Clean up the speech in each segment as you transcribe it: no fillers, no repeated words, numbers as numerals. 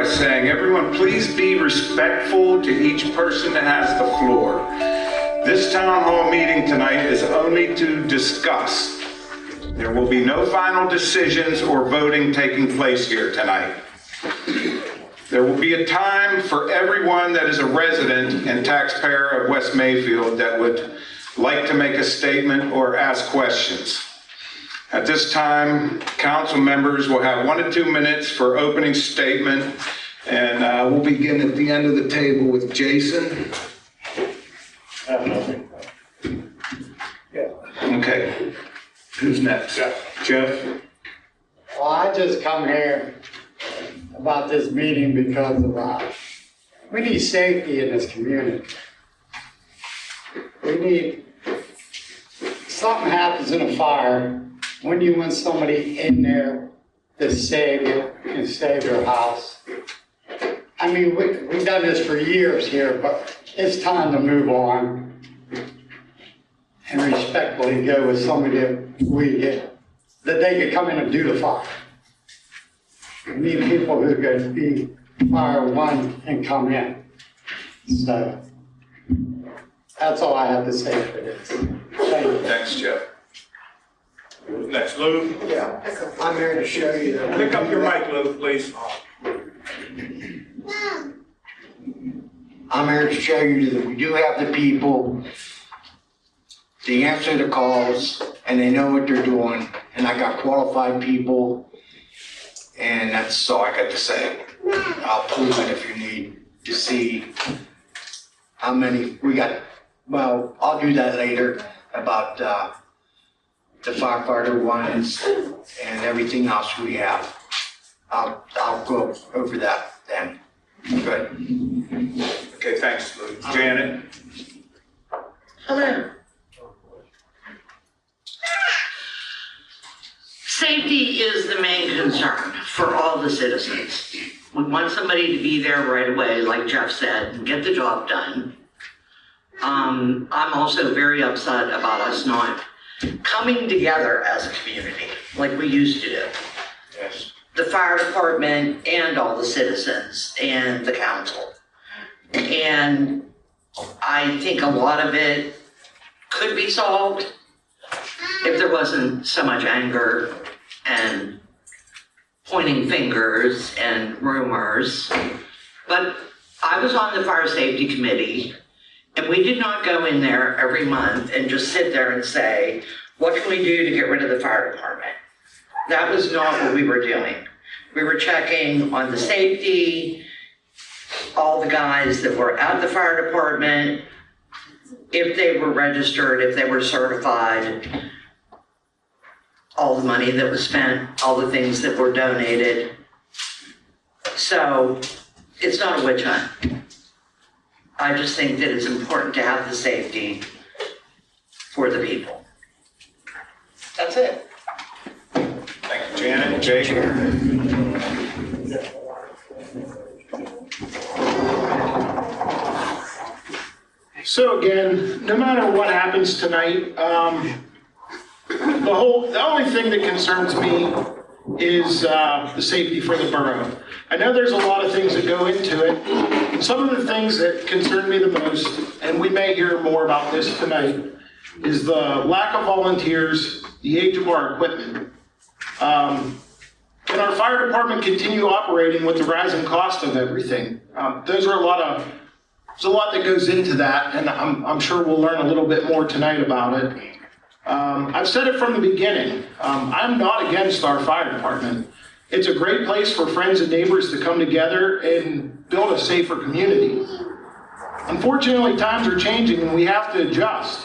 by saying, everyone, please be respectful to each person that has the floor. This town hall meeting tonight is only to discuss. There will be no final decisions or voting taking place here tonight. There will be a time for everyone that is a resident and taxpayer of West Mayfield that would like to make a statement or ask questions. At this time, council members will have 1 to 2 minutes for opening statement, and we'll begin at the end of the table with Jason. Okay. Who's next? Jeff? Well, I just come here about this meeting because of, we need safety in this community. We need, something happens in a fire, when do you want somebody in there to save you and save your house? I mean, we've done this for years here, but it's time to move on and respectfully go with somebody that they could come in and do the fire. We need people who could be fire one and come in. So that's all I have to say for this. Thank you. Thanks, Jeff. Next, Lou. Yeah, I'm here to show you that. Pick up your mic, Lou, please. I'm here to show you that we do have the people to answer the calls, and they know what they're doing, and I got qualified people, and that's all I got to say. I'll prove it if you need to see how many we got. Well, I'll do that later about the firefighter ones and everything else we have. I'll go over that then. Good. Okay, thanks, Lou. Janet? Come in. Safety is the main concern for all the citizens. We want somebody to be there right away, like Jeff said, and get the job done. I'm also very upset about us not coming together as a community like we used to do. Yes. The fire department and all the citizens and the council. And I think a lot of it could be solved if there wasn't so much anger and pointing fingers and rumors. But I was on the fire safety committee, and we did not go in there every month and just sit there and say, what can we do to get rid of the fire department? That was not what we were doing. We were checking on the safety, all the guys that were at the fire department, if they were registered, if they were certified, all the money that was spent, all the things that were donated. So it's not a witch hunt. I just think that it's important to have the safety for the people. That's it. Thank you, Janet. Jake? So again, no matter what happens tonight, the only thing that concerns me is the safety for the borough. I know there's a lot of things that go into it. And some of the things that concern me the most, and we may hear more about this tonight, is the lack of volunteers, the age of our equipment. Can our fire department continue operating with the rising cost of everything? There's a lot that goes into that, and I'm sure we'll learn a little bit more tonight about it. I've said it from the beginning. I'm not against our fire department. It's a great place for friends and neighbors to come together and build a safer community. Unfortunately, times are changing and we have to adjust.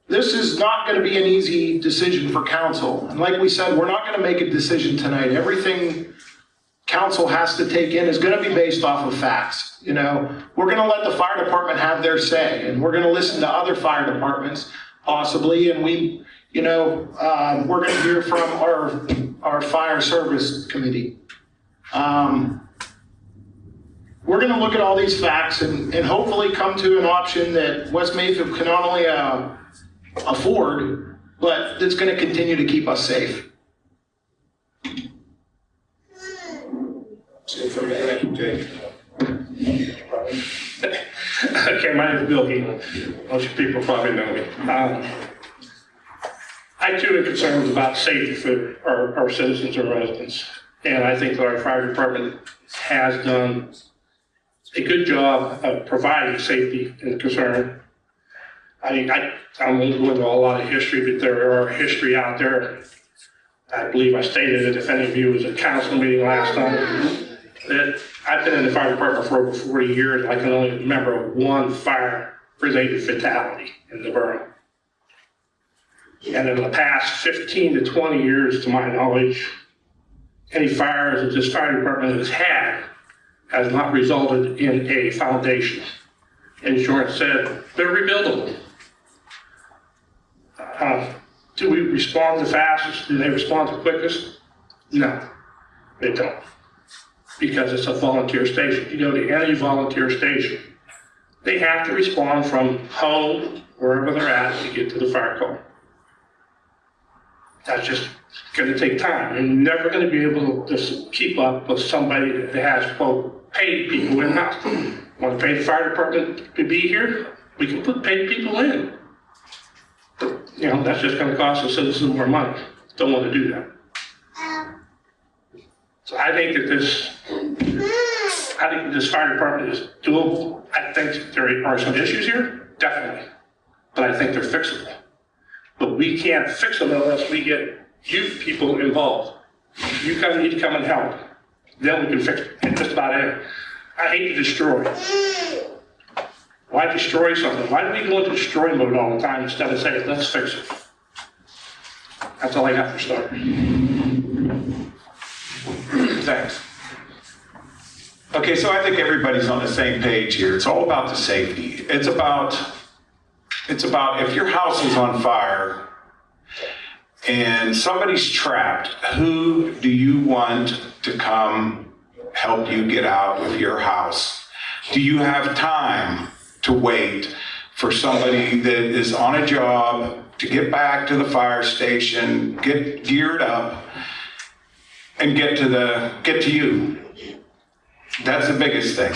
This is not going to be an easy decision for council. And like we said, we're not going to make a decision tonight. Everything council has to take in is going to be based off of facts. You know, we're going to let the fire department have their say, and we're going to listen to other fire departments possibly, and we're going to hear from our fire service committee. We're going to look at all these facts and hopefully come to an option that West Mayfield can not only afford, but that's going to continue to keep us safe. Okay. Okay, my name is Bill Heaton. Most of you people probably know me. I too am concerned about safety for our citizens and residents. And I think that our fire department has done a good job of providing safety and concern. I mean, I won't go into a lot of history, but there are history out there. I believe I stated it, if any of you was at council meeting last time, that I've been in the fire department for over 40 years. I can only remember one fire-related fatality in the borough. And in the past 15 to 20 years, to my knowledge, any fires that this fire department has had has not resulted in a foundation. Insurance said they're rebuildable. Do we respond the fastest? Do they respond the quickest? No, they don't. Because it's a volunteer station. You go to any volunteer station, they have to respond from home, wherever they're at, to get to the fire call. That's just going to take time. You're never going to be able to just keep up with somebody that has, quote, paid people in-house. Want to pay the fire department to be here? We can put paid people in. But, you know, that's just going to cost the citizens more money. Don't want to do that. So I think that this fire department is doable. I think there are some issues here, definitely. But I think they're fixable. But we can't fix them unless we get you people involved. You need to come and help. Then we can fix it. Just about it. I hate to destroy. Why destroy something? Why do we go into destroy mode all the time instead of saying, let's fix it? That's all I got for start. Thanks. Okay, so I think everybody's on the same page here. It's all about the safety. It's about if your house is on fire and somebody's trapped, who do you want to come help you get out of your house? Do you have time to wait for somebody that is on a job to get back to the fire station, get geared up, and get to you? That's the biggest thing.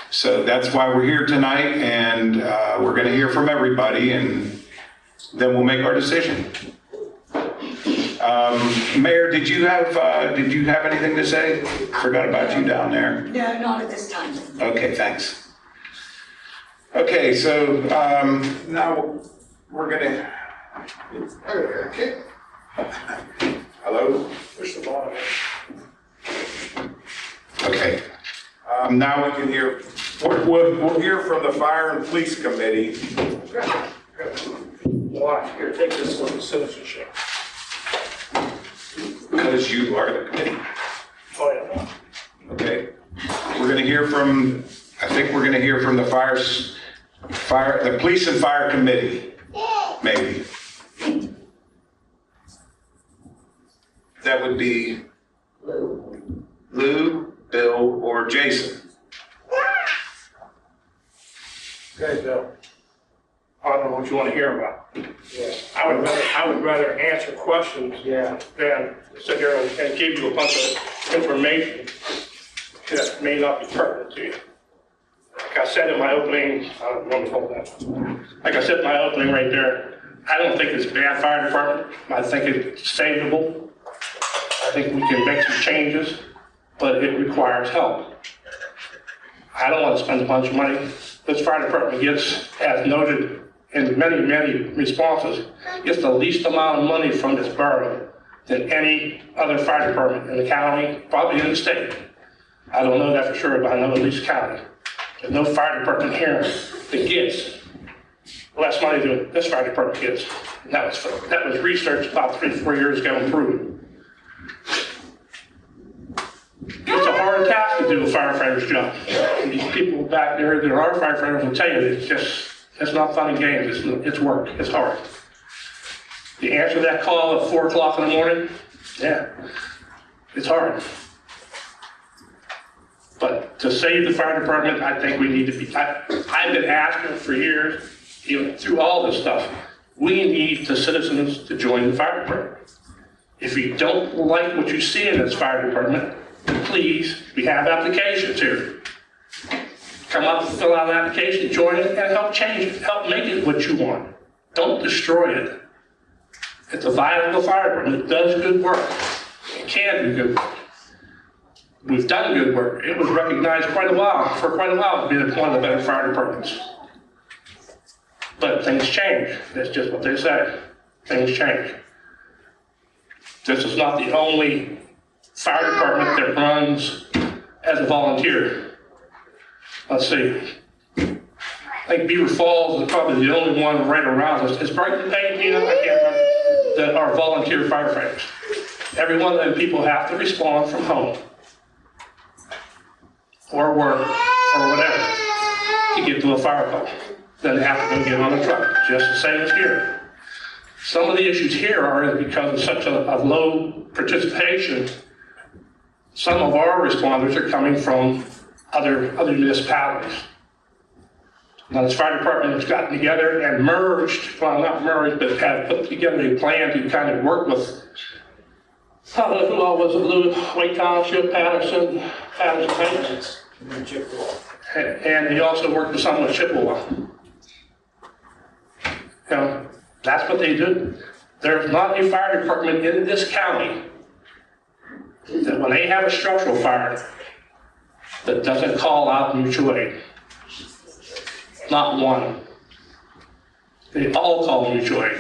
So that's why we're here tonight, and we're going to hear from everybody, and then we'll make our decision. Mayor, did you have anything to say? Forgot about you down there. No, not at this time. Okay, thanks. Okay, so now we're gonna. Okay. Hello. Push the button. Okay. Now we can hear. We'll hear from the Fire and Police Committee. Watch, here, take this one, citizenship. Because you are the committee. Oh, yeah. Okay. We're gonna hear from. I think we're gonna hear from the the Police and Fire Committee, maybe. That would be Lou, Bill, or Jason. Okay, Bill. I don't know what you want to hear about. Yeah. I would rather answer questions than sit here and give you a bunch of information that may not be pertinent to you. Like I said in my opening, let me hold that. Like I said in my opening right there, I don't think it's a bad fire department. I think it's savable. I think we can make some changes, but it requires help. I don't want to spend a bunch of money. This fire department gets, as noted in many, many responses, gets the least amount of money from this borough than any other fire department in the county, probably in the state. I don't know that for sure, but I know at least county. There's no fire department here that gets less money than this fire department gets. And that was researched about 3 or 4 years ago and proven. It's a hard task to do a firefighter's job. And these people back there that are firefighters will tell you that it's not fun and games. It's work. It's hard. You answer that call at 4 o'clock in the morning, yeah, it's hard. But to save the fire department, I think we need to be, I've been asking for years, even through all this stuff, we need the citizens to join the fire department. If you don't like what you see in this fire department, please, we have applications here. Come up, fill out an application, join it, and help change it, help make it what you want. Don't destroy it. It's a viable fire department. It does good work. It can do good work. We've done good work. It was recognized for quite a while, being one of the better fire departments. But things change. That's just what they say. Things change. This is not the only fire department that runs as a volunteer. Let's see. I think Beaver Falls is probably the only one right around us. Is Brighton Payne, I can't remember, that are volunteer firefighters. Every one of them people have to respond from home or work or whatever to get to a fire call. Then they have to go get on a truck, just the same as here. Some of the issues here are because of such a low participation, some of our responders are coming from other municipalities. Now, this fire department has gotten together and merged, well, not merged, but have put together a plan to kind of work with, who all was it, Wake Township, Patterson, Heights, and he also worked with some with Chippewa. You know, that's what they do. There's not a fire department in this county that when they have a structural fire that doesn't call out mutual aid. Not one. They all call mutual aid.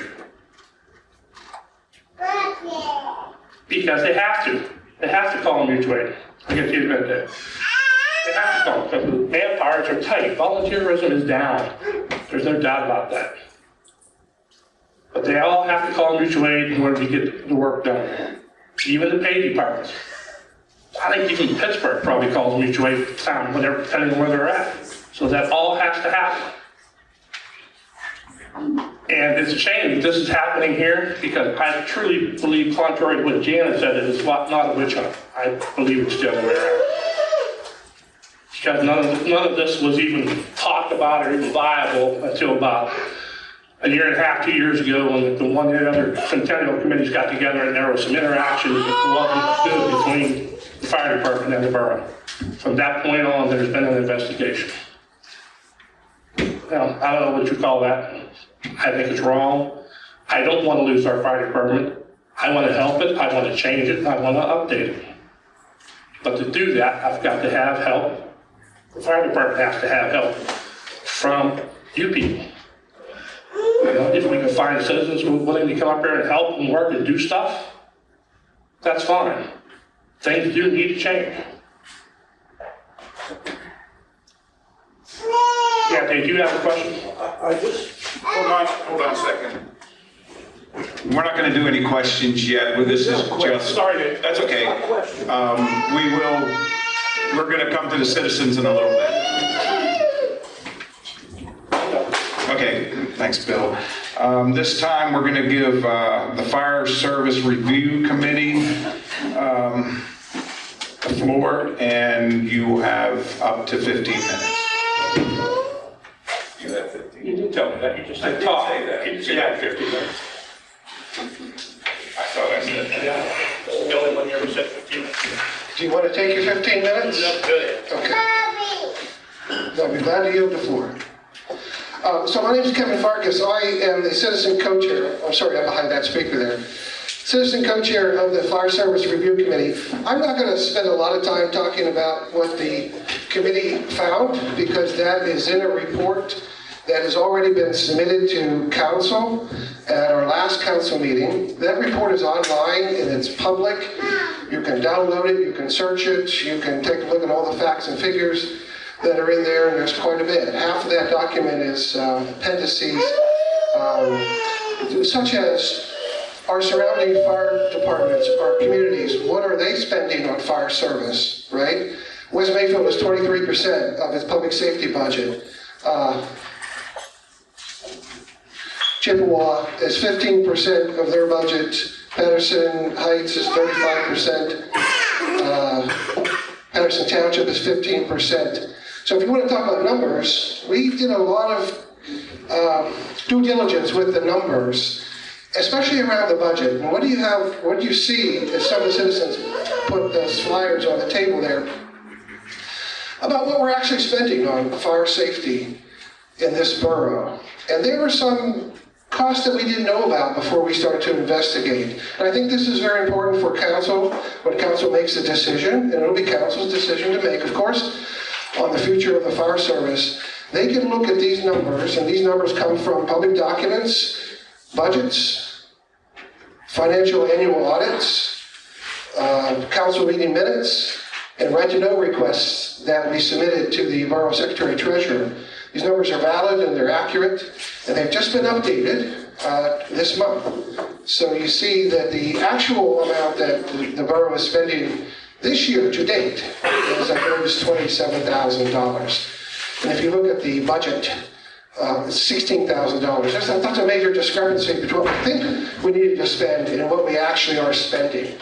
Because they have to. They have to call mutual aid. I get you right there. They have to call because the manpowers are tight. Volunteerism is down. There's no doubt about that. But they all have to call mutual aid in order to get the work done. Even the paid departments. I think even Pittsburgh probably calls mutual aid time, whatever, depending on where they're at. So that all has to happen. And it's a shame that this is happening here because I truly believe, contrary to what Janet said, it is not a witch hunt. I believe it's the other way around. Because none of this was even talked about or even viable until about a year and a half, 2 years ago when the one of the other centennial committees got together and there was some interaction that wasn't good between the fire department and the borough. From that point on, there's been an investigation. Now, I don't know what you call that. I think it's wrong. I don't want to lose our fire department. I want to help it. I want to change it. I want to update it. But to do that, I've got to have help. The fire department has to have help from you people. You know, if we can find citizens who are willing to come up here and help and work and do stuff, that's fine. Things do need to change. Yeah, Dave, do you have a question? I just, hold on a second. We're not going to do any questions yet. This is just, sorry, Dave. that's okay. We're going to come to the citizens in a little bit. Okay, thanks, Bill. This time we're going to give the Fire Service Review Committee the floor, and you have up to 15 minutes. You didn't tell me that. You just said talk. You didn't say that 15 minutes. I thought I said that. Yeah. The only one you ever said 15 minutes. Do you want to take your 15 minutes? That's good. Okay. I'll be glad to yield the floor. So my name is Kevin Farkas. I am the citizen co-chair. I'm sorry, I'm behind that speaker there. Citizen co-chair of the Fire Service Review Committee. I'm not going to spend a lot of time talking about what the committee found because that is in a report that has already been submitted to council at our last council meeting. That report is online and it's public. You can download it, you can search it, you can take a look at all the facts and figures that are in there, and there's quite a bit. Half of that document is appendices, such as our surrounding fire departments, our communities, what are they spending on fire service, right? West Mayfield is 23% of its public safety budget. Chippewa is 15% of their budget. Patterson Heights is 35%. Patterson Township is 15%. So if you want to talk about numbers, we did a lot of due diligence with the numbers. especially around the budget. And what do you see as some of the citizens put those flyers on the table there about what we're actually spending on fire safety in this borough? And there were some costs that we didn't know about before we started to investigate. And I think this is very important for council, when council makes a decision, and it'll be council's decision to make, of course, on the future of the fire service. They can look at these numbers, and these numbers come from public documents, budgets, financial annual audits, council meeting minutes, and right-to-know requests that we submitted to the Borough Secretary Treasurer. These numbers are valid and they're accurate, and they've just been updated this month. So you see that the actual amount that the borough is spending this year to date is, I believe, $27,000. And if you look at the budget, it's $16,000. That's a major discrepancy between what we think we needed to spend and what we actually are spending.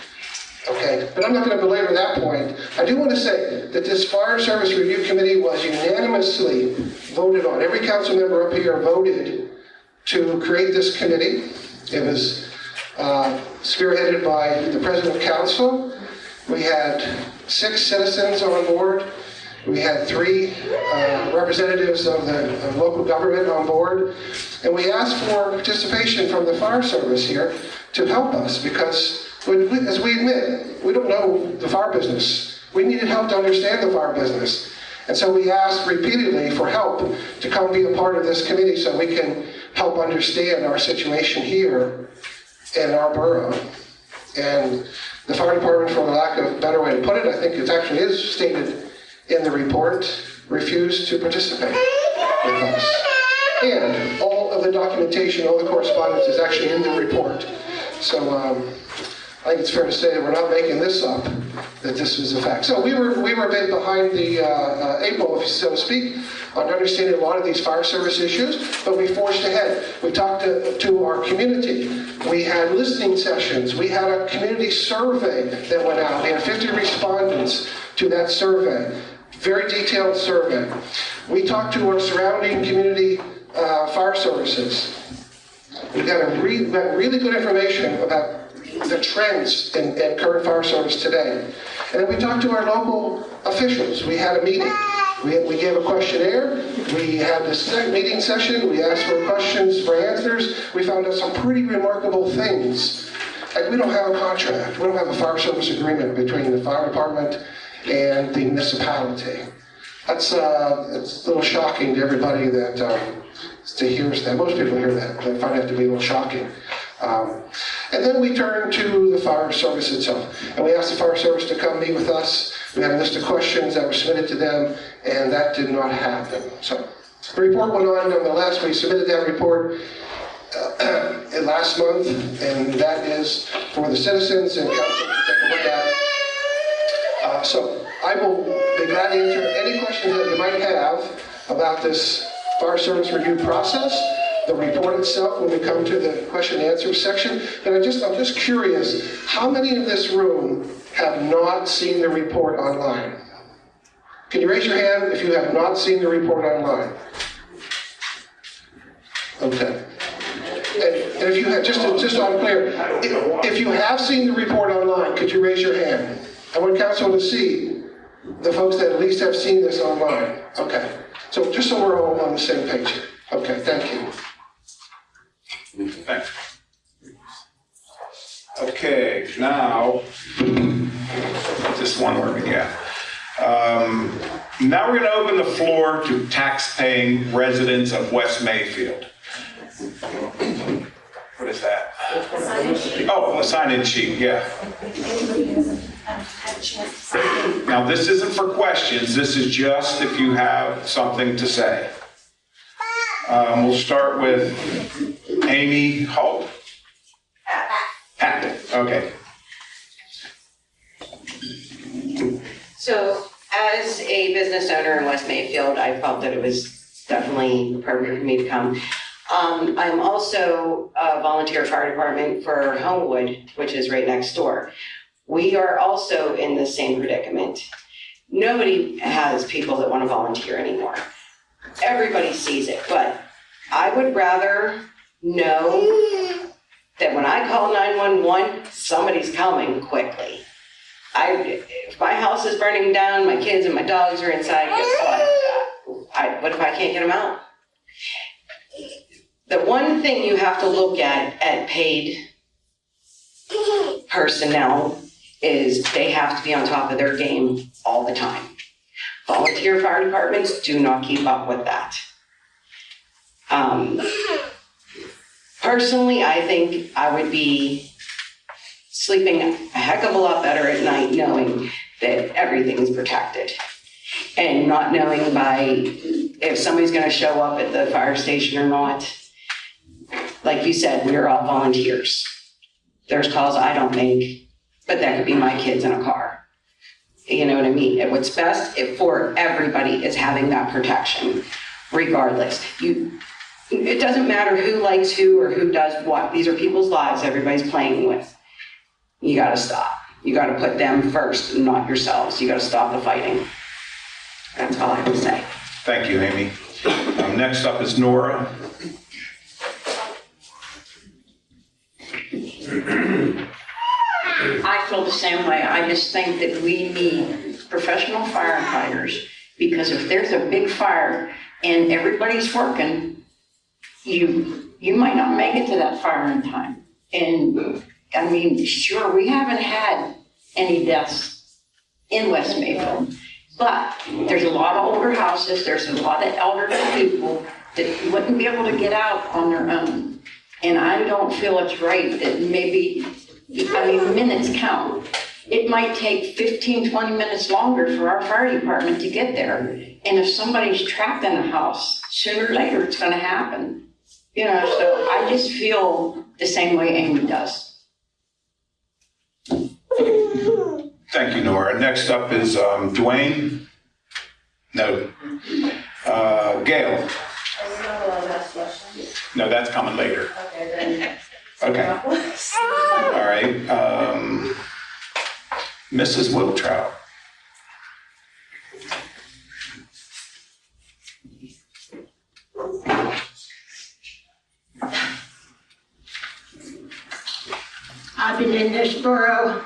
Okay, but I'm not going to belabor that point. I do want to say that this Fire Service Review Committee was unanimously voted on. Every council member up here voted to create this committee. It was spearheaded by the President of Council. We had 6 citizens on board. We had 3 representatives of the local government on board. And we asked for participation from the fire service here to help us, because as we admit, we don't know the fire business. We needed help to understand the fire business. And so we asked repeatedly for help to come be a part of this committee so we can help understand our situation here in our borough. And the fire department, for lack of a better way to put it, I think it actually is stated in the report, refused to participate with us. And all of the documentation, all the correspondence is actually in the report. So I think it's fair to say that we're not making this up, that this is a fact. So we were a bit behind the 8 ball, so to speak, on understanding a lot of these fire service issues, but we forged ahead. We talked to our community. We had listening sessions. We had a community survey that went out. We had 50 respondents to that survey. Very detailed survey. We talked to our surrounding community fire services. We got really good information about the trends in current fire service today. And then we talked to our local officials. We had a meeting. We gave a questionnaire. We had this meeting session. We asked for questions, for answers. We found out some pretty remarkable things. Like, we don't have a contract. We don't have a fire service agreement between the fire department and the municipality. It's a little shocking to everybody that to hear that. Most people hear that. They find that to be a little shocking. And then we turned to the fire service itself. And we asked the fire service to come meet with us. We had a list of questions that were submitted to them, and that did not happen. So the report went on nonetheless. We submitted that report last month, and that is for the citizens and council to take a look at. So I will be glad to answer any questions that you might have about this fire service review process, the report itself, when we come to the question and answer section. And I'm just curious, how many in this room have not seen the report online? Can you raise your hand if you have not seen the report online? Okay. And if you have, just so I'm clear, if you have seen the report online, could you raise your hand? I want council to see the folks that at least have seen this online. Okay. So just so we're all on the same page here. Okay, thank you. Thanks. Okay, now, just one more, yeah. Now we're going to open the floor to tax-paying residents of West Mayfield. What is that? Oh, a sign-in sheet, yeah. Now, this isn't for questions. This is just if you have something to say. We'll start with Amy Holt. Pat. Okay. So, as a business owner in West Mayfield, I felt that it was definitely appropriate for me to come. I'm also a volunteer fire department for Homewood, which is right next door. We are also in the same predicament. Nobody has people that want to volunteer anymore. Everybody sees it, but I would rather know that when I call 911, somebody's coming quickly. If my house is burning down, my kids and my dogs are inside, guess what? What if I can't get them out? The one thing you have to look at paid personnel is they have to be on top of their game all the time. Volunteer fire departments do not keep up with that. Personally, I think I would be sleeping a heck of a lot better at night knowing that everything's protected and not knowing if somebody's going to show up at the fire station or not. Like you said, we're all volunteers. There's calls I don't make, but that could be my kids in a car. You know what I mean? And what's best for everybody is having that protection, regardless. It doesn't matter who likes who or who does what. These are people's lives everybody's playing with. You gotta stop. You gotta put them first, not yourselves. You gotta stop the fighting. That's all I have to say. Thank you, Amy. Next up is Nora. I feel the same way. I just think that we need professional firefighters, because if there's a big fire and everybody's working, you might not make it to that fire in time. And I mean, sure, we haven't had any deaths in West Mayfield, but there's a lot of older houses, there's a lot of elderly people that wouldn't be able to get out on their own. And I don't feel it's right that maybe, minutes count. It might take 15, 20 minutes longer for our fire department to get there. And if somebody's trapped in a house, sooner or later it's gonna happen. So I just feel the same way Amy does. Thank you, Nora. Next up is Dwayne. No. Gail. No, that's coming later. Okay. All right. Mrs. Wiltrout. I've been in this borough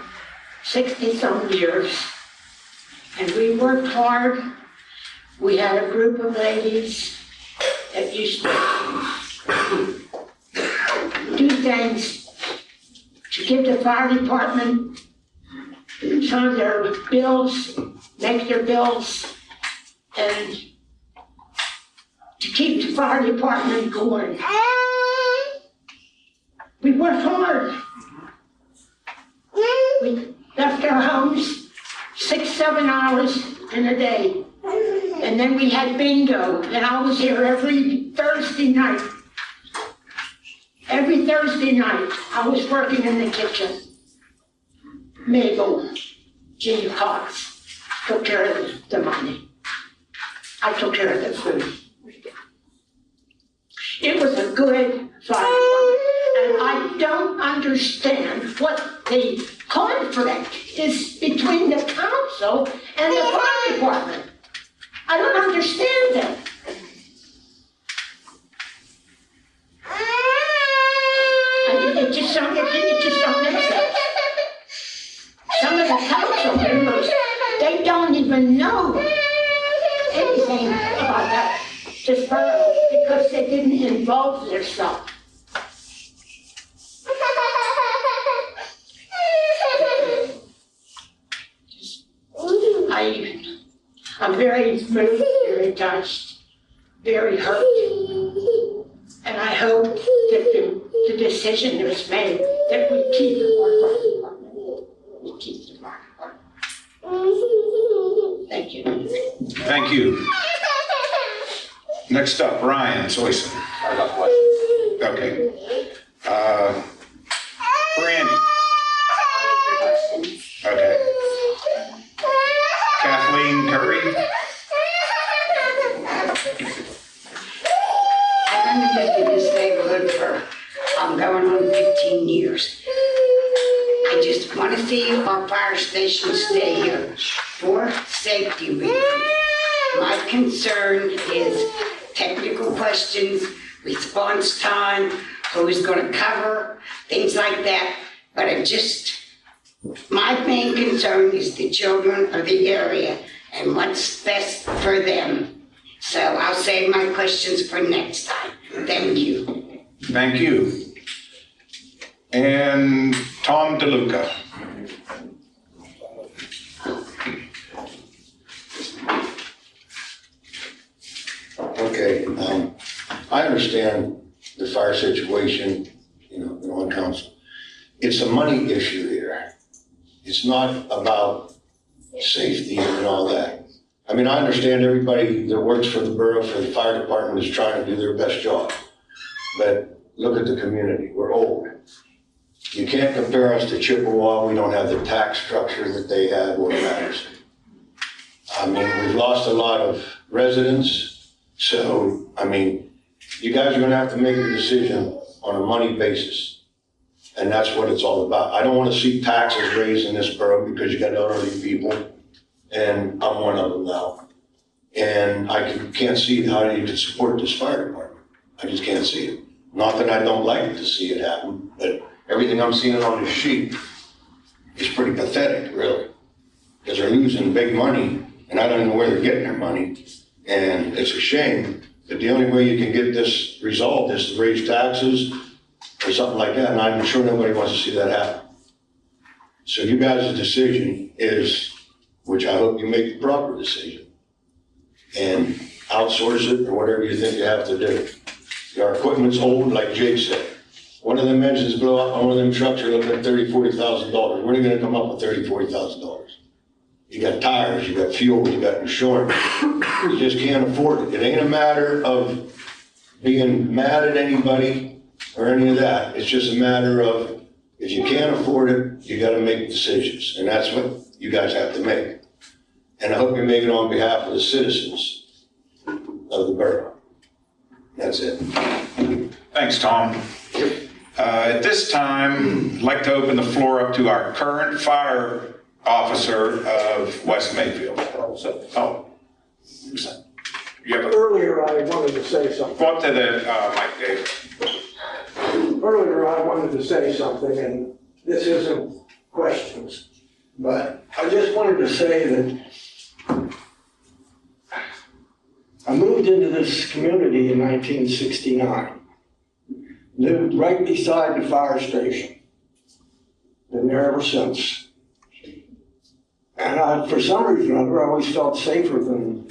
60-some years, and we worked hard. We had a group of ladies that used to do things to give the fire department some of their bills, make their bills, and to keep the fire department going. We worked hard. We left our homes 6-7 hours in a day. And then we had bingo, and I was here every Thursday night. Every Thursday night, I was working in the kitchen. Mabel, Gina Cox, took care of the money. I took care of the food. It was a good fire department, and I don't understand what the conflict is between the council and the fire department. I don't understand it. It just don't make sense. Some of the council members, they don't even know anything about this borough because they didn't involve themselves. I'm very moved, very touched, very hurt. And I hope that the decision that was made that we keep our fire department. We keep the fire department. Thank you. Thank you. Next up, Ryan Soyson. I got questions. Okay. Brandy. Okay. Kathleen Curry. I've been living in this neighborhood for, I'm going on 15 years. I just want to see our fire station stay here for safety reasons. My concern is technical questions, response time, who's gonna cover, things like that. But my main concern is the children of the area and what's best for them. So I'll save my questions for next time. Thank you. Thank you. And Tom DeLuca. Okay, I understand the fire situation, on council. It's a money issue here. It's not about safety and all that. I mean, I understand everybody that works for the borough, for the fire department is trying to do their best job. But look at the community, we're old. You can't compare us to Chippewa, we don't have the tax structure that they have or matters. I mean, we've lost a lot of residents, so, I mean, you guys are gonna have to make a decision on a money basis. And that's what it's all about. I don't wanna see taxes raised in this borough because you got elderly people, and I'm one of them now. And I can't see how you can support this fire department. I just can't see it. Not that I don't like to see it happen, but everything I'm seeing on this sheet is pretty pathetic, really. Because they're losing big money, and I don't even know where they're getting their money. And it's a shame, but the only way you can get this resolved is to raise taxes or something like that, and I'm sure nobody wants to see that happen. So you guys' decision is, which I hope you make the proper decision, and outsource it or whatever you think you have to do. Our equipment's old, like Jake said. One of them engines blow up on one of them trucks, you're looking at $30,000, $40,000. Where are you gonna come up with $30,000, $40,000? You got tires, you got fuel, you got insurance. You just can't afford it. It ain't a matter of being mad at anybody or any of that. It's just a matter of, if you can't afford it, you gotta make decisions. And that's what you guys have to make. And I hope you make it on behalf of the citizens of the borough. That's it. Thanks, Tom. At this time, I'd like to open the floor up to our current fire officer of West Mayfield. Oh. You have a, Earlier, I wanted to say something. go up to the mic, Dave. Earlier, I wanted to say something, and this isn't questions, but I just wanted to say that I moved into this community in 1969. Lived right beside the fire station. Been there ever since. And for some reason or other, I always felt safer than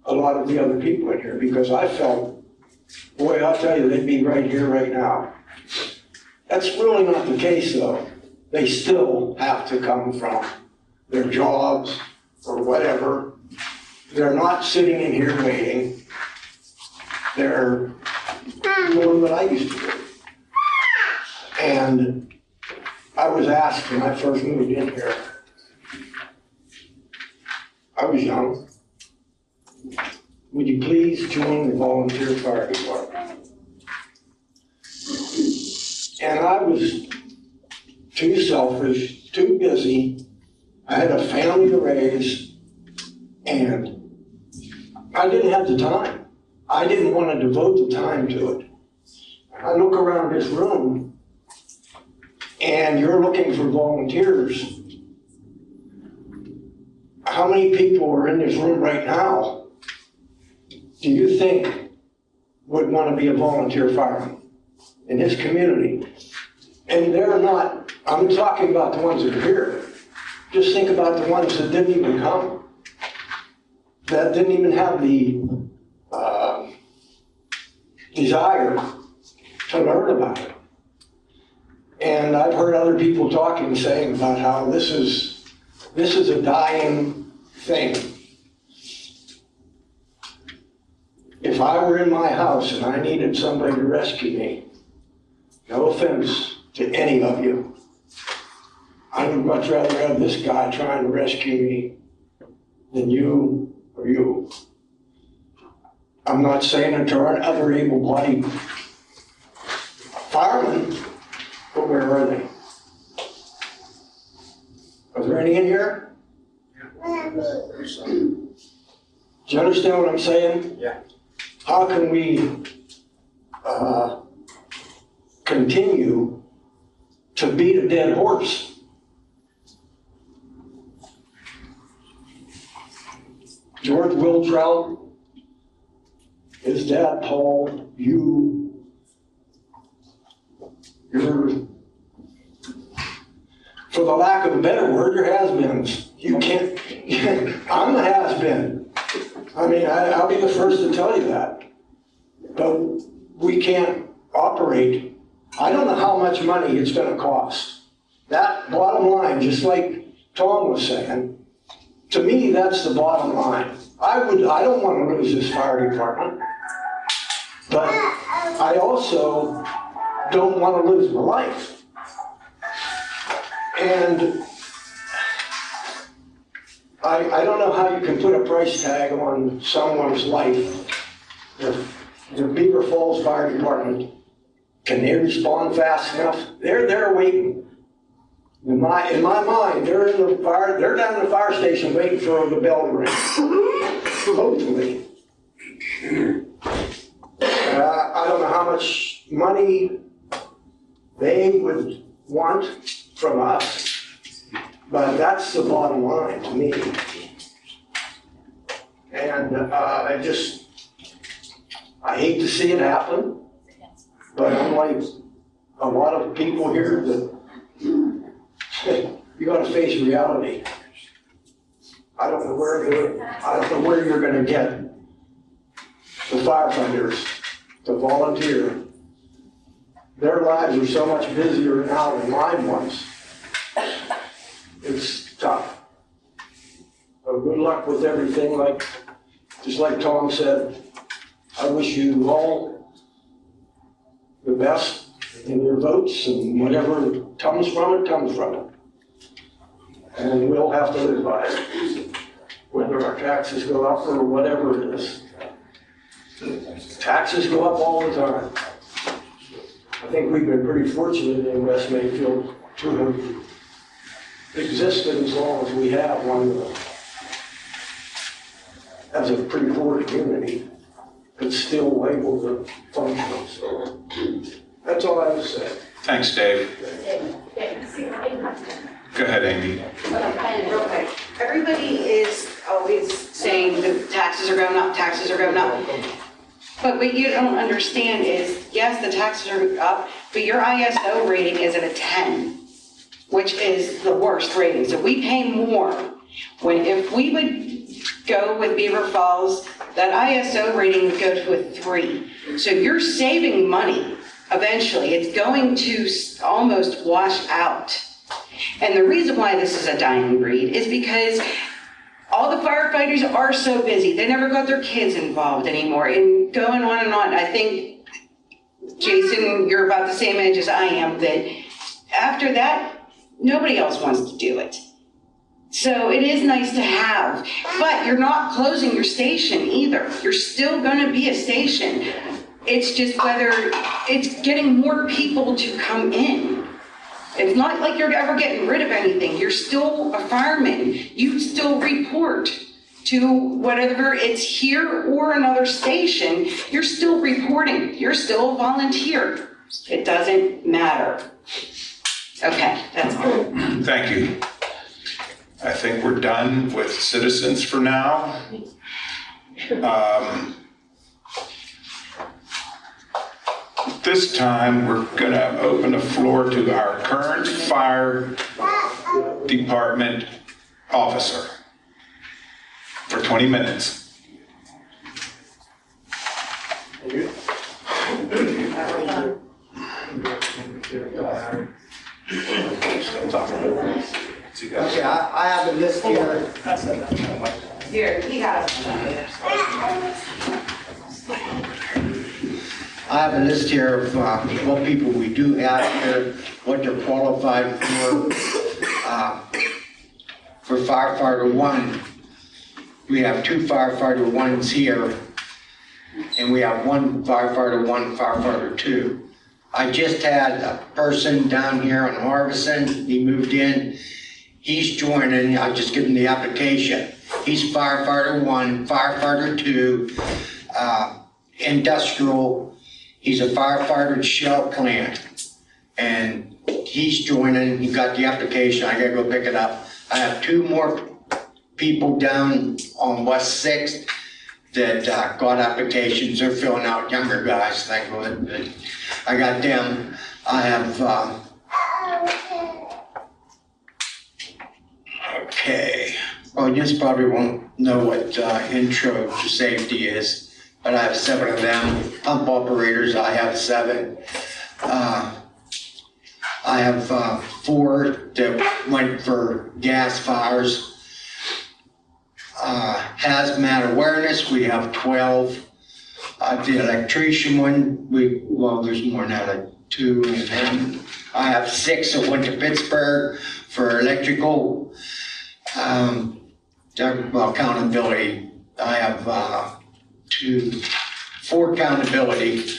a lot of the other people in here, because I felt, boy, I'll tell you, they'd be right here right now. That's really not the case, though. They still have to come from their jobs or whatever. They're not sitting in here waiting. They're doing what I used to do. And I was asked when I first moved in here, I was young, would you please join the volunteer fire department? And I was too selfish, too busy. I had a family to raise, and I didn't have the time. I didn't want to devote the time to it. I look around this room, and you're looking for volunteers. How many people are in this room right now do you think would want to be a volunteer fireman in this community? And they're not, I'm talking about the ones that are here. Just think about the ones that didn't even come, that didn't even have the desire to learn about it. And I've heard other people talking, saying about how this is a dying thing. If I were in my house and I needed somebody to rescue me, no offense to any of you, I would much rather have this guy trying to rescue me than you or you. I'm not saying it to our other able-bodied firemen, but where are they? Are there any in here? Do you understand what I'm saying? Yeah. How can we continue to beat a dead horse. George Wiltrout, his dad, Paul, you're, for the lack of a better word, you're has-beens. You can't, I'm a has-been. I mean, I'll be the first to tell you that. But we can't operate. I don't know how much money it's gonna cost. That bottom line, just like Tom was saying, to me, that's the bottom line. I don't wanna lose this fire department, but I also don't wanna lose my life. And I don't know how you can put a price tag on someone's life. The Beaver Falls Fire Department, can they respond fast enough? They're there waiting. In my mind, they're down in the fire station waiting for the bell to ring. Hopefully. I don't know how much money they would want from us, but that's the bottom line to me. And I hate to see it happen, but unlike a lot of people here, that you gotta face reality. I don't know where you're gonna get the firefighters to volunteer. Their lives are so much busier now than mine was. It's tough. But good luck with everything, just like Tom said. I wish you all the best in your votes, and whatever comes from it, comes from it. And we'll have to live by it, whether our taxes go up or whatever it is. Taxes go up all the time. I think we've been pretty fortunate in West Mayfield to have existed as long as we have as a pretty poor community. It's still able to function, so that's all I have to say. Thanks, Dave. Go ahead, Amy. Real quick, everybody is always saying the taxes are going up, taxes are going up. But what you don't understand is, yes, the taxes are up, but your ISO rating is at a 10, which is the worst rating. So we pay more. If we would go with Beaver Falls, that ISO rating would go to a 3. So you're saving money eventually. It's going to almost wash out. And the reason why this is a dying breed is because all the firefighters are so busy. They never got their kids involved anymore, and going on and on. I think, Jason, you're about the same age as I am, that after that, nobody else wants to do it. So it is nice to have, but you're not closing your station either. You're still gonna be a station. It's just whether it's getting more people to come in. It's not like you're ever getting rid of anything. You're still a fireman. You still report to whatever it's here or another station. You're still reporting. You're still a volunteer. It doesn't matter. Okay, that's all. Thank you. I think we're done with citizens for now. This time, we're gonna open the floor to our current fire department officer for 20 minutes. Okay, I have a list here. Here, he has. I have a list here of what people we do have here, what they're qualified for. For firefighter 1, we have 2 firefighter 1s here, and we have 1 firefighter 1, firefighter 2. I just had a person down here on Harbison. He moved in. He's joining. I just given the application. He's firefighter 1, firefighter 2, industrial. He's a firefighter at Shell plant. and he's joining, he got the application, I gotta go pick it up. I have 2 more people down on West 6th that got applications, they're filling out, younger guys, thank God. I got them. I have, okay, well, you just probably won't know what intro to safety is, but I have 7 of them. Pump operators, I have 7. I have 4 that went for gas fires. Hazmat awareness, we have 12. The electrician one, well, there's more now, like 2, and then I have 6 that went to Pittsburgh for electrical. Well, accountability, I have 4 accountability.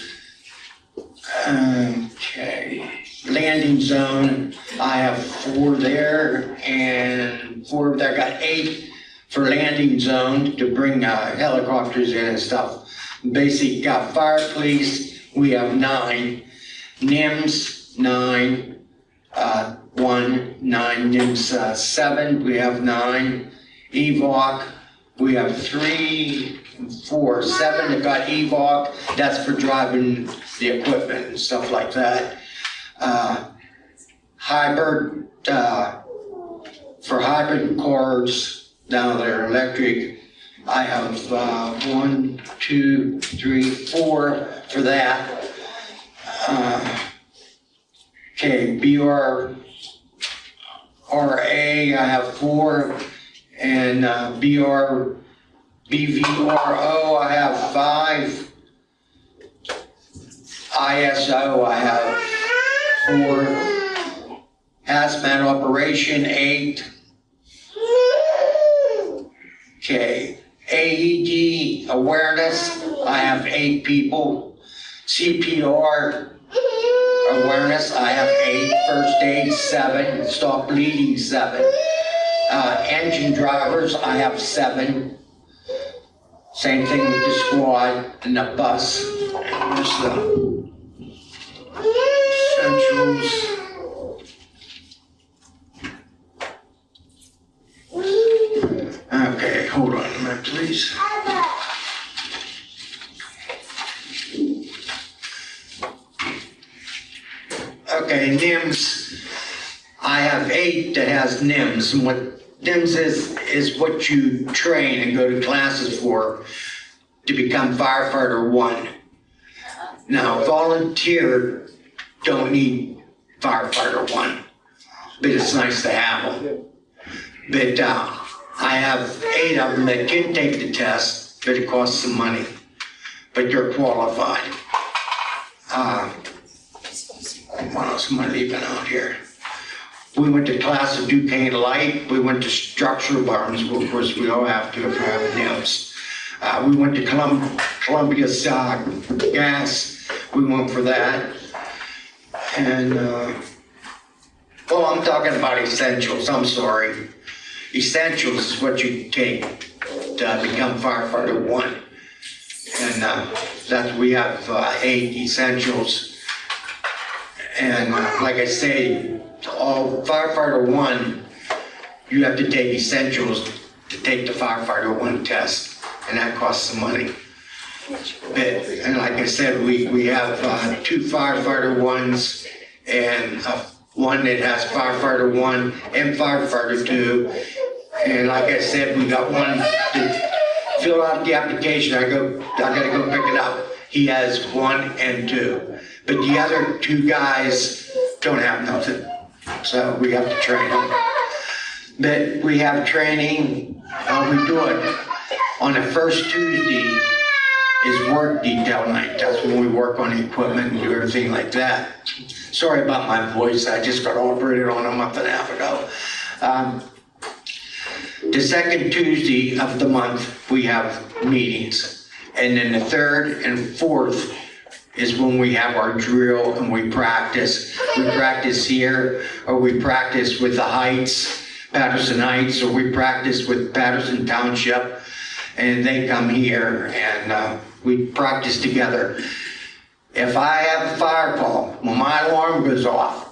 Okay, landing zone, I have 4 there, and 4 there, got 8 for landing zone to bring helicopters in and stuff. Basic fire police, we have 9. NIMS, 9. 1, 9, NIMS 7, we have 9. EVOC, we have 3, 4, 7 that got EVOC, that's for driving the equipment and stuff like that. Hybrid, for hybrid cars down there, electric, I have 1, 2, 3, 4 for that. Okay, BRA, I have 4, and BVRO, I have 5. ISO, I have 4. Hazmat operation, 8. Okay, AED awareness, I have 8 people. CPR awareness, I have 8. First aid, 7. Stop bleeding, 7. Engine drivers, I have 7. Same thing with the squad and the bus. There's the essentials. Okay, hold on a minute, please. Okay, NIMS, I have 8 that has NIMS, and what NIMS is what you train and go to classes for to become firefighter 1. Now, volunteer don't need firefighter 1, but it's nice to have them. But I have 8 of them that can take the test, but it costs some money, but they're qualified. What else am I leaving out here? We went to class at Duquesne Light. We went to structural barns. Well, of course, we all have to if we have NIMS. We went to Columbia Gas. We went for that. And, well, I'm talking about essentials. I'm sorry. Essentials is what you take to become firefighter 1. And that's, we have 8 essentials. And like I say, all firefighter 1, you have to take essentials to take the firefighter 1 test, and that costs some money. And like I said, we have 2 firefighter 1s and 1 that has firefighter 1 and firefighter 2. And like I said, we got 1 to fill out the application. I gotta go pick it up. He has 1 and 2. But the other 2 guys don't have nothing, so we have to train them. But we have training, we do it on the first Tuesday is work detail night. That's when we work on the equipment and do everything like that. Sorry about my voice, I just got operated on a month and a half ago. The second Tuesday of the month, we have meetings. And then the 3rd and 4th is when we have our drill and we practice. We practice here, or we practice with the Heights, Patterson Heights, or we practice with Patterson Township, and they come here and we practice together. If I have a fire call, when my alarm goes off,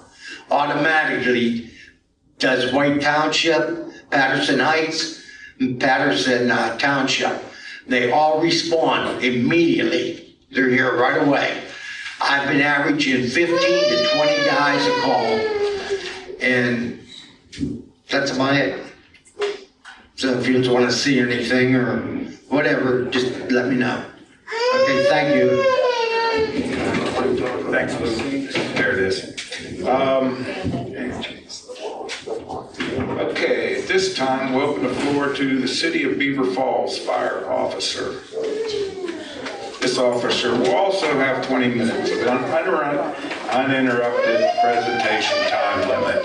automatically does White Township, Patterson Heights, and Patterson Township. They all respond immediately. They're here right away. I've been averaging 15 to 20 guys a call, and that's about it. So if you just want to see anything or whatever, just let me know. Okay, thank you. Thanks, Lou. There it is. Okay, at this time, we'll open the floor to the City of Beaver Falls Fire Officer. This officer will also have 20 minutes of uninterrupted presentation time limit.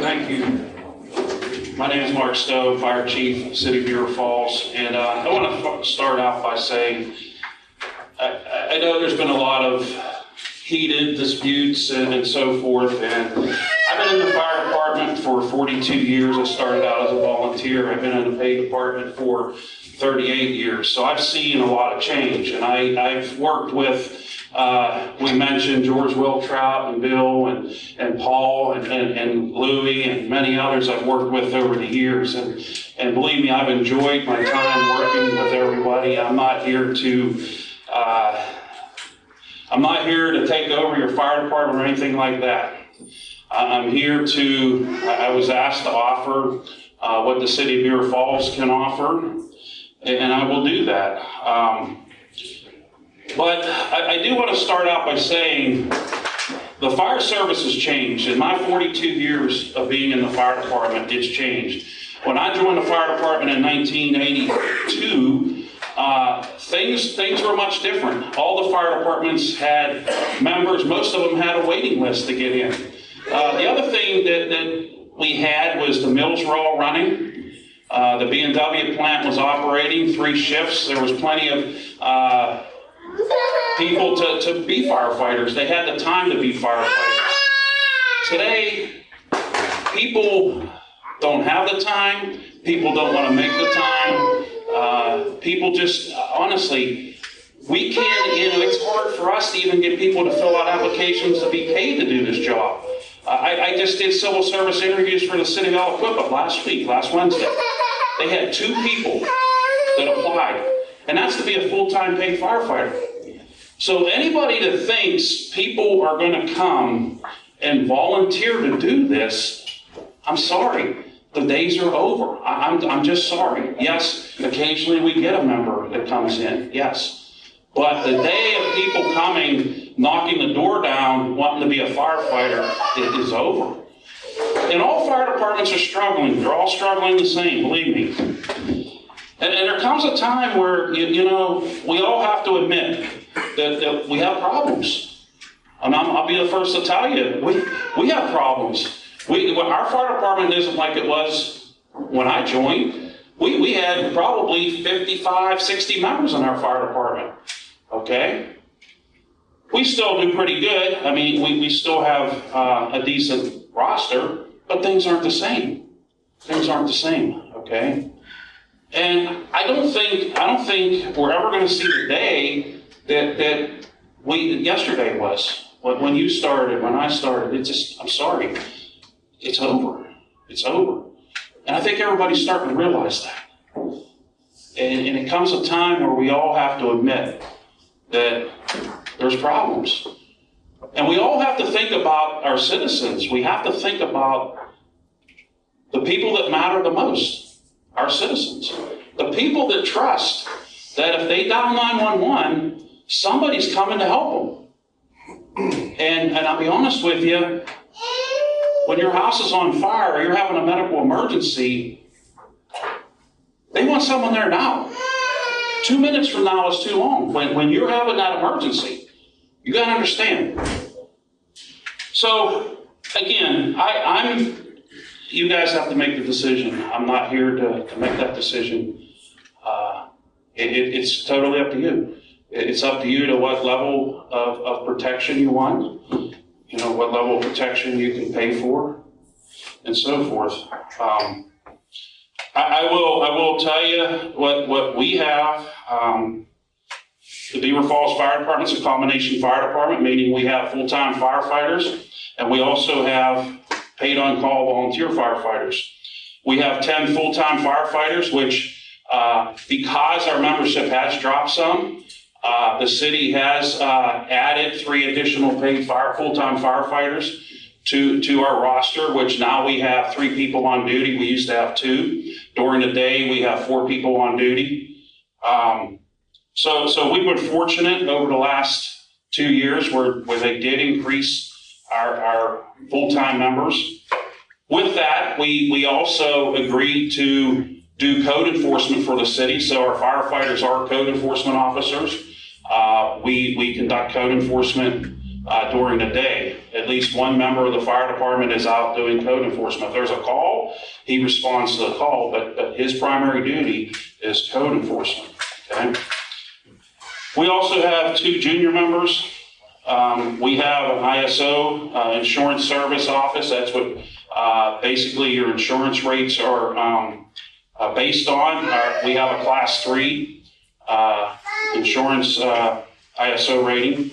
Thank you. My name is Mark Stowe, Fire Chief, City of Beaver Falls, and I want to start out by saying I know there's been a lot of heated disputes and so forth, and I've been in the fire department for 42 years. I started out as a volunteer. I've been in the paid department for 38 years, so I've seen a lot of change, and I've worked with we mentioned George Wiltrout and Bill and Paul and Louie and many others I've worked with over the years. And believe me, I've enjoyed my time working with everybody. I'm not here to take over your fire department or anything like that. I'm here I was asked to offer what the City of Beaver Falls can offer, and I will do that. But I do want to start out by saying the fire service has changed. In my 42 years of being in the fire department, it's changed. When I joined the fire department in 1982, things were much different. All the fire departments had members. Most of them had a waiting list to get in. The other thing that we had was the mills were all running. The B&W plant was operating 3 shifts. There was plenty of people to be firefighters. They had the time to be firefighters. Today, people don't have the time. People don't want to make the time. People just, honestly, we can't, it's hard for us to even get people to fill out applications to be paid to do this job. I just did civil service interviews for the City of Aliquippa last Wednesday. They had 2 people that applied, and that's to be a full-time paid firefighter. So anybody that thinks people are going to come and volunteer to do this, I'm sorry, the days are over. I'm just sorry. Yes, occasionally we get a member that comes in, yes. But the day of people coming, knocking the door down, wanting to be a firefighter, it is over. And all fire departments are struggling. They're all struggling the same, believe me. And there comes a time where, we all have to admit that we have problems. And I'll be the first to tell you, we have problems. Our fire department isn't like it was when I joined. We had probably 55, 60 members in our fire department, okay? We still do pretty good. I mean, we still have a decent roster, but things aren't the same. Things aren't the same, okay? And I don't think we're ever going to see the day that yesterday was. When you started, when I started, I'm sorry, it's over. It's over. And I think everybody's starting to realize that. And it comes a time where we all have to admit that there's problems. And we all have to think about our citizens. We have to think about the people that matter the most, our citizens. The people that trust that if they dial 911, somebody's coming to help them. And I'll be honest with you, when your house is on fire or you're having a medical emergency, they want someone there now. 2 minutes from now is too long. When you're having that emergency, you got to understand. So, again, you guys have to make the decision. I'm not here to make that decision. It's totally up to you. It's up to you to what level of protection you want, what level of protection you can pay for, and so forth. I will tell you what we have. The Beaver Falls Fire Department's a combination fire department, meaning we have full-time firefighters, and we also have paid on-call volunteer firefighters. We have 10 full-time firefighters, which because our membership has dropped some, the city has added 3 additional paid full-time firefighters to our roster, which now we have 3 people on duty. We used to have 2. During the day, we have 4 people on duty. So we've been fortunate over the last 2 years where they did increase our full-time members. With that, we also agreed to do code enforcement for the city. So our firefighters are code enforcement officers. We conduct code enforcement during the day. At least one member of the fire department is out doing code enforcement. If there's a call, he responds to the call, but his primary duty is code enforcement. Okay. We also have 2 junior members. We have an ISO, insurance service office. That's what basically your insurance rates are based on. We have a class 3 insurance ISO rating.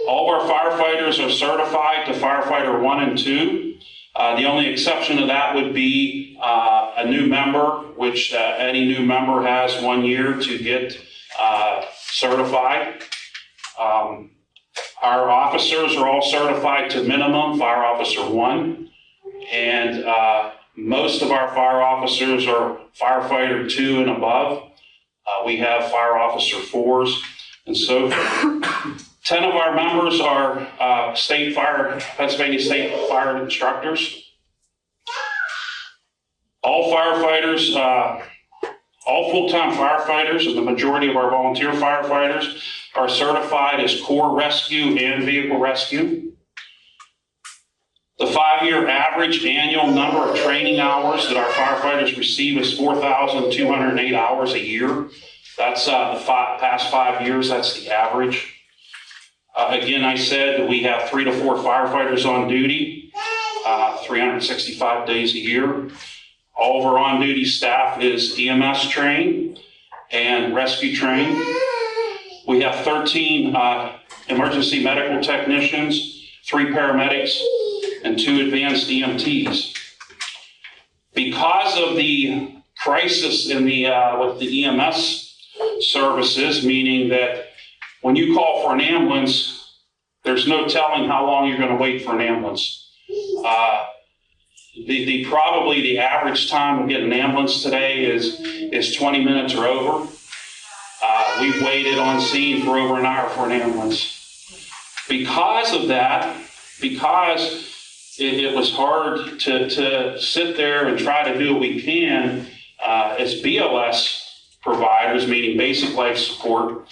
All of our firefighters are certified to firefighter 1 and 2. The only exception to that would be a new member, which any new member has 1 year to get certified. Our officers are all certified to minimum fire officer 1, and most of our fire officers are firefighter 2 and above. We have fire officer 4s and so forth. 10 of our members are Pennsylvania State Fire instructors. All firefighters, all full-time firefighters, and the majority of our volunteer firefighters are certified as Corps Rescue and Vehicle Rescue. The 5-year average annual number of training hours that our firefighters receive is 4,208 hours a year. That's the past 5 years, that's the average. Again, I said that we have 3 to 4 firefighters on duty, 365 days a year. All of our on-duty staff is EMS trained and rescue trained. We have 13 emergency medical technicians, 3 paramedics, and 2 advanced EMTs. Because of the crisis in with the EMS services, meaning that when you call for an ambulance, there's no telling how long you're going to wait for an ambulance. Probably the average time to get an ambulance today is 20 minutes or over. We've waited on scene for over an hour for an ambulance. Because of that, because it was hard to sit there and try to do what we can as BLS providers, meaning basic life support,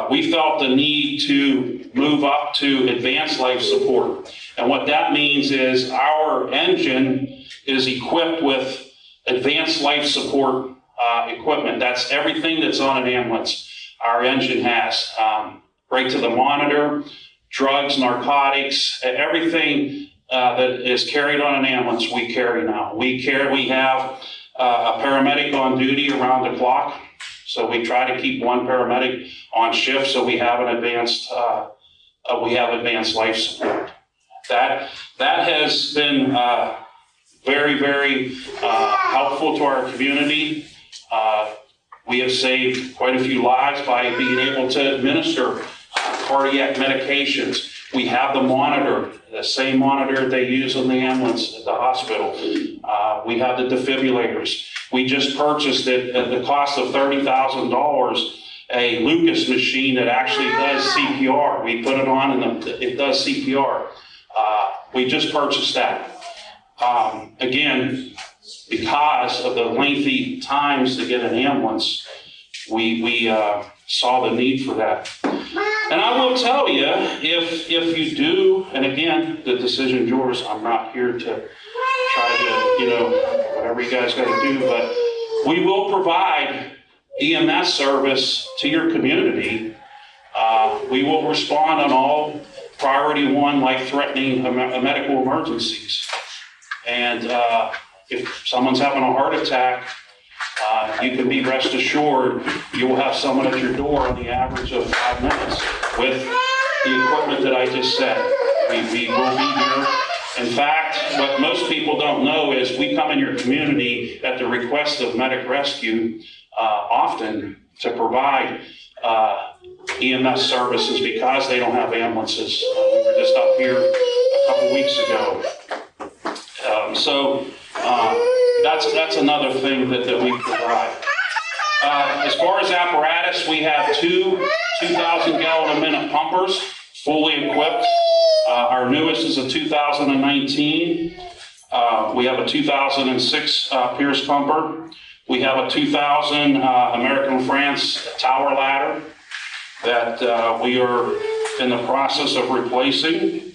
we felt the need to move up to advanced life support. And what that means is our engine is equipped with advanced life support equipment. That's everything that's on an ambulance. Our engine has right to the monitor, drugs, narcotics, everything that is carried on an ambulance we carry now. We have a paramedic on duty around the clock. So we try to keep 1 paramedic on shift, so we have an advanced life support. That has been very, very helpful to our community. We have saved quite a few lives by being able to administer cardiac medications. We have the monitor, the same monitor they use on the ambulance at the hospital. We have the defibrillators. We just purchased it at the cost of $30,000, a Lucas machine that actually does CPR. We put it on and it does CPR. We just purchased that. Again, because of the lengthy times to get an ambulance, we saw the need for that. And I will tell you, if you do, and again, the decision's yours, I'm not here to try to, whatever you guys got to do, but we will provide EMS service to your community. We will respond on all priority 1 life-threatening medical emergencies. And if someone's having a heart attack, you can be rest assured you will have someone at your door on the average of 5 minutes with the equipment that I just said. We will be here. In fact, what most people don't know is we come in your community at the request of Medic Rescue often to provide EMS services because they don't have ambulances. We were just up here a couple weeks ago. That's another thing that we provide. As far as apparatus, we have two 2,000-gallon-a-minute pumpers, fully equipped. Our newest is a 2019. We have a 2006 Pierce pumper. We have a 2000 American France tower ladder that we are in the process of replacing.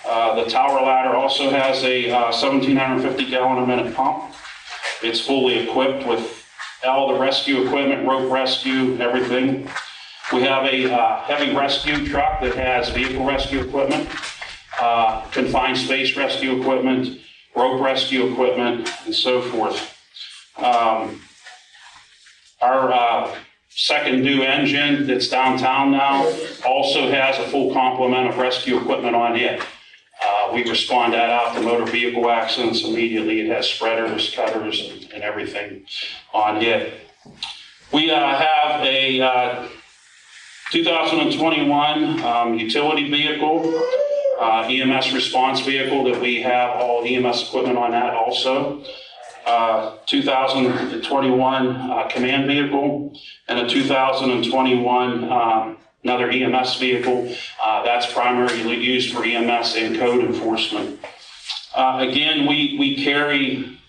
The tower ladder also has a 1,750-gallon-a-minute pump. It's fully equipped with all the rescue equipment, rope rescue, everything. We have a heavy rescue truck that has vehicle rescue equipment, confined space rescue equipment, rope rescue equipment, and so forth. Our second new engine that's downtown now also has a full complement of rescue equipment on it. We respond that out to motor vehicle accidents immediately. It has spreaders, cutters, and everything on it. We have a 2021 utility vehicle, EMS response vehicle that we have all EMS equipment on that also. 2021 command vehicle and a 2021 another EMS vehicle. That's primarily used for EMS and code enforcement. Again, we carry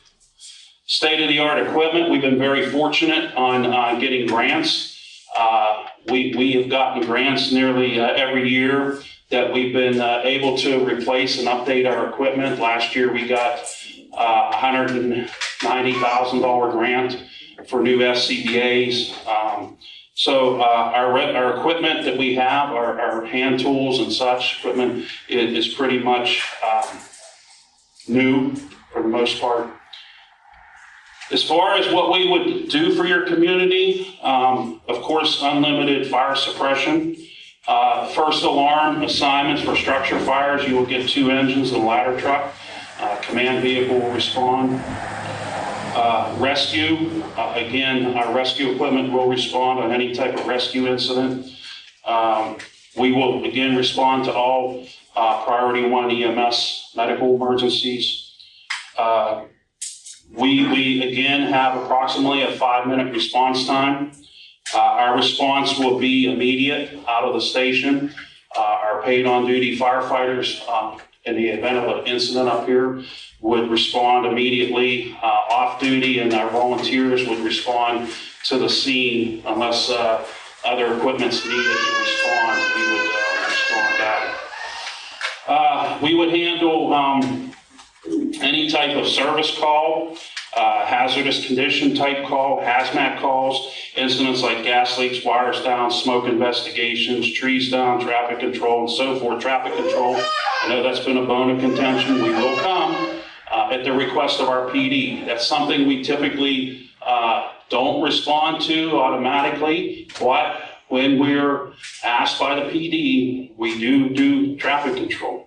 state-of-the-art equipment. We've been very fortunate on getting grants. We have gotten grants nearly every year that we've been able to replace and update our equipment. Last year we got a $190,000 grant for new SCBAs. So our equipment that we have, our hand tools and such equipment is pretty much new for the most part. As far as what we would do for your community, of course, unlimited fire suppression. First alarm assignments for structure fires, you will get 2 engines and a ladder truck. Command vehicle will respond. Rescue, again, our rescue equipment will respond on any type of rescue incident. We will, again, respond to all priority 1 EMS medical emergencies. We again have approximately a 5-minute response time. Our response will be immediate out of the station. Our paid on-duty firefighters, in the event of an incident up here, would respond immediately off duty, and our volunteers would respond to the scene unless other equipment's needed to respond. We would respond that. We would handle any type of service call, hazardous condition type call, hazmat calls, incidents like gas leaks, wires down, smoke investigations, trees down, traffic control, and so forth. Traffic control, I know that's been a bone of contention. We will come at the request of our PD. That's something we typically don't respond to automatically, but when we're asked by the PD, we do traffic control.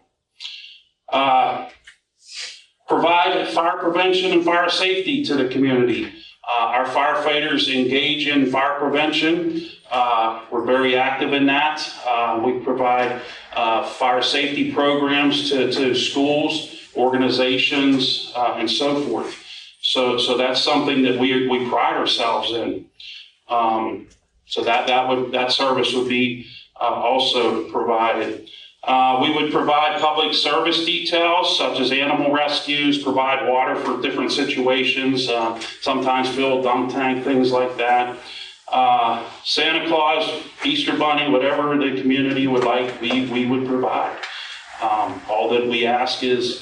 Provide fire prevention and fire safety to the community. Our firefighters engage in fire prevention. We're very active in that. We provide fire safety programs to schools, organizations, and so forth. So that's something that we pride ourselves in. So that service would be also provided. We would provide public service details such as animal rescues, provide water for different situations, sometimes fill a dump tank, things like that. Santa Claus, Easter Bunny, whatever the community would like, we would provide. All that we ask is,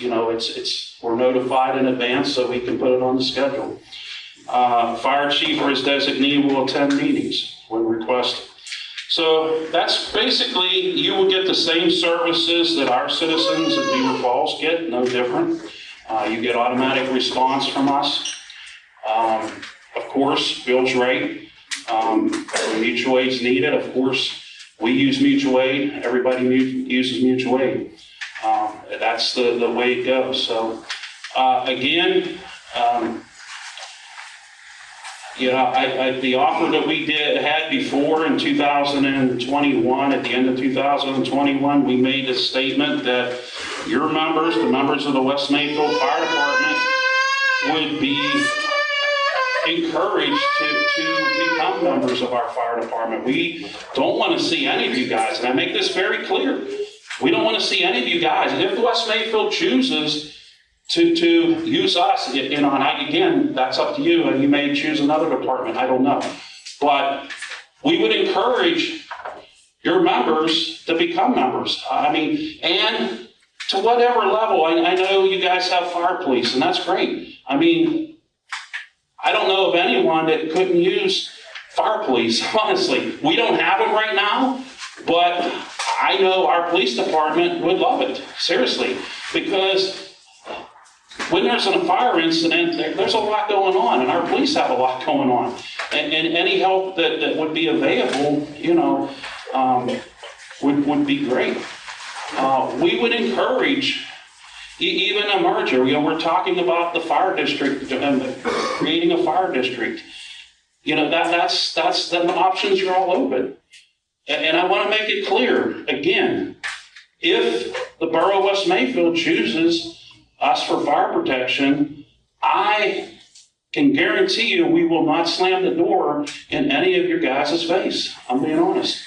we're notified in advance so we can put it on the schedule. Fire chief or his designee will attend meetings when requested. So that's basically, you will get the same services that our citizens in Beaver Falls get, no different. You get automatic response from us. Of course, Bill's right. When mutual aid's needed, of course, we use mutual aid. Everybody uses mutual aid. That's the way it goes. So, again, the offer that we had before in 2021, at the end of 2021, we made a statement that your members, the members of the West Mayfield Fire Department, would be encouraged to become members of our fire department. We don't want to see any of you guys, and I make this very clear, we don't want to see any of you guys. If West Mayfield chooses to use us, again, that's up to you, and you may choose another department, I don't know. But we would encourage your members to become members. And to whatever level, I know you guys have fire police, and that's great. I don't know of anyone that couldn't use fire police, honestly. We don't have them right now, but I know our police department would love it, seriously, because when there's a fire incident, there's a lot going on, and our police have a lot going on. And any help that would be available, would be great. We would encourage even a merger. We're talking about the fire district, creating a fire district. That's the options are all open. And I want to make it clear, again, if the borough of West Mayfield chooses us for fire protection, I can guarantee you we will not slam the door in any of your guys' face. I'm being honest.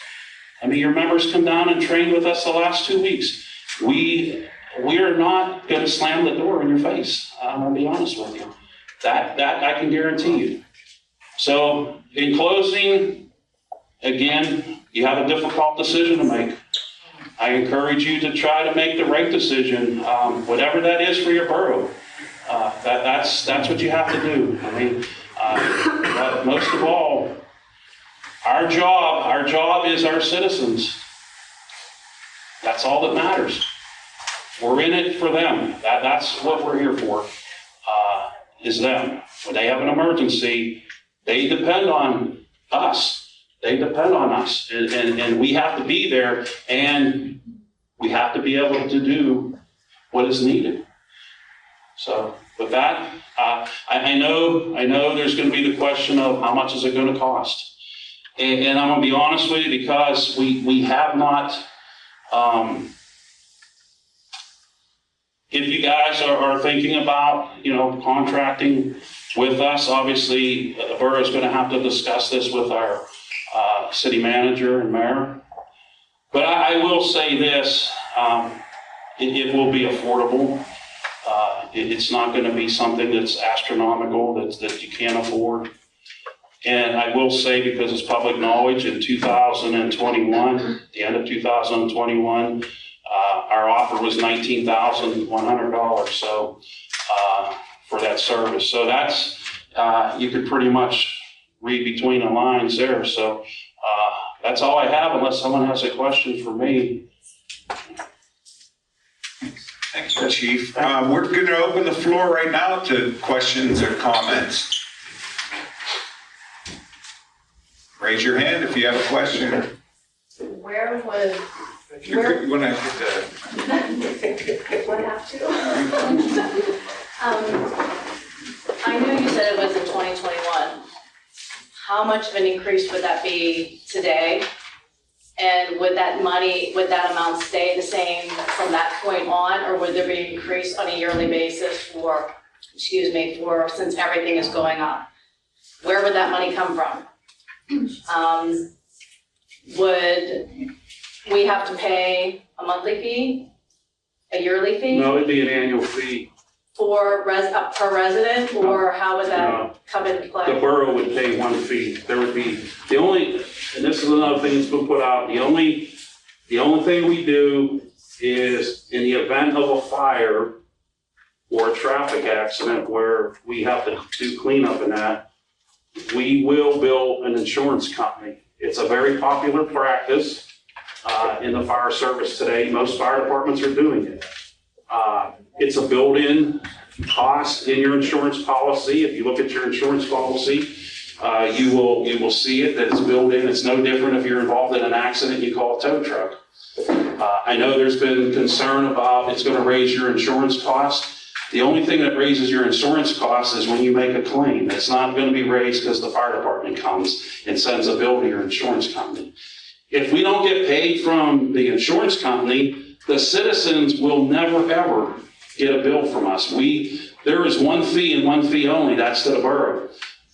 Your members come down and trained with us the last 2 weeks. We are not going to slam the door in your face. I'm going to be honest with you. That I can guarantee you. So, in closing, again, you have a difficult decision to make. I encourage you to try to make the right decision, whatever that is for your borough. That's what you have to do. But most of all, our job is our citizens. That's all that matters. We're in it for them. That's what we're here for, is them. When they have an emergency, they depend on us. They depend on us, and we have to be there, and we have to be able to do what is needed. So with that, I know there's going to be the question of how much is it going to cost, and I'm going to be honest with you, because we have not. If you guys are thinking about contracting with us, obviously the borough is going to have to discuss this with our city manager and mayor. But I will say this, it will be affordable. It's not going to be something that's astronomical, that you can't afford. And I will say, because it's public knowledge, in 2021, the end of 2021, our offer was $19,100. So for that service. So that's, you could pretty much read between the lines there. So that's all I have, unless someone has a question for me. Thank you, Chief. We're going to open the floor right now to questions or comments. Raise your hand if you have a question. Where was... You want to get the... What have to? I know you said it was in 2021. How much of an increase would that be today? And would that amount stay the same from that point on, or would there be an increase on a yearly basis for since everything is going up? Where would that money come from? Would we have to pay a monthly fee, a yearly fee? No, it'd be an annual fee. Per resident, or how would that come into play? The borough would pay one fee. There would be, the only, and this is another thing that's been put out, the only thing we do is, in the event of a fire or a traffic accident where we have to do cleanup and that, we will bill an insurance company. It's a very popular practice in the fire service today. Most fire departments are doing it. It's a built-in cost in your insurance policy. If you look at your insurance policy, you will see it, that it's built in. It's no different if you're involved in an accident, you call a tow truck. I know there's been concern about it's going to raise your insurance cost. The only thing that raises your insurance cost is when you make a claim. It's not going to be raised because the fire department comes and sends a bill to your insurance company. If we don't get paid from the insurance company, the citizens will never, ever get a bill from us. There is one fee and one fee only, that's to the borough.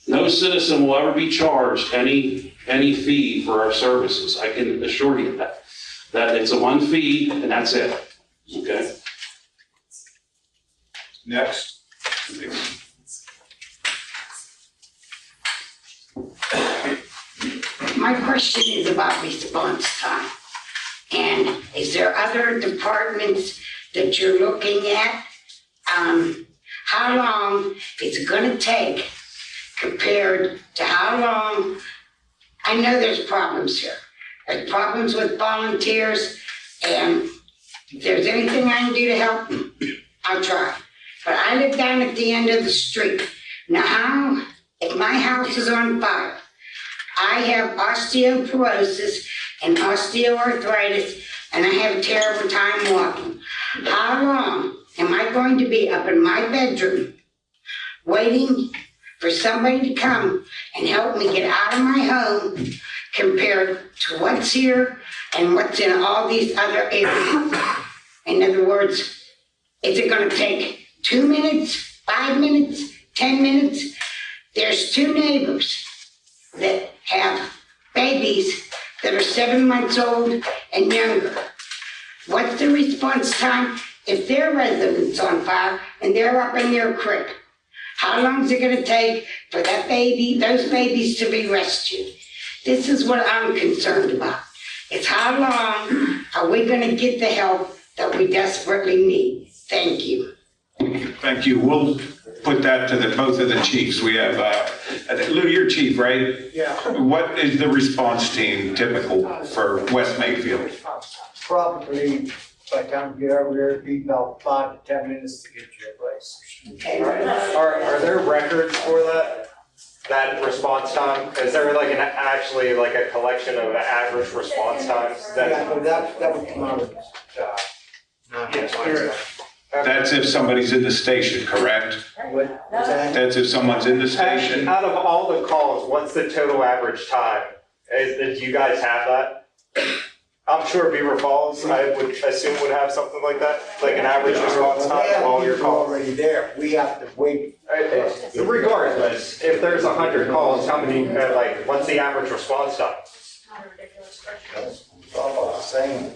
No citizen will ever be charged any fee for our services. I can assure you that. That it's a one fee and that's it, okay? Next. My question is about response time. And is there other departments that you're looking at? How long is it gonna take compared to how long? I know there's problems here. There's problems with volunteers, and if there's anything I can do to help, I'll try. But I live down at the end of the street. Now, if my house is on fire, I have osteoporosis and osteoarthritis, and I have a terrible time walking. How long am I going to be up in my bedroom waiting for somebody to come and help me get out of my home compared to what's here and what's in all these other areas? In other words, is it going to take 2 minutes, 5 minutes, 10 minutes? There's 2 neighbors that have babies that are 7 months old and younger. What's the response time if their residence on fire and they're up in their crib? How long is it going to take for that baby, those babies to be rescued? This is what I'm concerned about. It's how long are we going to get the help that we desperately need? Thank you. Thank you. We'll put that to both of the chiefs. We have, Lou, you're chief, right? Yeah. What is the response team typical for West Mayfield? Probably, by the time you get over there, it'd be about 5 to 10 minutes to get to your place. Okay. Are there records for that response time? Is there like actually like a collection of average response times? Yeah, but that would come out of this job. That's if somebody's in the station, correct? That's if someone's in the station? Out of all the calls, what's the total average time? Do you guys have that? I'm sure Beaver Falls, I would assume, would have something like that, like an average response time of all your calls. Already there, we have to wait. Regardless, if there's 100 calls, how many, what's the average response time? It's all about the same.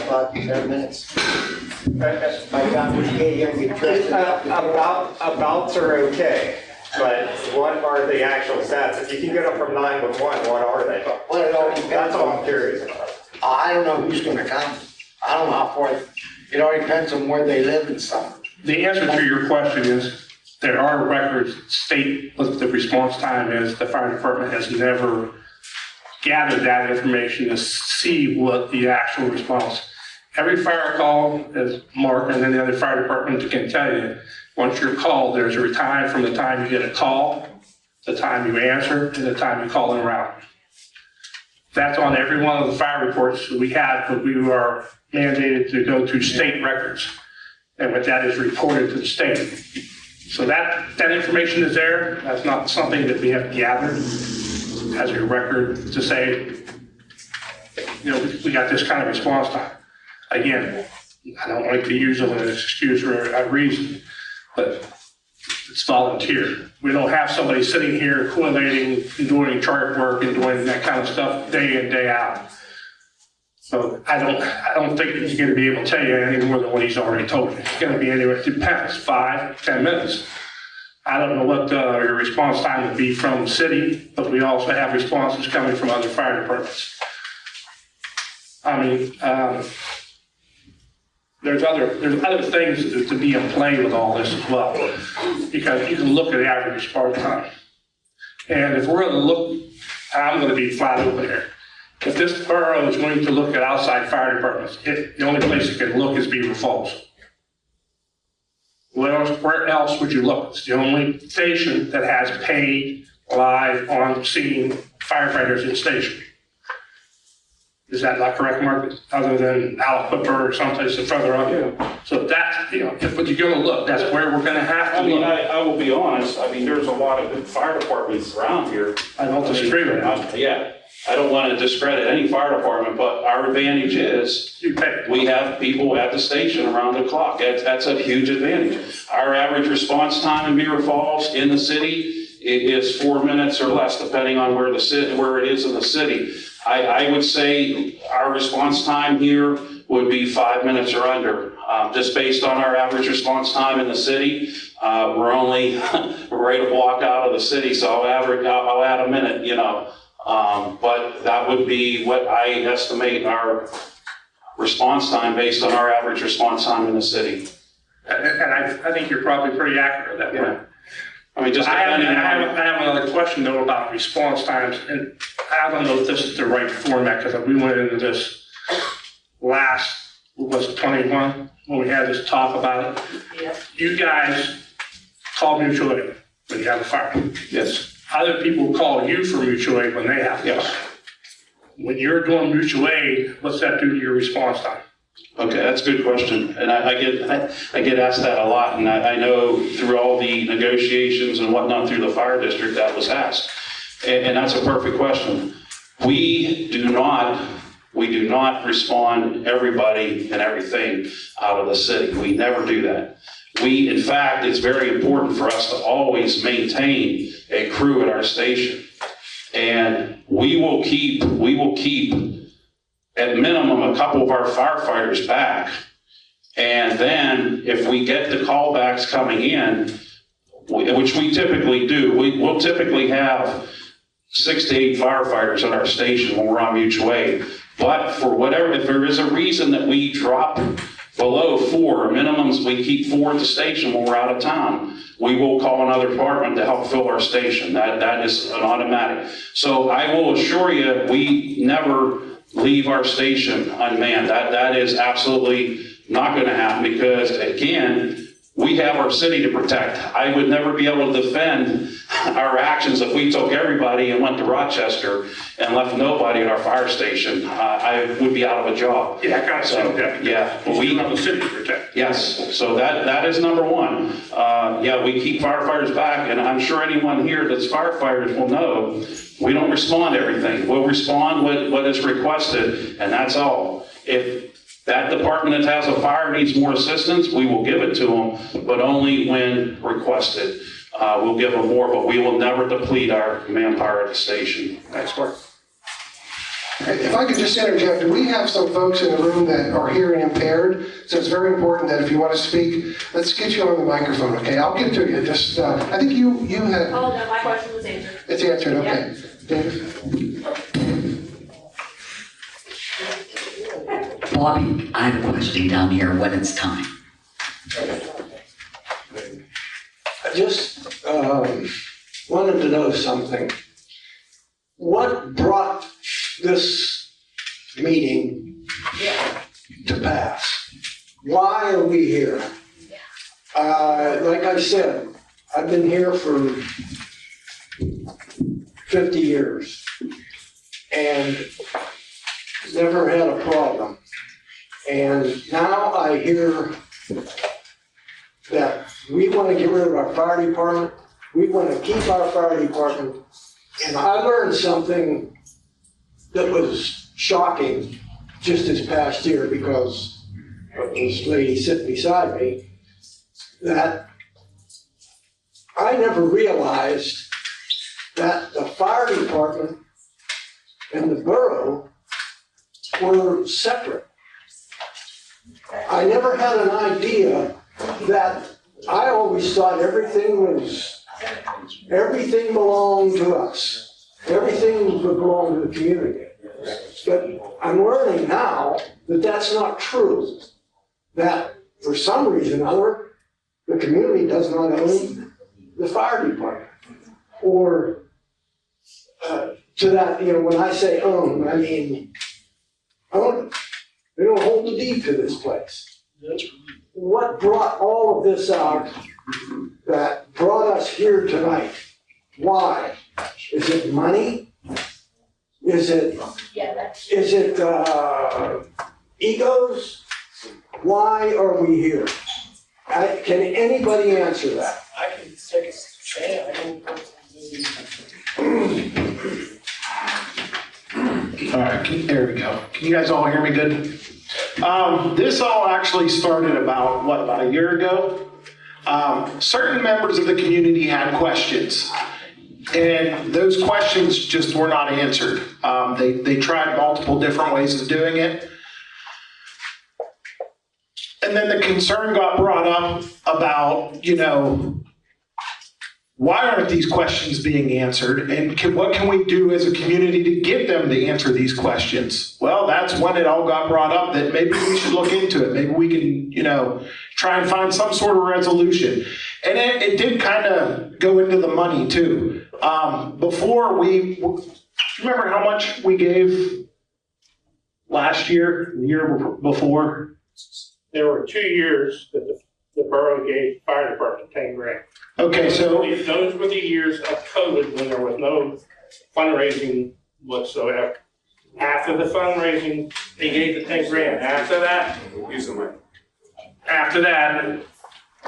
About 10 minutes. By the time we get here and get dressed up. Abouts are okay, but what are the actual stats? If you can get them from 911, what are they? Well, it all depends. That's all I'm curious about. I don't know who's gonna come. I don't know how far, it all depends on where they live and stuff. The answer to your question is, there are records that state what the response time is. The fire department has never gathered that information to see what the actual response. Every fire call is marked, and then the other fire department can tell you, once you're called, there's a time from the time you get a call, the time you answer, and the time you call en route. That's on every one of the fire reports that we have, but we are mandated to go to state records. And what that is reported to the state. So that information is there. That's not something that we have gathered as a record to say, we got this kind of response time. Again, I don't like to use it as an excuse or a reason, but it's volunteer. We don't have somebody sitting here collating, doing chart work and doing that kind of stuff day in, day out. So I don't think he's going to be able to tell you any more than what he's already told you. It's going to be anywhere, it depends, 5, 10 minutes. I don't know what your response time would be from the city, but we also have responses coming from other fire departments. I mean, there's other things to be in play with all this as well, because you can look at the average response time. And if we're going to look, I'm going to be flat over here. If this borough is going to look at outside fire departments, the only place it can look is Beaver Falls. where else would you look? It's the only station that has paid live on scene firefighters in station. Is that not correct, Mark? Other than Aliquipper or someplace further up? Yeah. So that's, if you're gonna look, that's where we're gonna have to I mean, look. I will be honest, I mean, there's a lot of good fire departments around here. I don't disagree with that. Yeah, I don't want to discredit any fire department, but our advantage is You pay. we have people at the station around the clock. That's a huge advantage. Our average response time in Beaver Falls in the city is 4 minutes or less, depending on where it is in the city. I would say our response time here would be 5 minutes or under, just based on our average response time in the city. We're only right a block out of the city, so I'll add a minute, but that would be what I estimate our response time based on our average response time in the city. And I think you're probably pretty accurate at that point. I mean, just I depending on. have another question though about response times, and I don't know if this is the right format, because we went into this last, was it 21, when we had this talk about it. Yeah. You guys call mutual aid when you have a fire. Yes. Other people call you for mutual aid when they have a fire. When you're doing mutual aid, what's that do to your response time? Okay, that's a good question, and I get asked that a lot, and I know through all the negotiations and whatnot through the fire district that was asked, and that's a perfect question. We do not respond everybody and everything out of the city. We never do that. In fact, it's very important for us to always maintain a crew at our station, and we will keep at minimum a couple of our firefighters back. And then if we get the callbacks coming in, which we typically do, we'll typically have 6 to 8 firefighters at our station when we're on mutual aid. But for whatever, if there is a reason that we drop below 4, minimums, we keep 4 at the station when we're out of town, we will call another department to help fill our station. That is an automatic. So I will assure you, we never leave our station unmanned. That is absolutely not going to happen, because again, we have our city to protect. I would never be able to defend our actions if we took everybody and went to Rochester and left nobody at our fire station. I would be out of a job. Yeah, I got So, yeah, we have the city to protect. Yes, so that is number one. We keep firefighters back, and I'm sure anyone here that's firefighters will know we don't respond to everything. We'll respond what is requested, and that's all. If that department that has a fire needs more assistance, we will give it to them, but only when requested. We'll give them more, but we will never deplete our manpower at the station. Thanks, Mark. If I could just interject, we have some folks in the room that are hearing impaired, so it's very important that if you want to speak, let's get you on the microphone, okay? I'll get to you. Just, I think you had. Oh, no, my question was answered. It's answered, okay. Dave? Bobby, I have a question down here when it's time. I just wanted to know something. What brought this meeting to pass? Why are we here? Like I said, I've been here for 50 years and never had a problem. And now I hear that we want to get rid of our fire department. We want to keep our fire department. And I learned something that was shocking just this past year because of this lady sitting beside me, that I never realized that the fire department and the borough were separate. I never had an idea that I always thought everything belonged to us. Everything would belong to the community. But I'm learning now that that's not true. That for some reason or other, the community does not own the fire department. Or to that, when I say own, I mean own it. They don't hold the deed to this place. what brought all of this out that brought us here tonight? Why? Is it money? Is it egos? Why are we here? Can anybody answer that? I can take a stand. All right, there we go. Can you guys all hear me good? This all actually started about a year ago. Certain members of the community had questions, and those questions just were not answered. They tried multiple different ways of doing it. And then the concern got brought up about, why aren't these questions being answered? And what can we do as a community to get them to answer these questions? Well, that's when it all got brought up that maybe we should look into it. Maybe we can, try and find some sort of resolution. And it did kind of go into the money too. Before remember how much we gave last year, the year before? There were 2 years that the borough gave fire department 10 grand. Okay, so those were the years of COVID when there was no fundraising whatsoever. After the fundraising, they gave the 10 grand. After that,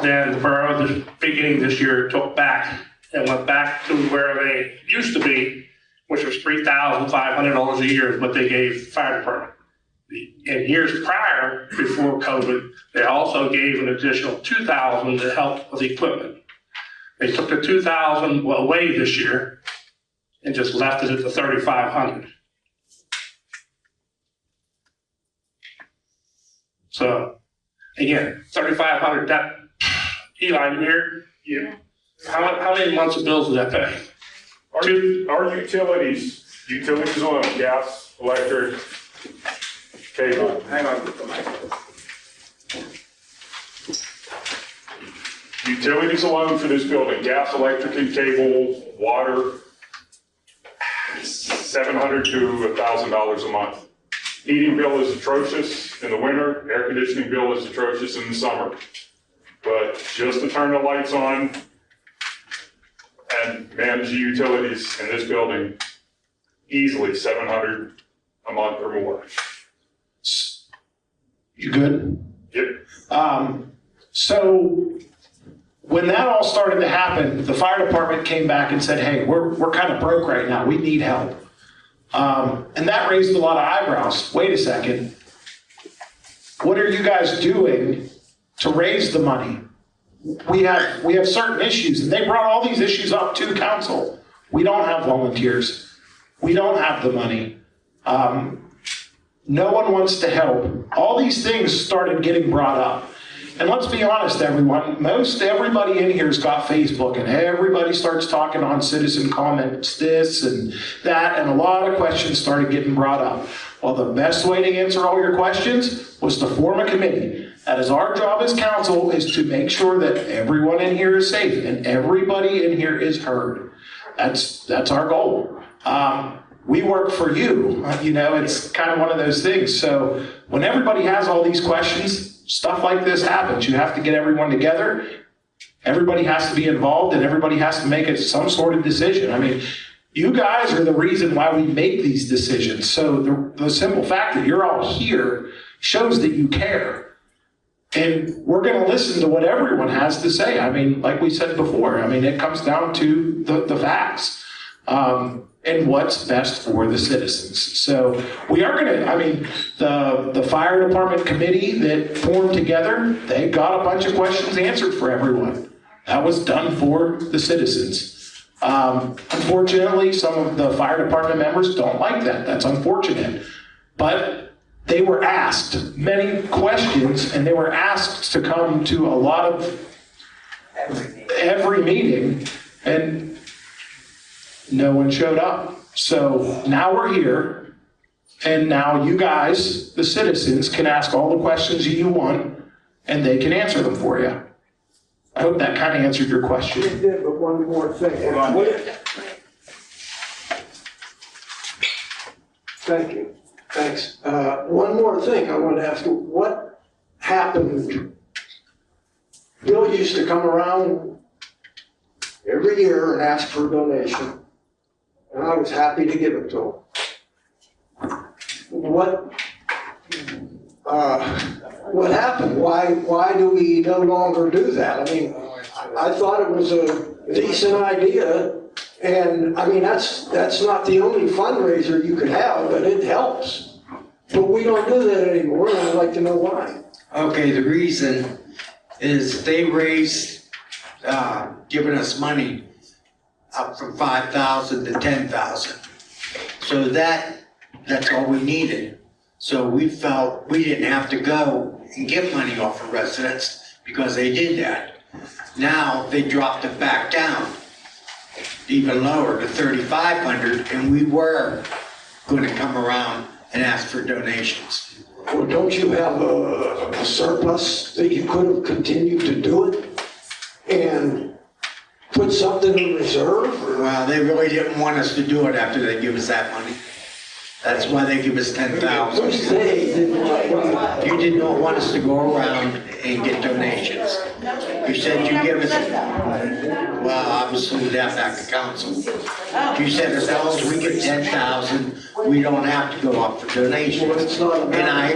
then the borough, the beginning this year, took back and went back to where they used to be, which was $3,500 a year is what they gave the fire department. In years prior, before COVID, they also gave an additional $2,000 to help with equipment. They took the $2,000 away this year and just left it at the $3,500. So, again, $3,500. That Eli, you here? Yeah. How many months of bills does that pay? Our utilities on gas, electric, cable. Hang on with the mic. Utilities alone for this building, gas, electric, and cable, water, $700 to $1,000 a month. Heating bill is atrocious in the winter, air conditioning bill is atrocious in the summer. But just to turn the lights on and manage the utilities in this building, easily $700 a month or more. You good? Yep. So when that all started to happen, the fire department came back and said, hey, we're kind of broke right now. We need help. And that raised a lot of eyebrows. Wait a second. What are you guys doing to raise the money? We have certain issues, and they brought all these issues up to council. We don't have volunteers. We don't have the money. No one wants to help. All these things started getting brought up. And let's be honest, everyone, most everybody in here's got Facebook, and everybody starts talking on citizen comments, this and that, and a lot of questions started getting brought up. Well, the best way to answer all your questions was to form a committee. That is our job as council, is to make sure that everyone in here is safe and everybody in here is heard. That's our goal. We work for you. It's kind of one of those things. So when everybody has all these questions, stuff like this happens. You have to get everyone together. Everybody has to be involved, and everybody has to make some sort of decision. I mean, you guys are the reason why we make these decisions. So the simple fact that you're all here shows that you care. And we're going to listen to what everyone has to say. I mean, like we said before, it comes down to the facts. And what's best for the citizens. So we are gonna, the fire department committee that formed together, they got a bunch of questions answered for everyone. That was done for the citizens. Unfortunately, some of the fire department members don't like that. That's unfortunate. But they were asked many questions, and they were asked to come to a lot of every meeting, and no one showed up. So now we're here, and now you guys, the citizens, can ask all the questions you want, and they can answer them for you. I hope that kind of answered your question. It did, but one more thing. Thank you. Thanks. One more thing I want to ask you. What happened, Bill used to come around every year and ask for a donation, and I was happy to give it to him. What happened? Why do we no longer do that? I mean, I thought it was a decent idea, and I mean, that's not the only fundraiser you could have, but it helps. But we don't do that anymore, and I'd like to know why. Okay, the reason is they raised, giving us money up from 5,000 to 10,000. So that's all we needed. So we felt we didn't have to go and get money off of residents because they did that. Now they dropped it back down, even lower to 3,500, and we were going to come around and ask for donations. Well, don't you have a surplus that you could have continued to do it and put something in reserve? Well, they really didn't want us to do it after they give us that money. That's why they give us 10,000. Who's they? You did not want us to go around and get donations. You said you give us, well, obviously we'd have back to council. You said as long as we get 10,000, we don't have to go up for donations. And I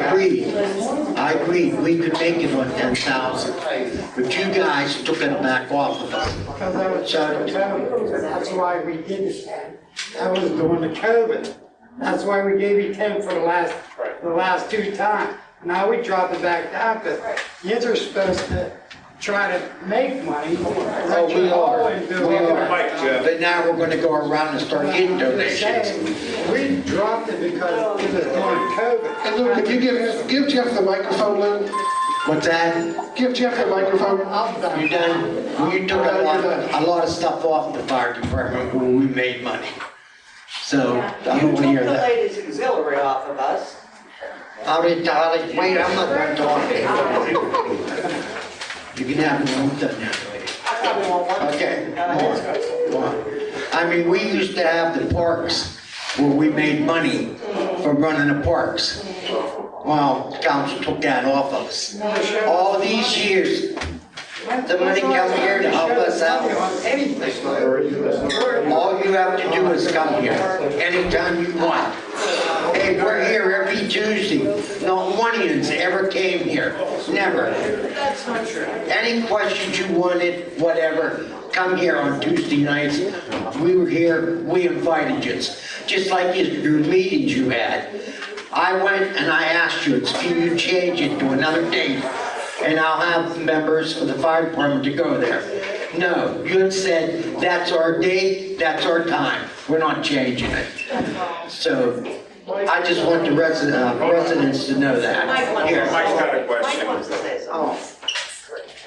agreed, we could make it on 10,000. But you guys took it back off of us. Because that was COVID. That's why we did it. That was during the COVID. That's why we gave you 10 for the last 2 times. Now we drop it back down because you're supposed to try to make money. Oh, we are. But now we're going to go around and start getting donations. We dropped it because it was during COVID. And Lou, could you give Jeff the microphone, Lou? What's that? Give Jeff the microphone. You done? You took a lot of stuff off the fire department when we made money. So I don't want to hear that. You took the latest auxiliary off of us. Wait, I'm not going to talk. You can have it when I'm done now. Okay, more. I mean, we used to have the parks where we made money for running the parks. Well, council took that off of us. All these years, the money come here to help us out. All you have to do is come here anytime you want. Hey, we're here every Tuesday. Not one of you ever came here. Never. That's not true. Any questions you wanted, whatever, come here on Tuesday nights. We were here, we invited you. Just like your meetings you had. I went and I asked you, can you change it to another date? And I'll have members of the fire department to go there. No, you had said, that's our date, that's our time. We're not changing it. So I just want the residents to know that. Here, Mike's got a question.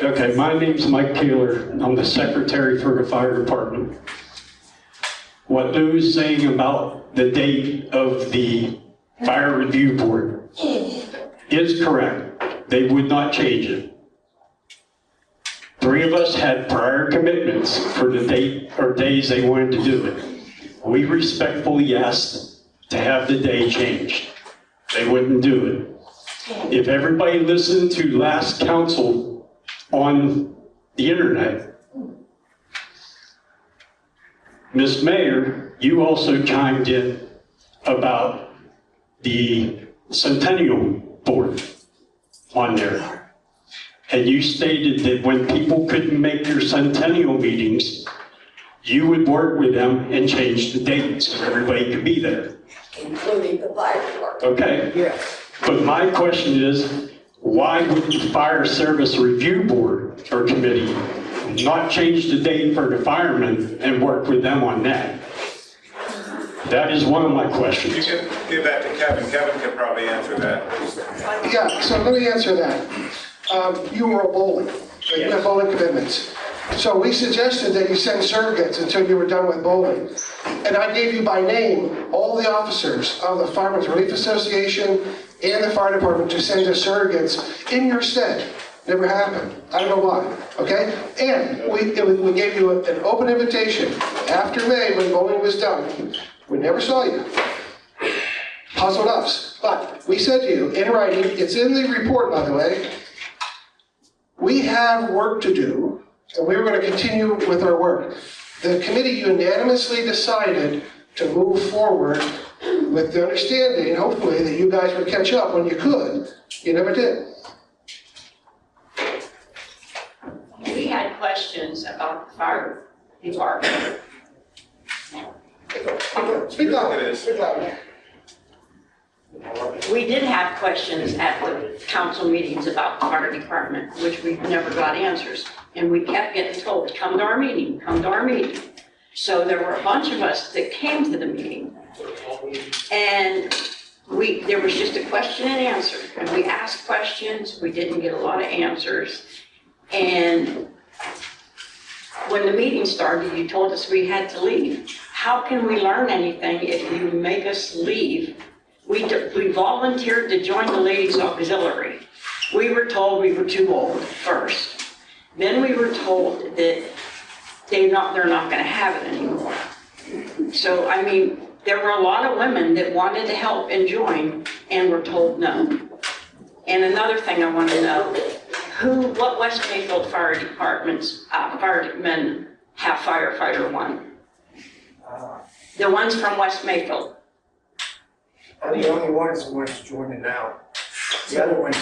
Okay, my name's Mike Taylor. I'm the secretary for the fire department. What Lou's saying about the date of the fire review board is correct. They would not change it. 3 of us had prior commitments for the date or days they wanted to do it. We respectfully asked to have the day changed. They wouldn't do it. If everybody listened to last council on the internet, Ms. Mayor, you also chimed in about the Centennial Board on there. And you stated that when people couldn't make their centennial meetings, you would work with them and change the dates so everybody could be there. Including the fire department. Okay? Yes. But my question is, why would the Fire Service Review Board or Committee not change the date for the firemen and work with them on that? That is one of my questions. You can give that to Kevin. Kevin can probably answer that. Yeah, so let me answer that. You were a bowling. You had bowling commitments. So we suggested that you send surrogates until you were done with bowling. And I gave you by name all the officers of the Firemen's Relief Association and the fire department to send us surrogates in your stead. Never happened. I don't know why, okay? And we gave you an open invitation after May when bowling was done. We never saw you. Puzzled us. But we said to you in writing, it's in the report, by the way, We have work to do, and we're going to continue with our work. The committee unanimously decided to move forward with the understanding, hopefully, that you guys would catch up when you could. You never did. We had questions about the fire department. Speak up. Speak up. We did have questions at the council meetings about the fire department, which we never got answers. And we kept getting told, come to our meeting, come to our meeting. So there were a bunch of us that came to the meeting. And there was just a question and answer. And we asked questions, we didn't get a lot of answers. And when the meeting started, you told us we had to leave. How can we learn anything if you make us leave? We volunteered to join the ladies auxiliary. We were told we were too old first. Then we were told that they're not gonna have it anymore. So, I mean, there were a lot of women that wanted to help and join and were told no. And another thing I want to know, what West Mayfield Fire Department's firemen have firefighter one? The ones from West Mayfield. I'm the only one who wants to join it now. The other ones,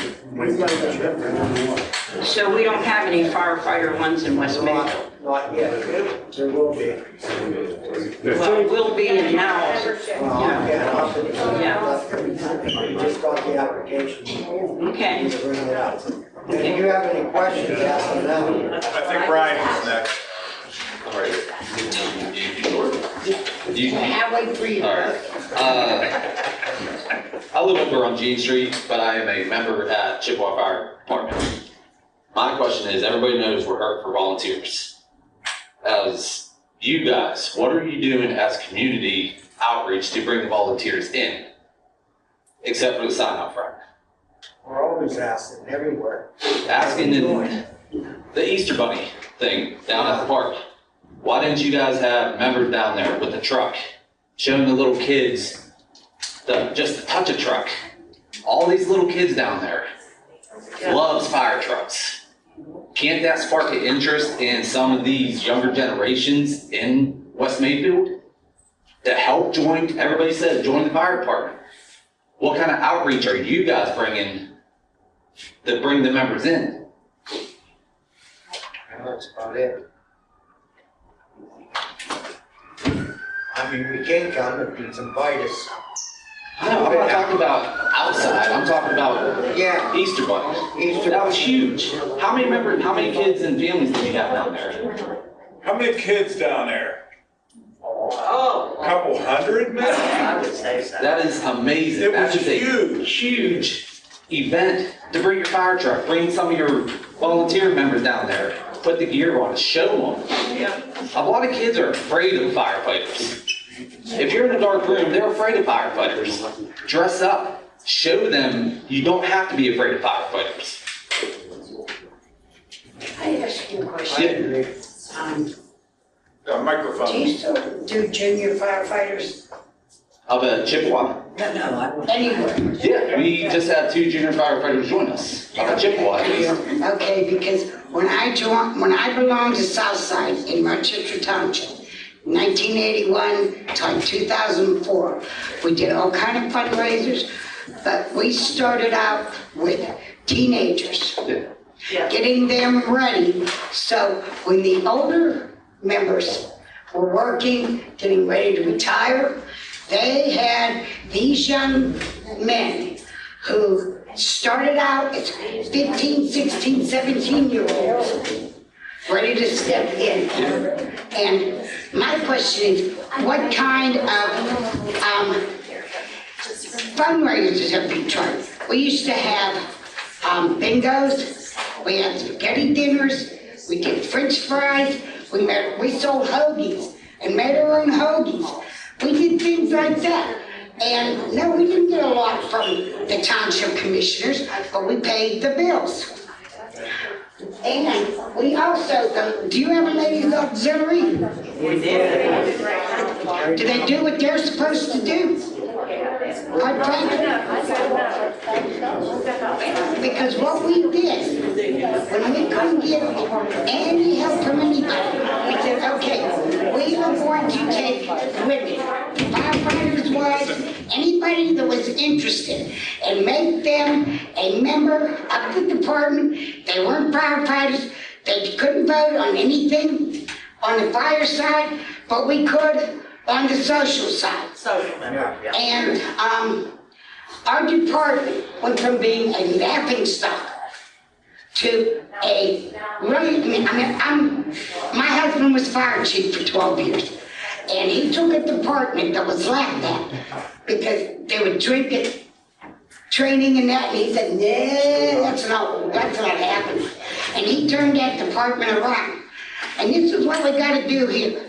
So we don't have any firefighter ones in West Mayfield? not yet. There will be. Well, will be in now. Yeah. We just got the application. Okay. To bring it up. If you have any questions, ask them now. I think Brian is next. All right. Halfway through. All right. I live over on Jean Street, but I am a member at Chippewa Fire Department. My question is, everybody knows we're hurt for volunteers. As you guys, what are you doing as community outreach to bring the volunteers in? Except for the sign out front. We're always asking everywhere. Asking in the Easter Bunny thing down at the park. Why didn't you guys have members down there with a truck, showing the little kids just to touch a truck? All these little kids down there loves fire trucks. Can't that spark an interest in some of these younger generations in West Mayfield to help join? Everybody says join the fire department. What kind of outreach are you guys bringing to bring the members in? That's about it. I mean, we can come if you invite us. No, I'm not talking about outside. I'm talking about Easter Bunny. That was huge. How many kids and families did you have down there? How many kids down there? Oh. A couple hundred, maybe? I would say so. That is amazing. It was That is a huge event to bring your fire truck, bring some of your volunteer members down there, put the gear on, show them. A lot of kids are afraid of firefighters. If you're in a dark room, they're afraid of firefighters. Dress up. Show them you don't have to be afraid of firefighters. I ask you a question. Microphone. Do you still do junior firefighters? Of a Chippewa? No, anywhere. Yeah, we just had 2 junior firefighters join us. Of a Chippewa, at least. Okay, because when I belonged to Southside in Rochester Township, 1981 to like 2004, we did all kind of fundraisers, but we started out with teenagers, getting them ready. So when the older members were working, getting ready to retire, they had these young men who started out as 15, 16, 17-year-olds ready to step in. And my question is, what kind of fundraisers have you tried? We used to have bingos, we had spaghetti dinners, we did French fries, we sold hoagies and made our own hoagies. We did things like that. And no, we didn't get a lot from the township commissioners, but we paid the bills. And we also, do you have a ladies auxiliary? We did. Do they do what they're supposed to do? Quite frankly. Because what we did, when we couldn't get any help from anybody, we said, okay, we are going to take women, firefighters' wives, anybody that was interested, and make them a member of the department. They weren't firefighters, they couldn't vote on anything on the fire side, but we could on the social side. And our department went from being a laughing stock to a really, my husband was fire chief for 12 years. And he took a department that was laughed at because they would drink it, training and that, and he said, nah, that's not happening. And he turned that department around. And this is what we gotta do here.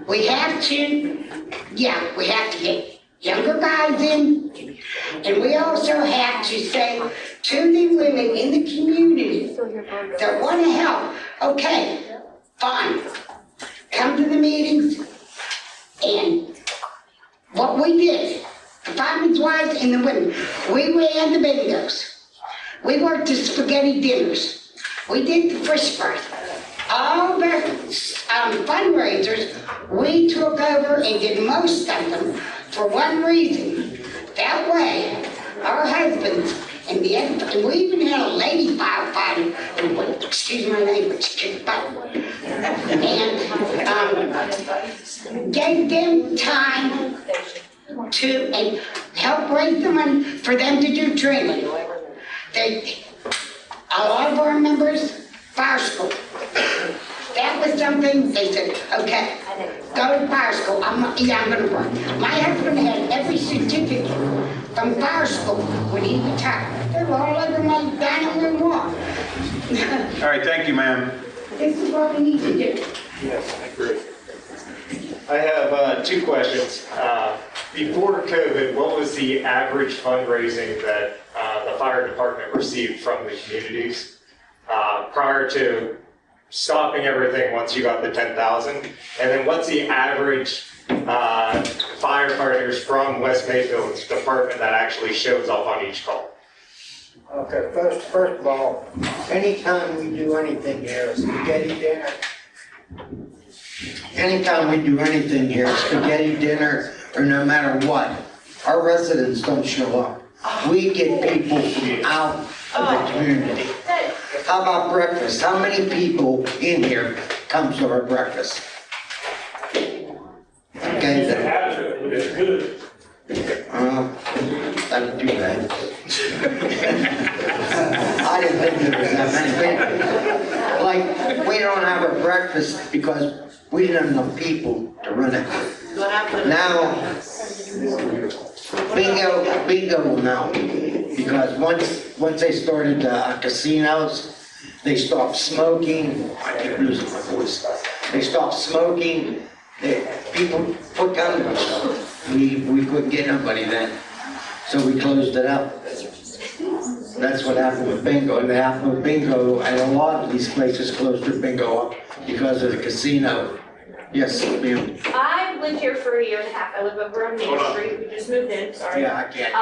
We have to get younger guys in, and we also have to say to the women in the community that want to help, okay, fine, come to the meetings. And what we did, the firemen's wives and the women, we ran the bingos. We worked the spaghetti dinners. We did the fish fry. All the fundraisers, we took over and did most of them for one reason. That way, our husbands and we even had a lady firefighter who went, excuse my language, kicked butt, and gave them time to help raise the money for them to do training. A lot of our members, fire school. That was something they said, okay, go to fire school. I'm gonna work. My husband had every certificate from fire school when he retired. They were all over my dining room wall. All right, thank you, ma'am. This is what we need to do. Yes, I agree. I have two questions. Before COVID, what was the average fundraising that the fire department received from the communities prior to stopping everything once you got the 10,000? And then what's the average firefighters from West Mayfield's department that actually shows up on each call? Okay, first of all, anytime we do anything here, spaghetti dinner. Anytime we do anything here, spaghetti dinner, or no matter what, our residents don't show up. We get people from out of the community. How about breakfast? How many people in here comes to our breakfast? Okay, then. It's good. That'd do that. I didn't think there was that many people. Like, we don't have a breakfast because we didn't have enough people to run it. Now, bingo now, because once they started casinos, they stopped smoking. I keep losing my voice. They stopped smoking. People put down the stuff. We couldn't get nobody then, so we closed it up. That's what happened with bingo. And it happened with bingo, and a lot of these places closed their bingo up because of the casino. Yes, ma'am. I've lived here for 1.5 years. I live over on Main Street. We just moved in, sorry. Yeah, I can't.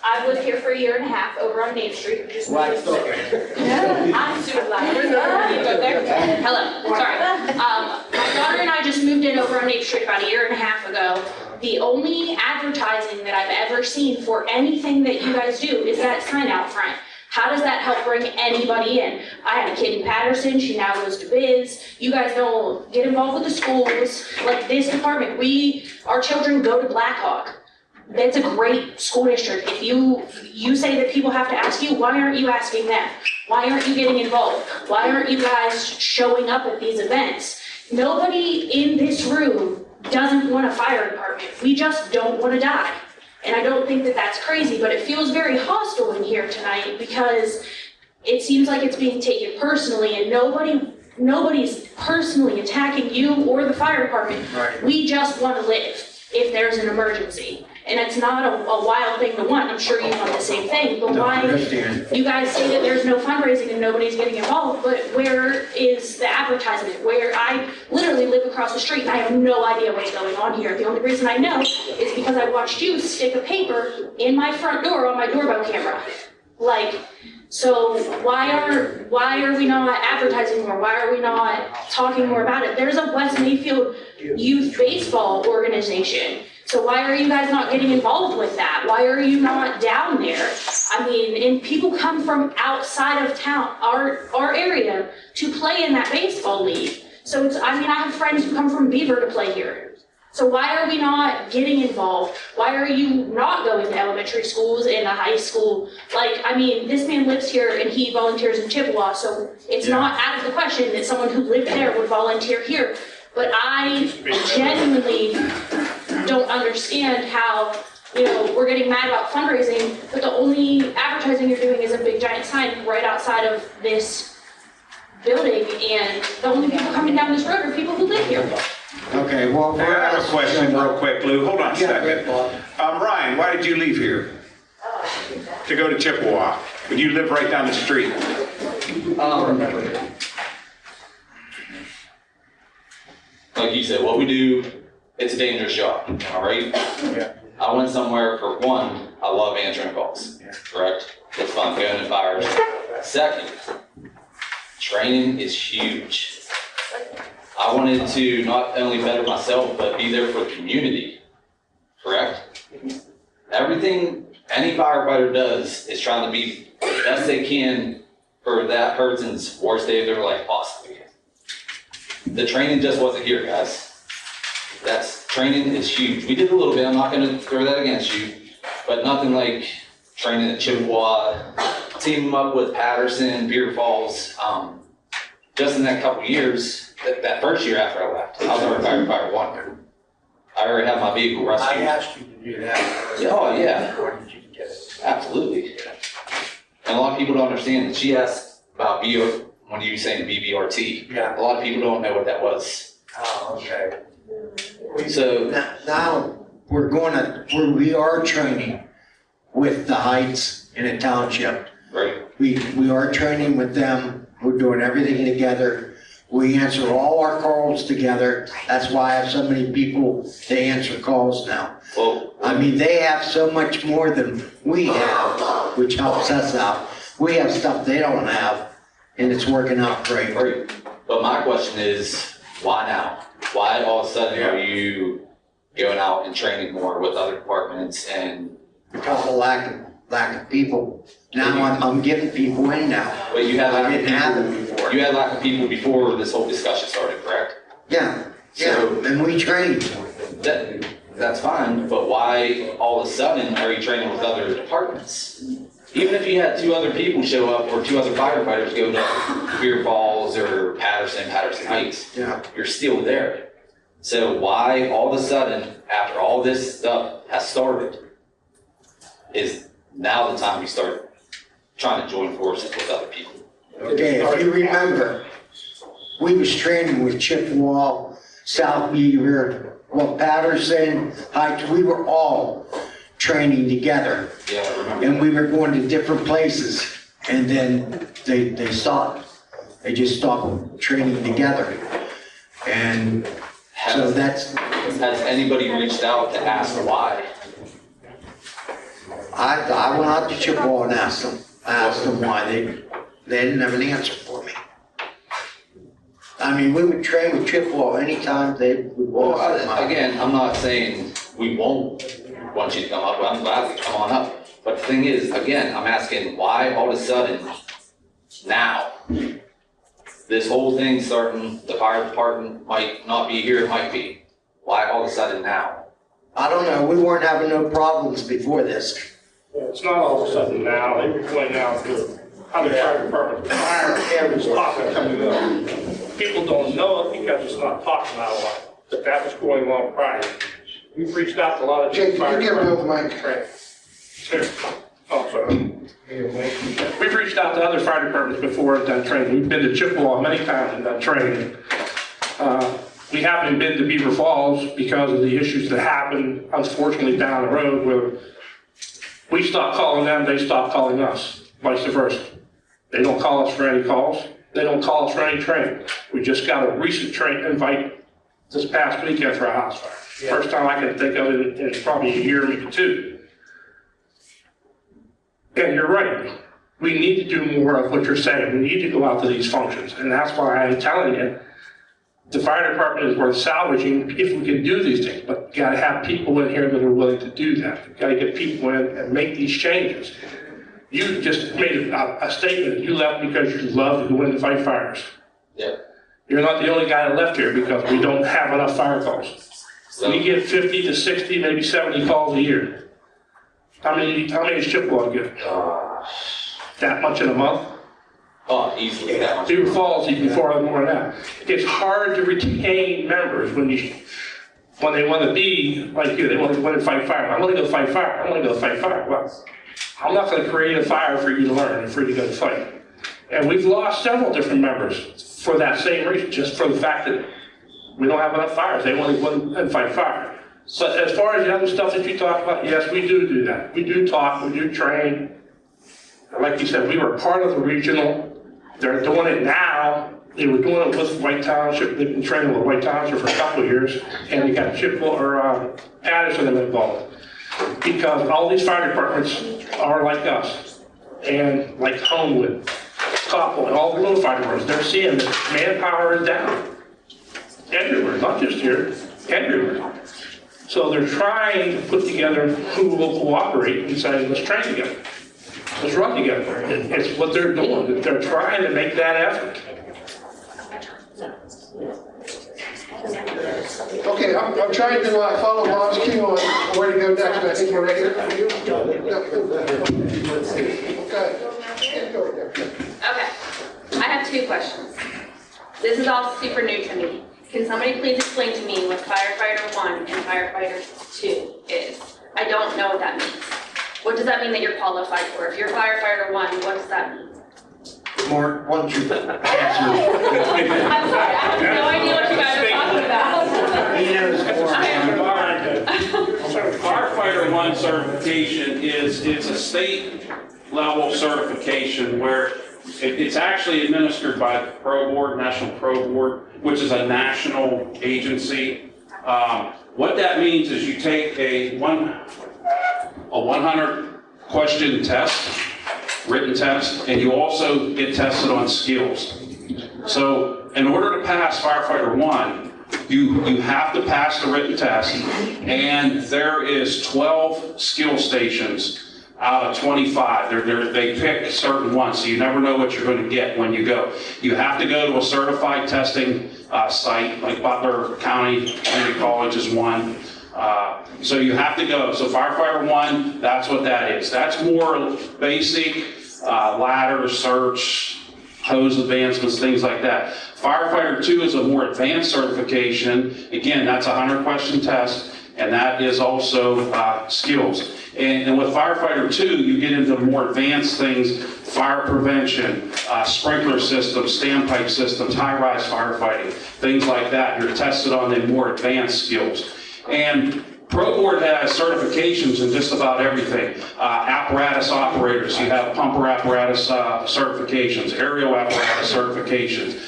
I've lived here for 1.5 years over on Main Street. We just Why moved stop in. it? I'm super loud. You go there. Hello, sorry. My daughter and I just moved in over on Main Street about 1.5 years ago. The only advertising that I've ever seen for anything that you guys do is that sign out front. How does that help bring anybody in? I have a kid in Patterson, she now goes to Biz. You guys don't get involved with the schools. Like this department, our children go to Blackhawk. That's a great school district. If you say that people have to ask you, why aren't you asking them? Why aren't you getting involved? Why aren't you guys showing up at these events? Nobody in this room doesn't want a fire department. We just don't want to die. And I don't think that that's crazy, but it feels very hostile in here tonight because it seems like it's being taken personally and nobody's personally attacking you or the fire department. Right. We just want to live. if there's an emergency. And it's not a wild thing to want, I'm sure you want the same thing, but why, you guys say that there's no fundraising and nobody's getting involved, but where is the advertisement? Where I literally live across the street and I have no idea what's going on here. The only reason I know is because I watched you stick a paper in my front door on my doorbell camera. Like, so why are we not advertising more? Why are we not talking more about it? There's a West Mayfield youth baseball organization. So why are you guys not getting involved with that? Why are you not down there? I mean, and people come from outside of town, our area, to play in that baseball league. So it's, I mean, I have friends who come from Beaver to play here. So why are we not getting involved? Why are you not going to elementary schools and a high school? Like, I mean, this man lives here and he volunteers in Chippewa, so it's not out of the question that someone who lived there would volunteer here. But I genuinely don't understand how, you know, we're getting mad about fundraising, but the only advertising you're doing is a big giant sign right outside of this building, and the only people coming down this road are people who live here. Okay, well, I have a question real quick, Lou. Hold on a second. Ryan, why did you leave here? To go to Chippewa, when you live right down the street? Like you said, what we do, it's a dangerous job, all right? Yeah. I went somewhere, for one, I love answering calls, correct? It's fun going to fires. Second, training is huge. I wanted to not only better myself, but be there for the community, correct? Everything any firefighter does is trying to be the best they can for that person's worst day of their life possibly. The training just wasn't here, guys. Training is huge. We did a little bit, I'm not gonna throw that against you, but nothing like training at Chippewa, teaming up with Patterson, Beer Falls. Just in that couple years, that first year after I left, I was already firefighter 1. I already had my vehicle rescued. I asked you to do that. Oh, yeah. Absolutely. And a lot of people don't understand that. She asked about when you were saying BBRT. Yeah. A lot of people don't know what that was. Oh, okay. So now we are training with the Heights in a township. Right. We are training with them. We're doing everything together. We answer all our calls together. That's why I have so many people to answer calls now. Well, I mean, they have so much more than we have, which helps us out. We have stuff they don't have, and it's working out great. Right. But my question is, why now? Why all of a sudden are you going out and training more with other departments and? Because of lack of people. Now I'm getting people in now. But you had I didn't have them before. You had lack of people before this whole discussion started, correct? Yeah, So, and we trained. That's fine, but why all of a sudden are you training with other departments? Even if you had 2 other people show up or 2 other firefighters go to Beer Falls or Patterson Heights, you're still there. So why all of a sudden, after all this stuff has started, is now the time you start trying to join forces with other people? Okay, if you remember, we was training with Chippewa, South Beaver, Patterson, Heights, we were all training together. Yeah, I remember. And we were going to different places, and then they stopped. They just stopped training together. And so that's... Has anybody reached out to ask why? I went out to Chippewa and asked them why. They didn't have an answer for me. I mean, we would train with Chippewa anytime they would want us. Again, I'm not saying we won't want you to come up. I'm glad to come on up. But the thing is, again, I'm asking why all of a sudden now? This whole thing starting, the fire department might not be here, it might be. Why all of a sudden now? I don't know. We weren't having no problems before this. Yeah, it's not all of a sudden now. They were going out to other fire departments. Fire areas talking coming up. People don't know it because it's not talked about a lot. But that was going on prior. We've reached out to a lot of Jake, fire can you give Bill the mic? Here. Oh, sorry. We've reached out to other fire departments before and done training. We've been to Chippewa many times and done training. we haven't been to Beaver Falls because of the issues that happened, unfortunately, down the road where we stopped calling them, they stopped calling us, vice versa. They don't call us for any calls. They don't call us for any training. We just got a recent invite this past weekend for a house fire. First time I can think of it in probably a year, maybe two. And you're right. We need to do more of what you're saying. We need to go out to these functions. And that's why I'm telling you, the fire department is worth salvaging if we can do these things. But you gotta have people in here that are willing to do that. You gotta get people in and make these changes. You just made a statement. You left because you love to go in to fight fires. Yeah. You're not the only guy that left here because we don't have enough fire calls. So, We get 50 to 60, maybe 70 calls a year. How many does Chippewa get? That much in a month? oh, easily that much. Beaver Falls even farther more than that. It's hard to retain members when they want to be like you. They want to go and fight fire. I want to go fight fire. I want to go fight fire. Well, I'm not going to create a fire for you to learn and for you to go fight. And we've lost several different members for that same reason, just for the fact that we don't have enough fires. They want to go and fight fire. But as far as the other stuff that you talk about, yes, we do that. We do talk, we do train. Like you said, we were part of the regional. They're doing it now. They were doing it with White Township. They've been training with White Township for a couple of years. And they got Chippewa or Addison involved. Because all these fire departments are like us. And like Homewood, Coppell, and all the little fire departments, they're seeing that manpower is down. Everywhere, not just here, everywhere. So they're trying to put together who will cooperate and say, let's train together. Let's run together. It's what they're doing. They're trying to make that effort. Okay, I'm trying to follow Bob's cue on where to go next, but I think we're ready for you. Okay. Okay, I have two questions. This is all super new to me. Can somebody please explain to me what firefighter 1 and firefighter 2 is? I don't know what that means. What does that mean that you're qualified for? If you're firefighter 1, what does that mean? Mark, why don't you answer? I'm sorry, I have no idea what you guys are talking about. He knows more. Firefighter 1 certification it's a state level certification where it's actually administered by the Pro Board, National Pro Board, which is a national agency. What that means is you take a 100 question test, written test, and you also get tested on skills. So in order to pass firefighter 1, you have to pass the written test, and there is 12 skill stations out of 25. They pick certain ones, so you never know what you're going to get when you go. You have to go to a certified testing site, like Butler County Community College is one. So you have to go. So firefighter 1, that's what that is. That's more basic ladder, search, hose advancements, things like that. Firefighter 2 is a more advanced certification. Again, that's a 100-question test, and that is also skills. And with firefighter 2, you get into more advanced things: fire prevention, sprinkler systems, standpipe systems, high-rise firefighting, things like that. You're tested on the more advanced skills. And Pro Board has certifications in just about everything. Apparatus operators, you have pumper apparatus certifications, aerial apparatus certifications,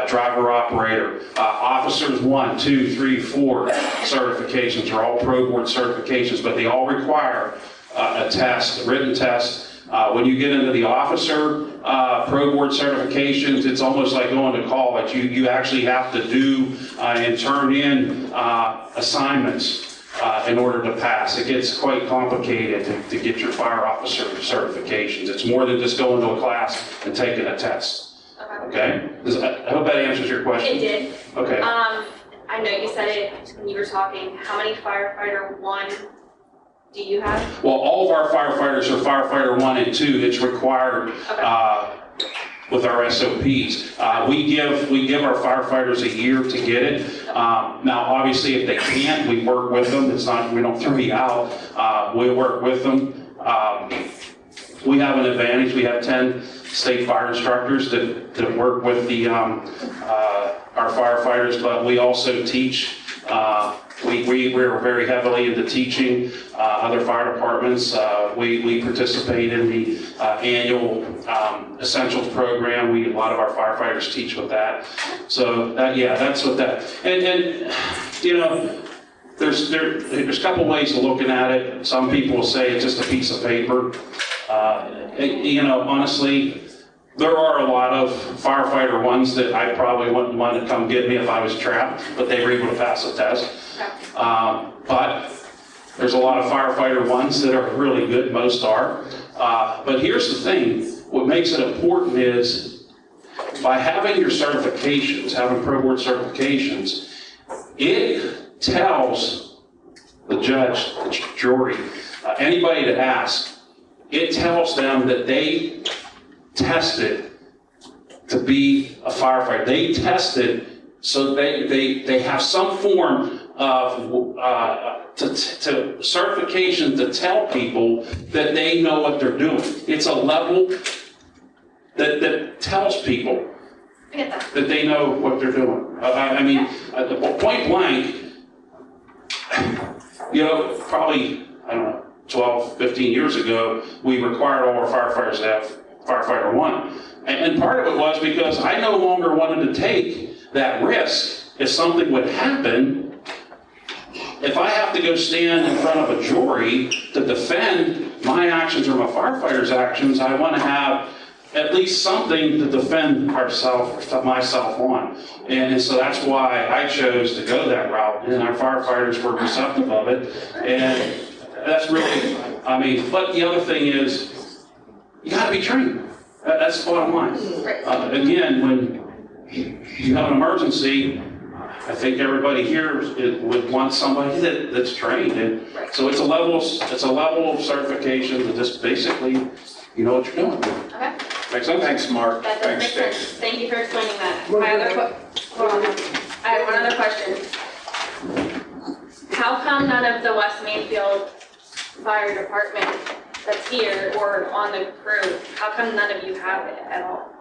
driver operator, officers 1, 2, 3, 4 certifications are all Pro Board certifications, but they all require a test, a written test. When you get into the officer Pro Board certifications, it's almost like going to college. You actually have to do and turn in assignments in order to pass. It gets quite complicated to get your fire officer certifications. It's more than just going to a class and taking a test. Okay? I hope that answers your question. It did. Okay. I know you said it when you were talking. How many firefighter 1 do you have? Well, all of our firefighters are firefighter 1 and 2. It's required with our SOPs. We give our firefighters a year to get it. Now, obviously, if they can't, we work with them. We don't throw you out. We work with them. We have an advantage. We have 10 state fire instructors that work with our firefighters, but we also teach. We're very heavily into teaching other fire departments. We participate in the annual essentials program. A lot of our firefighters teach with that. So that's what that. And you know, there's a couple ways of looking at it. Some people will say it's just a piece of paper. You know, honestly, there are a lot of firefighter ones that I probably wouldn't want to come get me if I was trapped, but they were able to pass the test. But there's a lot of firefighter ones that are really good, most are. But here's the thing, what makes it important is by having your certifications, having Pro Board certifications, it tells the judge, the jury, anybody to ask, it tells them that they tested to be a firefighter. They tested so they have some form of to certification to tell people that they know what they're doing. It's a level that tells people that they know what they're doing. I mean, point blank, you know, probably, I don't know, 12, 15 years ago, we required all our firefighters to have Firefighter 1. And part of it was because I no longer wanted to take that risk if something would happen. If I have to go stand in front of a jury to defend my actions or my firefighter's actions, I want to have at least something to defend myself on. And so that's why I chose to go that route, and our firefighters were receptive of it. And that's really, I mean, but the other thing is, you got to be trained. That's the bottom line. Again, when you have an emergency, I think everybody here would want somebody that's trained. And so it's a level of certification that just basically, you know what you're doing. Okay. Makes sense? Thanks, Mark. That does make sense. Thank you for explaining that. Hold on. I have one other question. How come none of the West Mainfield Fire Department that's here or on the crew, how come none of you have it at all?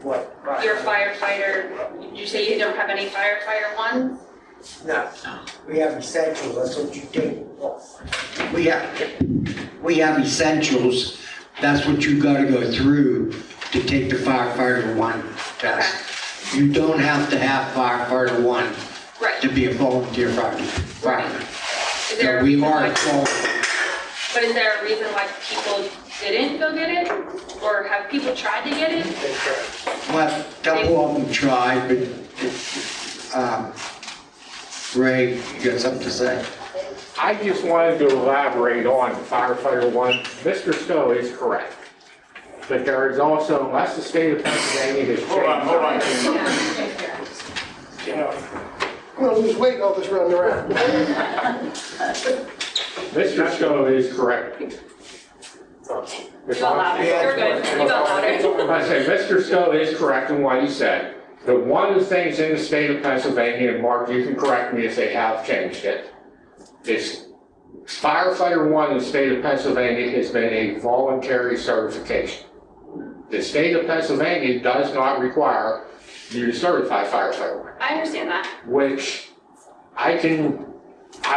What? Your firefighter, did you say you don't have any firefighter ones? No, we have essentials, that's what you do. We have essentials, that's what you gotta go through to take the firefighter 1 test. You don't have to have firefighter 1 to be a volunteer firefighter. So we are qualified. But is there a reason why people didn't go get it? Or have people tried to get it? Well, a couple of them tried, but, Ray, you got something to say? I just wanted to elaborate on firefighter 1. Mr. Stowe is correct. But there is also, unless the state of Pennsylvania has changed. Hold on. We'll lose weight all this running around. Mr. Stowe is correct. You got louder. You're good. You got louder. I say, Mr. Stowe is correct in what he said. But one of the things in the state of Pennsylvania, and Mark, you can correct me if they have changed it, is firefighter 1 in the state of Pennsylvania has been a voluntary certification. The state of Pennsylvania does not require you to certify firefighter 1. I understand that. Which I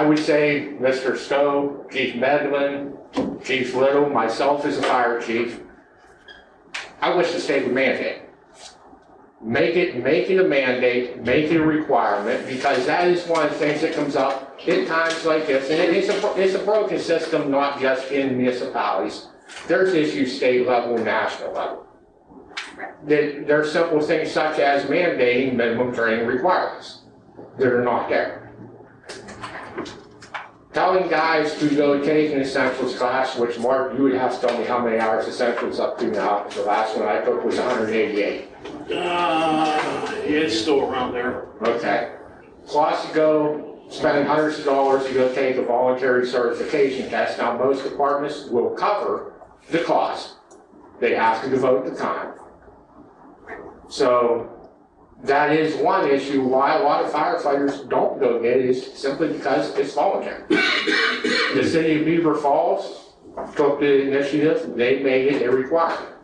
would say Mr. Stowe, Chief Medlin, Chief Little, myself as a fire chief, I wish the state would mandate. Make it a mandate, make it a requirement, because that is one of the things that comes up in times like this. And it's a broken system, not just in municipalities. There's issues state level and national level. There are simple things such as mandating minimum training requirements that are not there. Telling guys to go take an essentials class, which Mark, you would have to tell me how many hours essentials up to now, because the last one I took was 188. It's still around there. Okay. Cost to go, spending hundreds of dollars to go take a voluntary certification test. Now, most departments will cover the cost. They have to devote the time. So that is one issue why a lot of firefighters don't go get it, is simply because it's voluntary. The city of Beaver Falls took the initiative, they made it a requirement.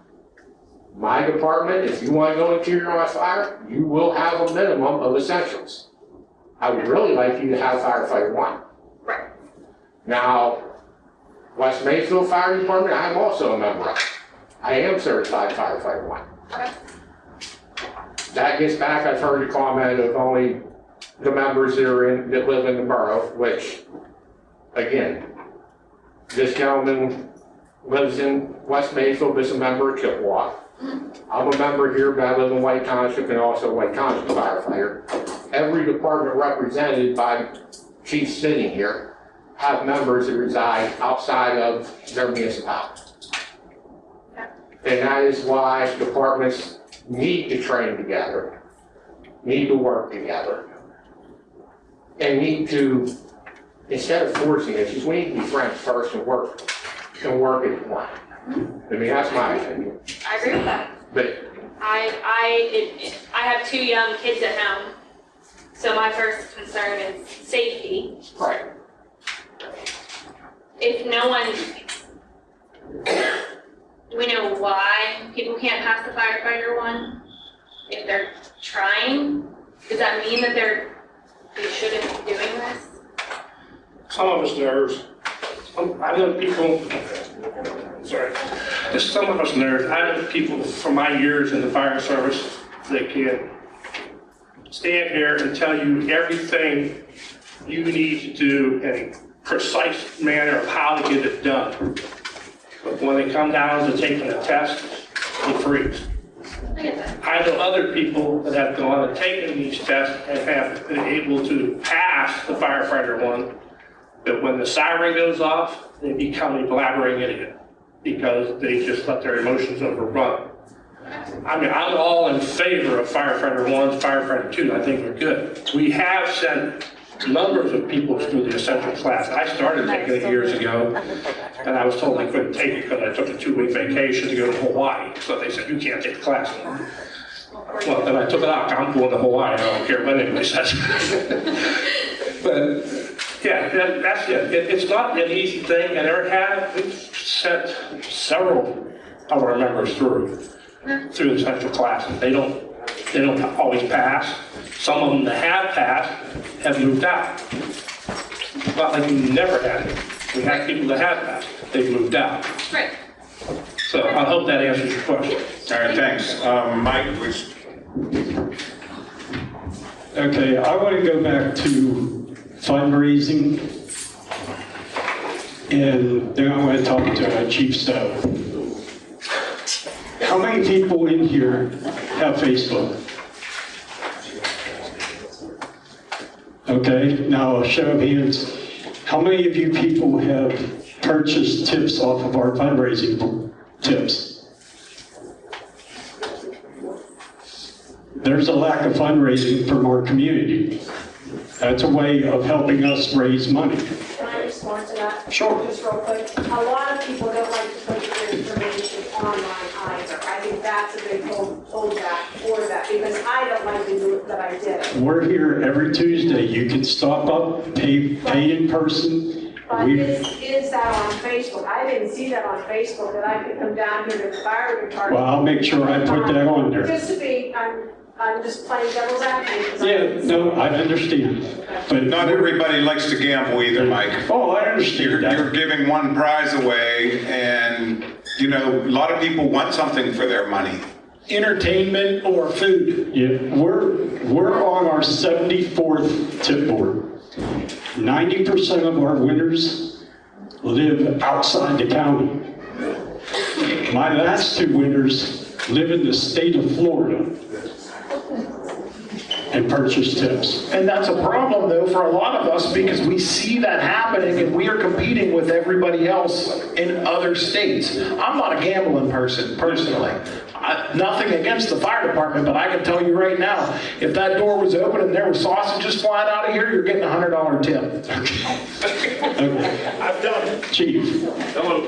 My department, if you want to volunteer on fire, you will have a minimum of essentials. I would really like you to have firefighter one. Right. Now, West Mayfield Fire Department, I'm also a member of. I am certified firefighter one. Okay. That gets back, I've heard the comment of only the members that live in the borough, which, again, this gentleman lives in West Mayfield, is a member of Chippewa. I'm a member here, but I live in White Township and also White Township firefighter. Every department represented by chiefs sitting here have members that reside outside of their municipality. And that is why departments need to train together, need to work together, and need to, instead of forcing issues, we need to be friends first and work as one. I mean, that's my opinion. I agree with that. But I have 2 young kids at home, so my first concern is safety. Right. If no one, do we know why people can't pass the firefighter one? If they're trying, does that mean that they shouldn't be doing this? Some of us nerds. I know people, sorry, just some of us nerds. I know people from my years in the fire service that can stand here and tell you everything you need to do in a precise manner of how to get it done. But when they come down to taking a test, they freeze. I know other people that have gone and taken these tests and have been able to pass the firefighter one, but when the siren goes off, they become a blabbering idiot because they just let their emotions overrun. I mean, I'm all in favor of firefighter 1, firefighter 2. I think they're good. We have sent numbers of people through the essential class. I started taking it years ago, and I was told I couldn't take it because I took a 2-week vacation to go to Hawaii. So they said, you can't take the class anymore. Well, then I took it out. I'm going to Hawaii. I don't care what anybody says. But yeah, that's it. It's not an easy thing, and we've sent several of our members through the essential classes. They don't always pass. Some of them that have passed have moved out. Not like we never had it. We had people that have passed. They've moved out. Right. So I hope that answers your question. All right, thanks. Mike, please. Okay, I want to go back to fundraising, and then I want to talk to Chief Stowe. How many people in here have Facebook? Okay, now a show of hands. How many of you people have purchased tips off of our fundraising tips? There's a lack of fundraising from our community. That's a way of helping us raise money. Can I respond to that? Sure. Just real quick. A lot of people don't like to put their information online either. I think that's a big holdback for that because I don't like to do it, but I did. We're here every Tuesday. You can stop up, pay in person. But is that on Facebook? I didn't see that on Facebook, that I could come down here to the fire department. Well, I'll make sure I put that on there. Just to be, I'm just playing devil's advocate. Yeah, no, I understand. But not everybody likes to gamble either, Mike. Oh, I understand that. You're giving one prize away, and you know, a lot of people want something for their money. Entertainment or food. Yeah, we're on our 74th tip board. 90% of our winners live outside the county. My last 2 winners live in the state of Florida and purchase tips. And that's a problem though for a lot of us because we see that happening and we are competing with everybody else in other states. I'm not a gambling person personally. Nothing against the fire department, but I can tell you right now, if that door was open and there were sausages flying out of here, you're getting a $100 tip. Okay. I've done it. Chief. Hello.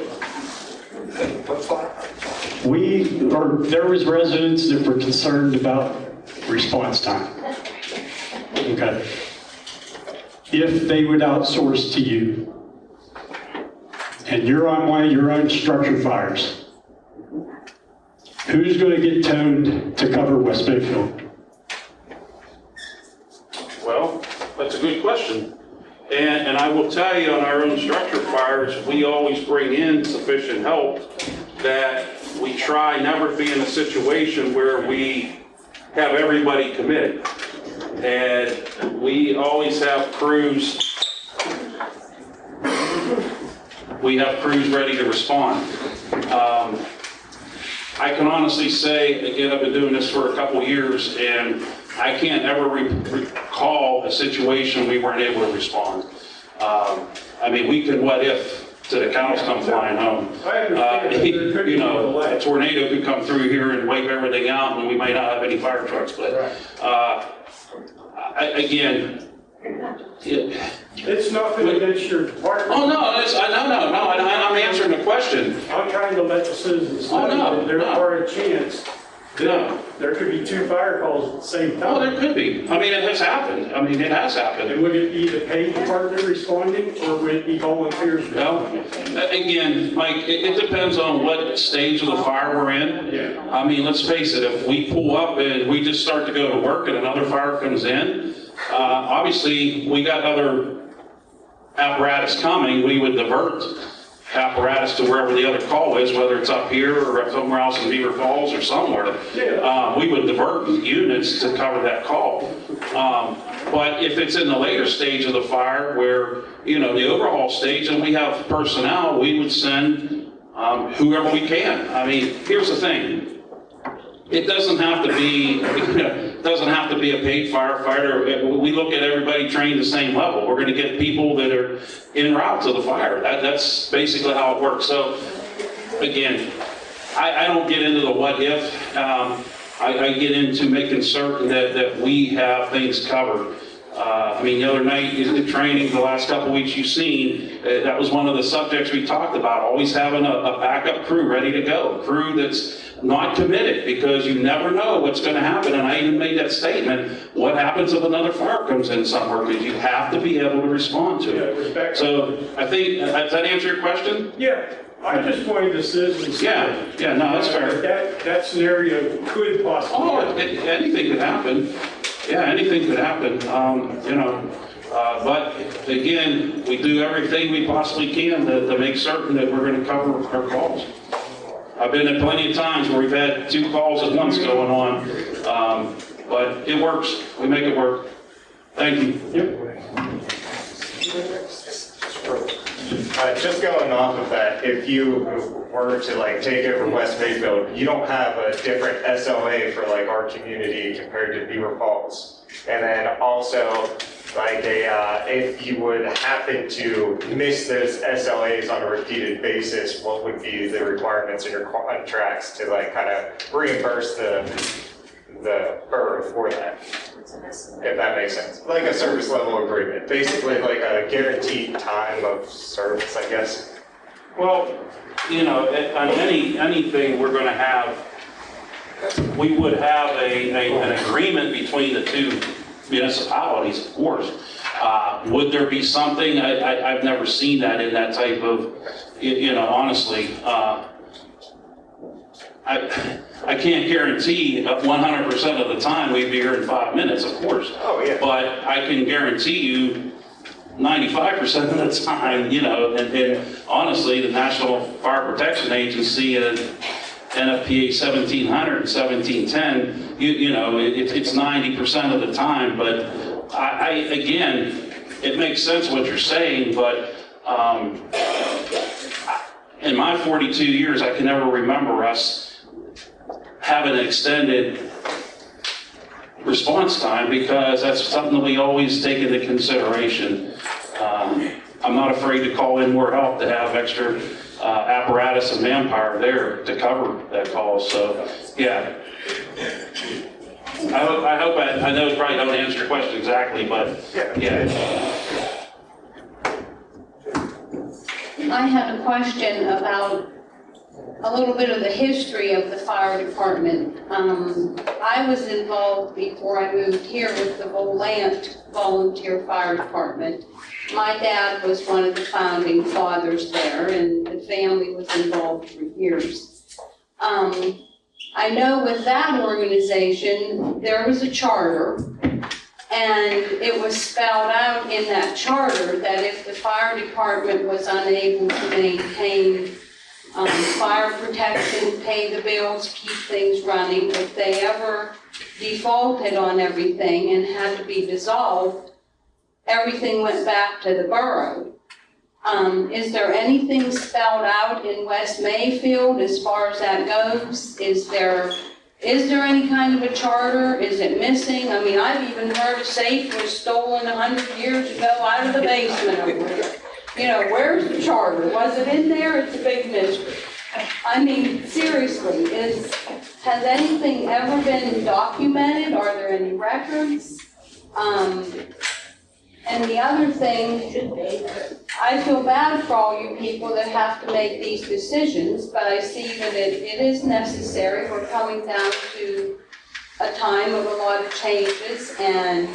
There was residents that were concerned about response time. Okay. If they would outsource to you, and you're on one of your own structure fires, Who's going to get toned to cover West Mayfield? Well, that's a good question. And I will tell you, on our own structure fires, we always bring in sufficient help that we try never be in a situation where we have everybody committed. And we always have crews, ready to respond. I can honestly say, again, I've been doing this for a couple years, and I can't ever recall a situation we weren't able to respond. I mean, we can what if till the cows come flying home. You know, a tornado could come through here and wipe everything out, and we might not have any fire trucks. But again, it's nothing against your department. Oh no, I'm answering the question. I'm trying to let the citizens know that there are a chance that there could be 2 fire calls at the same time. Oh, there could be. I mean, it has happened. It has happened. And would it be the paid department responding, or would it be volunteers? No. Again, Mike, it depends on what stage of the fire we're in. Yeah. I mean, let's face it, if we pull up and we just start to go to work and another fire comes in, obviously we got other apparatus coming, we would divert apparatus to wherever the other call is, whether it's up here or somewhere else in Beaver Falls or somewhere. We would divert units to cover that call. But if it's in the later stage of the fire where, you know, the overhaul stage and we have personnel, we would send whoever we can. I mean, here's the thing. It doesn't have to be, a paid firefighter. We look at everybody trained the same level. We're going to get people that are en route to the fire. That's basically how it works. So, again, I don't get into the what if. I get into making certain that we have things covered. I mean, the other night, the training, the last couple weeks you've seen, that was one of the subjects we talked about, always having a backup crew ready to go, a crew that's not committed, because you never know what's going to happen. And I even made that statement, what happens if another fire comes in somewhere, because you have to be able to respond to it. So I think, does that answer your question? Yeah. I just wanted the citizens. Yeah, no, that's fair. That scenario could possibly happen. Anything could happen. Yeah, anything could happen, you know. But again, we do everything we possibly can to make certain that we're going to cover our calls. I've been at plenty of times where we've had 2 calls at once going on, but it works. We make it work. Thank you. Yep. Just going off of that, if you were to like take over West Mayfield, you don't have a different SLA for like our community compared to Beaver Falls. And then also, like if you would happen to miss those SLAs on a repeated basis, what would be the requirements in your contracts to like kind of reimburse the borough for that? If that makes sense. Like a service level agreement, basically like a guaranteed time of service, I guess. Well, you know, on anything we're going to have, we would have an agreement between the 2 municipalities, of course. Would there be something? I've never seen that in that type of, you know, honestly. I can't guarantee 100% of the time we'd be here in 5 minutes, of course. Oh, yeah. But I can guarantee you 95% of the time, you know, and honestly, the National Fire Protection Agency and NFPA 1700 and 1710, you know, it's 90% of the time. But again, it makes sense what you're saying, but in my 42 years, I can never remember us having an extended response time, because that's something that we always take into consideration. I'm not afraid to call in more help to have extra apparatus and manpower there to cover that call. So, yeah. I know it probably don't answer your question exactly, but yeah. I had a question about a little bit of the history of the fire department. I was involved before I moved here with the Volant Volunteer Fire Department. My dad was one of the founding fathers there, and the family was involved for years. I know with that organization, there was a charter, and it was spelled out in that charter that if the fire department was unable to maintain fire protection, pay the bills, keep things running, if they ever defaulted on everything and had to be dissolved, everything went back to the borough. Is there anything spelled out in West Mayfield as far as that goes? Is there any kind of a charter? Is it missing? I mean, I've even heard a safe was stolen 100 years ago out of the basement over here. You know, where's the charter? Was it in there? It's a big mystery. I mean, seriously, has anything ever been documented? Are there any records? And the other thing, I feel bad for all you people that have to make these decisions, but I see that it is necessary. We're coming down to a time of a lot of changes, and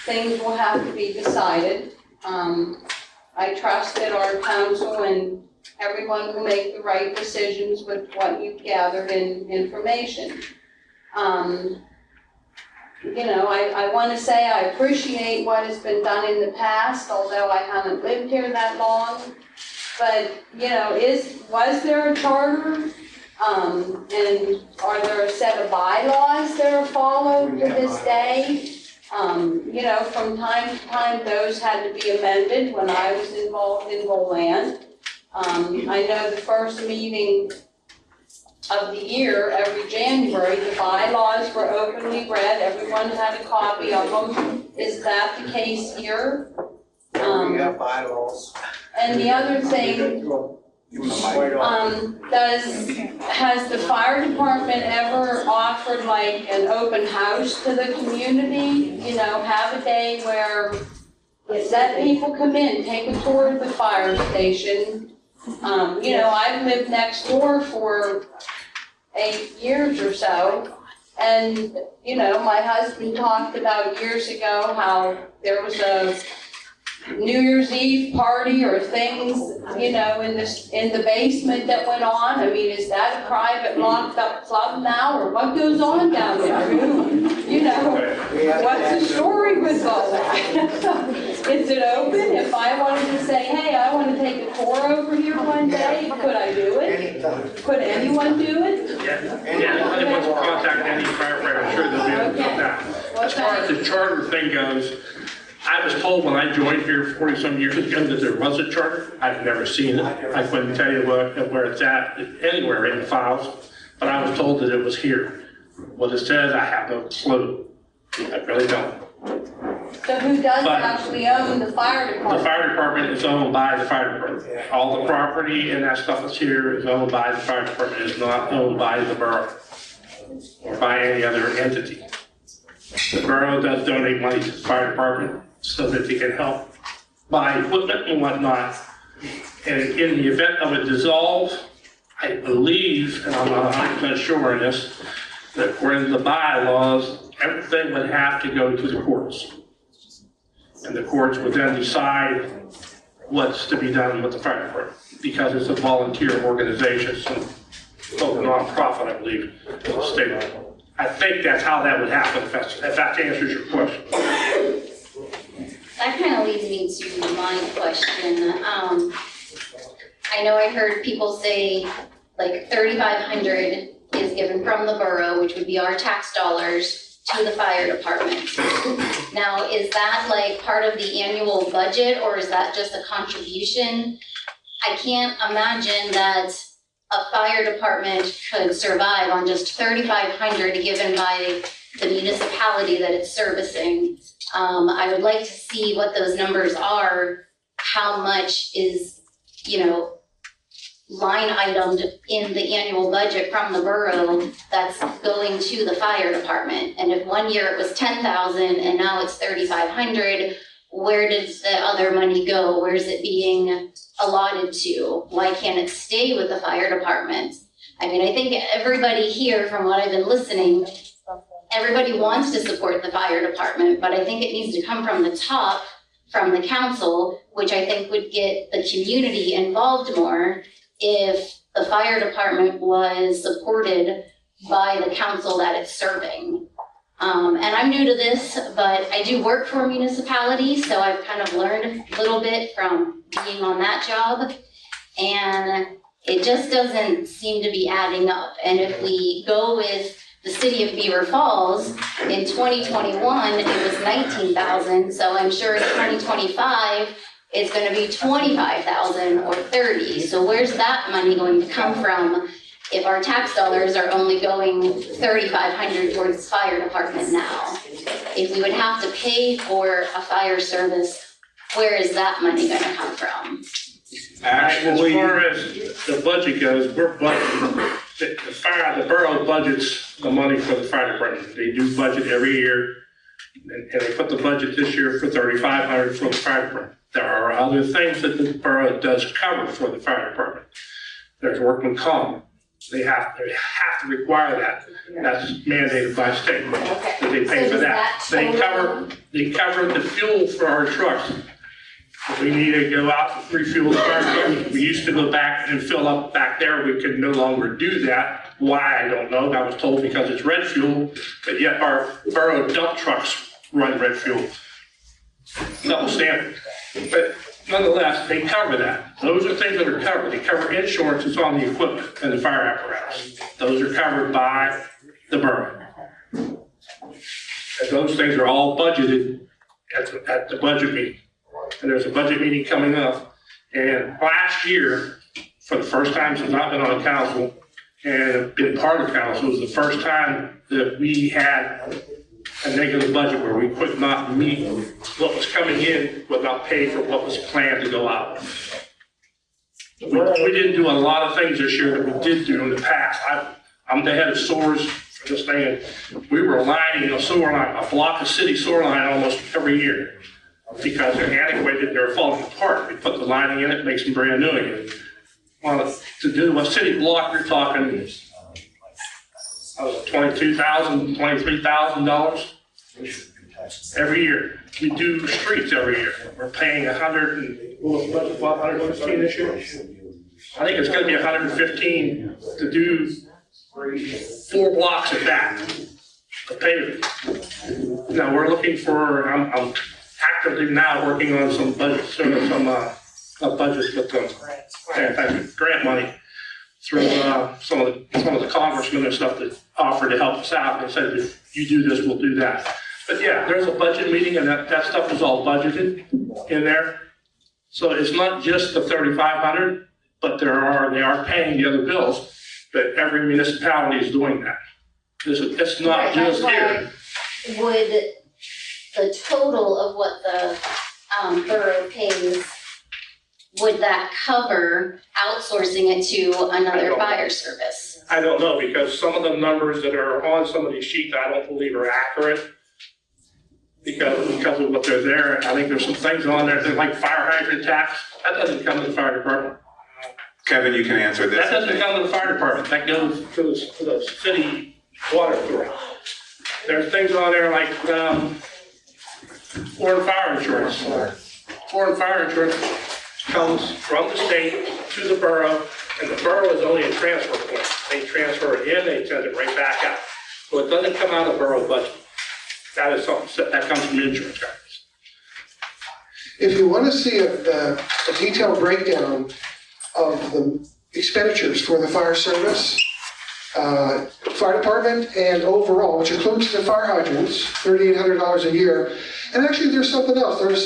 things will have to be decided. I trust that our council and everyone will make the right decisions with what you've gathered in information. You know, I want to say I appreciate what has been done in the past, although I haven't lived here that long. But, you know, was there a charter? And are there a set of bylaws that are followed to this day? You know, from time to time, those had to be amended when I was involved in Voland. I know the first meeting of the year, every January, the bylaws were openly read, everyone had a copy of them. Is that the case here? We have bylaws. And the other thing, has the fire department ever offered like an open house to the community? You know, have a day where let people come in, take a tour of the fire station. You know, I've lived next door for 8 years or so, and, you know, my husband talked about years ago how there was a New Year's Eve party or things, you know, in the basement that went on. I mean, is that a private locked up club now, or what goes on down there? You know, what's the story with all that? Is it open? If I wanted to say, hey, I want to take a tour over here one day, could I do it? Could anyone do it? Yeah, anybody wants to contact any firefighter, I'm sure they'll be able to do that. As far as the charter thing goes, I was told when I joined here 40-some years ago that there was a charter. I've never seen it. I couldn't tell you where it's at anywhere in the files, but I was told that it was here. What it says, I have no clue. I really don't. So who does actually own the fire department? The fire department is owned by the fire department. All the property and that stuff that's here is owned by the fire department. It's not owned by the borough or by any other entity. The borough does donate money to the fire department so that they can help buy equipment and whatnot. And in the event of a dissolve, I believe, and I'm not 100% sure on this, that according to the bylaws, everything would have to go to the courts. And the courts would then decide what's to be done with the fire department, because it's a volunteer organization, so it's a non-profit, I believe, in the state. I think that's how that would happen, if that answers your question. That kind of leads me to my question. I know I heard people say like $3,500 is given from the borough, which would be our tax dollars, to the fire department. Now, is that like part of the annual budget, or is that just a contribution? I can't imagine that a fire department could survive on just $3,500 given by the municipality that it's servicing. I would like to see what those numbers are, how much is, you know, line itemed in the annual budget from the borough that's going to the fire department. And if one year it was 10,000 and now it's 3,500, where does the other money go? Where's it being allotted to? Why can't it stay with the fire department? I mean, I think everybody here, from what I've been listening, everybody wants to support the fire department, but I think it needs to come from the top, from the council, which I think would get the community involved more if the fire department was supported by the council that it's serving. And I'm new to this, but I do work for a municipality, so I've kind of learned a little bit from being on that job. And it just doesn't seem to be adding up. And if we go with the city of Beaver Falls, in 2021, it was 19,000, so I'm sure in 2025, it's gonna be 25,000 or 30. So where's that money going to come from if our tax dollars are only going 3,500 towards fire department now? If we would have to pay for a fire service, where is that money gonna come from? Actually, as far as the budget goes, we're budgeting, the borough budgets the money for the fire department. They do budget every year, and they put the budget this year for 3,500 for the fire department. There are other things that the borough does cover for the fire department. There's workman comp. They have to require that. That's mandated by state, that they pay for that. They cover the fuel for our trucks. If we need to go out to refuel the fire truck, we used to go back and fill up back there. We can no longer do that. Why, I don't know. I was told because it's red fuel, but yet our borough dump trucks run red fuel. Double standard. But nonetheless, they cover that. Those are things that are covered. They cover insurance that's on the equipment and the fire apparatus. Those are covered by the borough. And those things are all budgeted at the budget meeting. And there's a budget meeting coming up. And last year, for the first time since I've been on council and been part of council, it was the first time that we had a negative budget where we could not meet what was coming in, would not pay for what was planned to go out. We didn't do a lot of things this year that we did do in the past. I'm the head of sewers for this thing, and we were lining a sewer line, a block of city sewer line almost every year. Because they're antiquated, they're falling apart. We put the lining in it, makes them brand new again. Well, to do a city block, you're talking $22,000, $23,000 every year. We do streets every year. We're paying 115 this year. I think it's going to be 115 to do 4 blocks at that. The pavement. Now we're looking for. I'm actively now working on some budgets, budgets with grant money through some of the congressmen and stuff that offered to help us out. They said, if you do this, we'll do that. But yeah, there's a budget meeting, and that stuff is all budgeted in there. So it's not just the 3,500, but they are paying the other bills. But every municipality is doing that. It's not just here. Would the total of what the borough pays, would that cover outsourcing it to another fire service? I don't know, because some of the numbers that are on some of these sheets, I don't believe are accurate. Because of what they're there. I think there's some things on there, that like fire hydrant tax, that doesn't come to the fire department. Kevin, you can answer this. That doesn't come to the fire department, that goes to the city water authority. There's things on there like foreign fire insurance. Foreign fire insurance comes from the state to the borough, and the borough is only a transfer point. They transfer it in, they send it right back out. So it doesn't come out of the borough budget. That is something that comes from insurance companies. If you want to see a detailed breakdown of the expenditures for the fire service, fire department, and overall, which includes the fire hydrants, $3,800 a year. And actually, there's something else. There's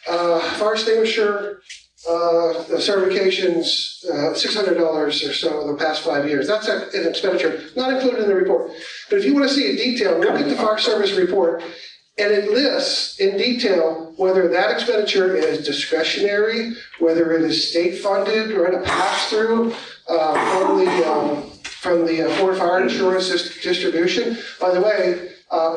fire extinguisher certifications, $600 or so in the past 5 years. That's an expenditure, not included in the report. But if you want to see a detail, look at the fire service report, and it lists in detail whether that expenditure is discretionary, whether it is state funded or in a pass-through from the foreign fire insurance distribution, by the way,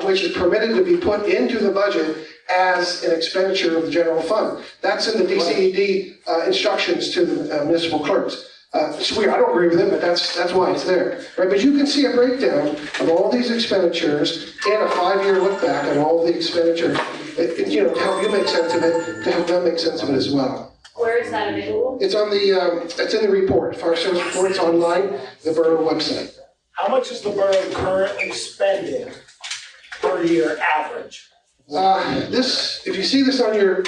which is permitted to be put into the budget as an expenditure of the general fund. That's in the DCED instructions to the municipal clerks. It's weird, I don't agree with it, but that's why it's there. Right? But you can see a breakdown of all these expenditures and a 5-year look back on all the expenditures, to help you make sense of it, to help them make sense of it as well. Where is that available? It's on it's in the report, Fire Service Report, it's online, the borough website. How How much is the borough currently spending per year average? This, if you see this on your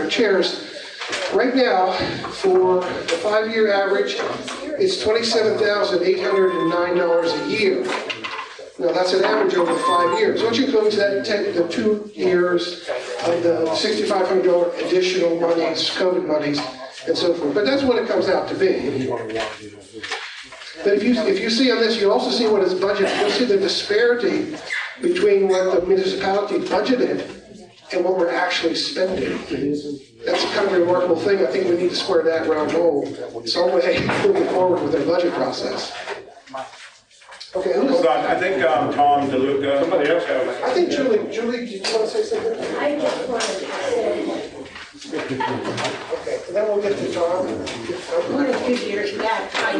chairs, right now, for the 5-year average, it's $27,809 a year. Now, that's an average over 5 years, which includes the 2 years of the $6,500 additional monies, COVID monies, and so forth. But that's what it comes out to be. But if you see on this, you also see what is budgeted. You'll see the disparity between what the municipality budgeted and what we're actually spending. That's kind of a remarkable thing. I think we need to square that round hole some way moving forward with our budget process. Okay, hold on. I think Tom DeLuca. Somebody else has. I think Julie, did you want to say something? I just wanted to say. Okay, and then we'll get to Tom. Quite a few years back, I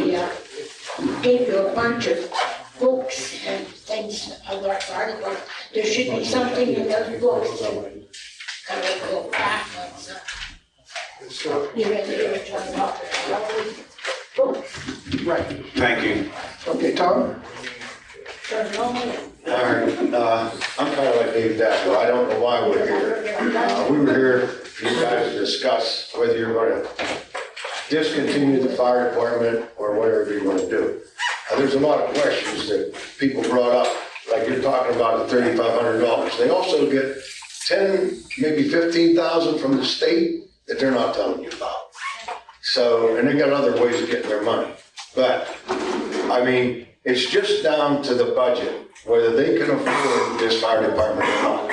gave you a bunch of books and things, other articles. There should be something in those books that kind of go backwards. You ready to talk about books? Right. Thank you. Okay, Tom? All right, I'm kind of like Dave Dacker. I don't know why we're here. We were here for you guys to discuss whether you're going to discontinue the fire department or whatever you're going to do. There's a lot of questions that people brought up, like you're talking about the $3,500. They also get 10, maybe 15,000 from the state that they're not telling you about. So, and they got other ways of getting their money. But, I mean, it's just down to the budget, whether they can afford this fire department or not.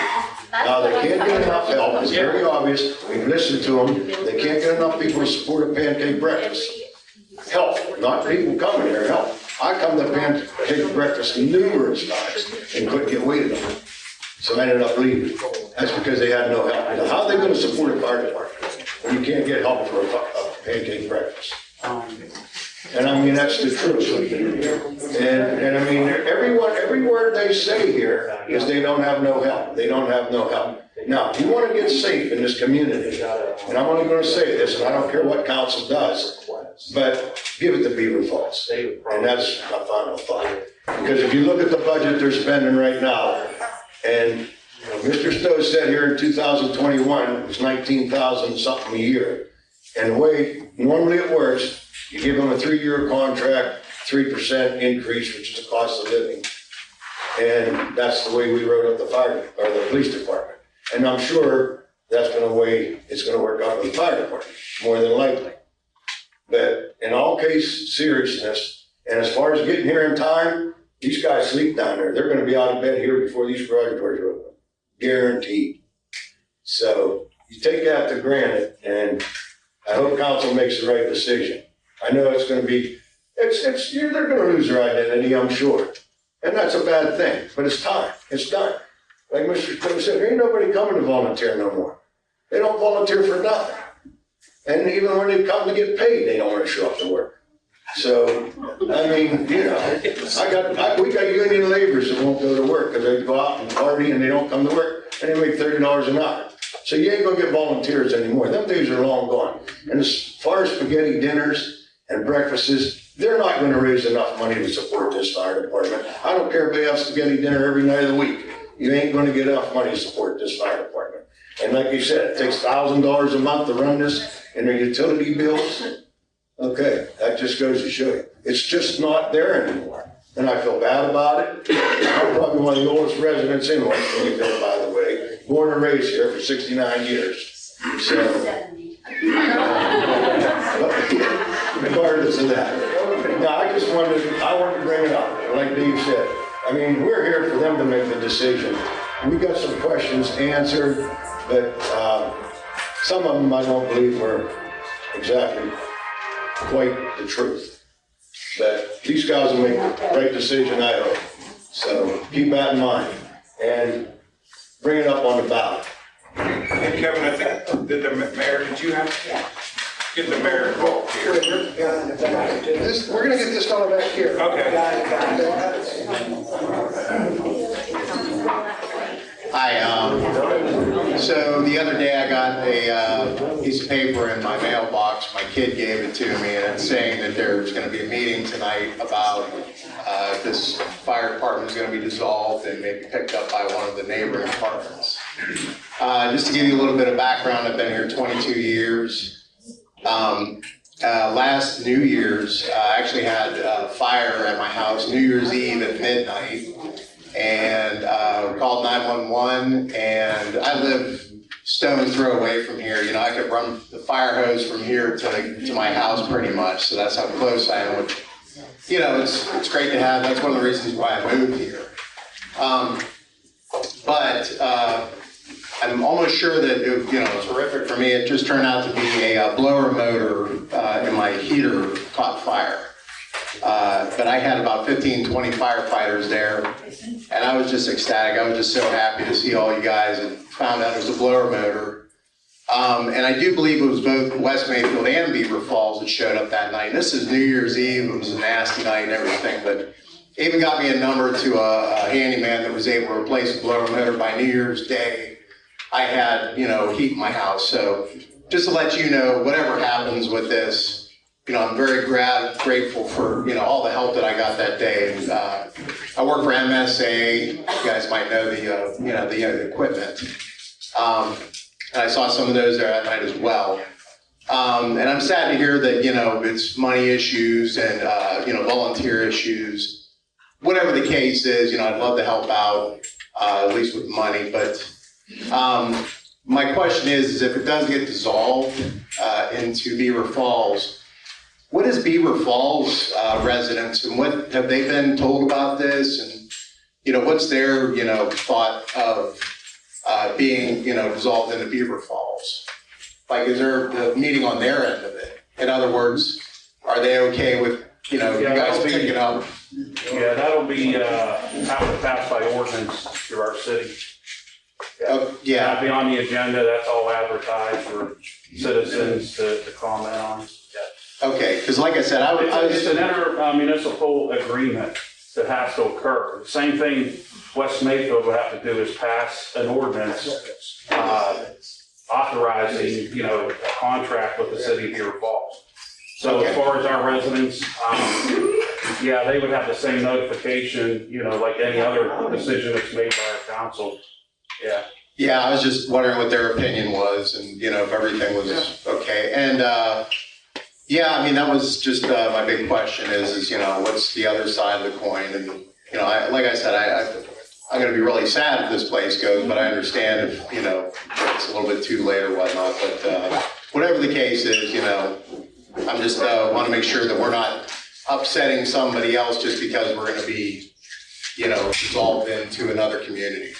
Now, they can't get enough help, it's very obvious, we've listened to them, they can't get enough people to support a pancake breakfast. Help, not people coming here, help. I come to pancake breakfast numerous times and couldn't get weighted on it. So I ended up leaving. That's because they had no help. Now, how are they gonna support a fire department when you can't get help for a pancake breakfast? And I mean, that's the truth. And I mean, every word they say here is they don't have no help. They don't have no help. Now, if you want to get safe in this community, and I'm only going to say this, and I don't care what council does, but give it to Beaver Falls. And that's my final thought. Because if you look at the budget they're spending right now, and Mr. Stowe said here in 2021, it was 19,000 something a year. And the way normally it works, you give them a 3-year contract, 3% increase, which is the cost of living. And that's the way we wrote up the fire, or the police department. And I'm sure that's gonna way it's gonna work out with the fire department, more than likely. But in all case seriousness, and as far as getting here in time, these guys sleep down there. They're gonna be out of bed here before these garage doors are open, guaranteed. So you take that for granted, and I hope council makes the right decision. I know it's gonna be, they're gonna lose their identity, I'm sure. And that's a bad thing, but it's time, it's done. Like Mr. Stowe said, there ain't nobody coming to volunteer no more. They don't volunteer for nothing. And even when they come to get paid, they don't wanna show up to work. So, I mean, you know, we got union laborers that won't go to work because they go out and party and they don't come to work and they make $30 an hour. So you ain't gonna get volunteers anymore. Them days are long gone. And as far as spaghetti dinners and breakfasts, they're not gonna raise enough money to support this fire department. I don't care if they have spaghetti dinner every night of the week. You ain't gonna get enough money to support this fire department. And like you said, it takes $1,000 a month to run this and their utility bills. Okay, that just goes to show you. It's just not there anymore. And I feel bad about it. I'm probably one of the oldest residents in Westfield, by the way. Born and raised here for 69 years. So, regardless of that. Now, I wanted to bring it up, like Dave said. I mean, we're here for them to make the decision. We got some questions answered, but some of them I don't believe were exactly quite the truth. But these guys will make the right decision, I hope. So keep that in mind and bring it up on the ballot. Hey, Kevin, I think, did the mayor, did you have to get the mayor involved here? We're gonna get this fellow back here. Okay. Hi, so the other day I got a piece of paper in my mailbox mailbox. My kid gave it to me, and it's saying that there's going to be a meeting tonight about this fire department is going to be dissolved and maybe picked up by one of the neighboring departments. Just to give you a little bit of background, I've been here 22 years. Last New Year's, I actually had a fire at my house, New Year's Eve at midnight, and called 911, and I live stone's throw away from here. You know, I could run the fire hose from here to my house pretty much, so that's how close I am, which, you know, it's great to have. That's one of the reasons why I moved here. But I'm almost sure that it, you know, it's horrific for me. It just turned out to be a blower motor in my heater caught fire. But I had about 15, 20 firefighters there, and I was just ecstatic. I was just so happy to see all you guys, and found out it was a blower motor. And I do believe it was both West Mayfield and Beaver Falls that showed up that night. And this is New Year's Eve. It was a nasty night and everything, but even got me a number to a handyman that was able to replace the blower motor by New Year's Day. I had, you know, heat in my house. So just to let you know, whatever happens with this, you know, I'm very grateful for, you know, all the help that I got that day. And, I work for MSA. You guys might know the, you know, the equipment. And I saw some of those there that night as well. And I'm sad to hear that, you know, it's money issues and, you know, volunteer issues. Whatever the case is, you know, I'd love to help out, at least with money. But my question is if it does get dissolved into Beaver Falls, what is Beaver Falls residents, and what have they been told about this? And, you know, what's their, you know, thought of being, you know, dissolved into Beaver Falls? Like, is there a meeting on their end of it? In other words, are they okay with, you know, you guys picking it up? Yeah, that'll be, have to pass by ordinance through our city. Yeah. That'll be on the agenda, that's all advertised for citizens to comment on. Yeah. Okay, because like I said, It's an inter-municipal agreement that has to occur. The same thing West Mayfield would have to do is pass an ordinance authorizing, you know, a contract with the city of Beaver Falls. So as far as our residents, yeah, they would have the same notification, you know, like any other decision that's made by our council. Yeah. Yeah, I was just wondering what their opinion was, and, you know, if everything was okay. And yeah, I mean, that was just my big question is, you know, what's the other side of the coin? And, you know, like I said, I'm going to be really sad if this place goes, but I understand if, you know, it's a little bit too late or whatnot. But whatever the case is, you know, I'm just want to make sure that we're not upsetting somebody else just because we're going to be, you know, dissolved into another community.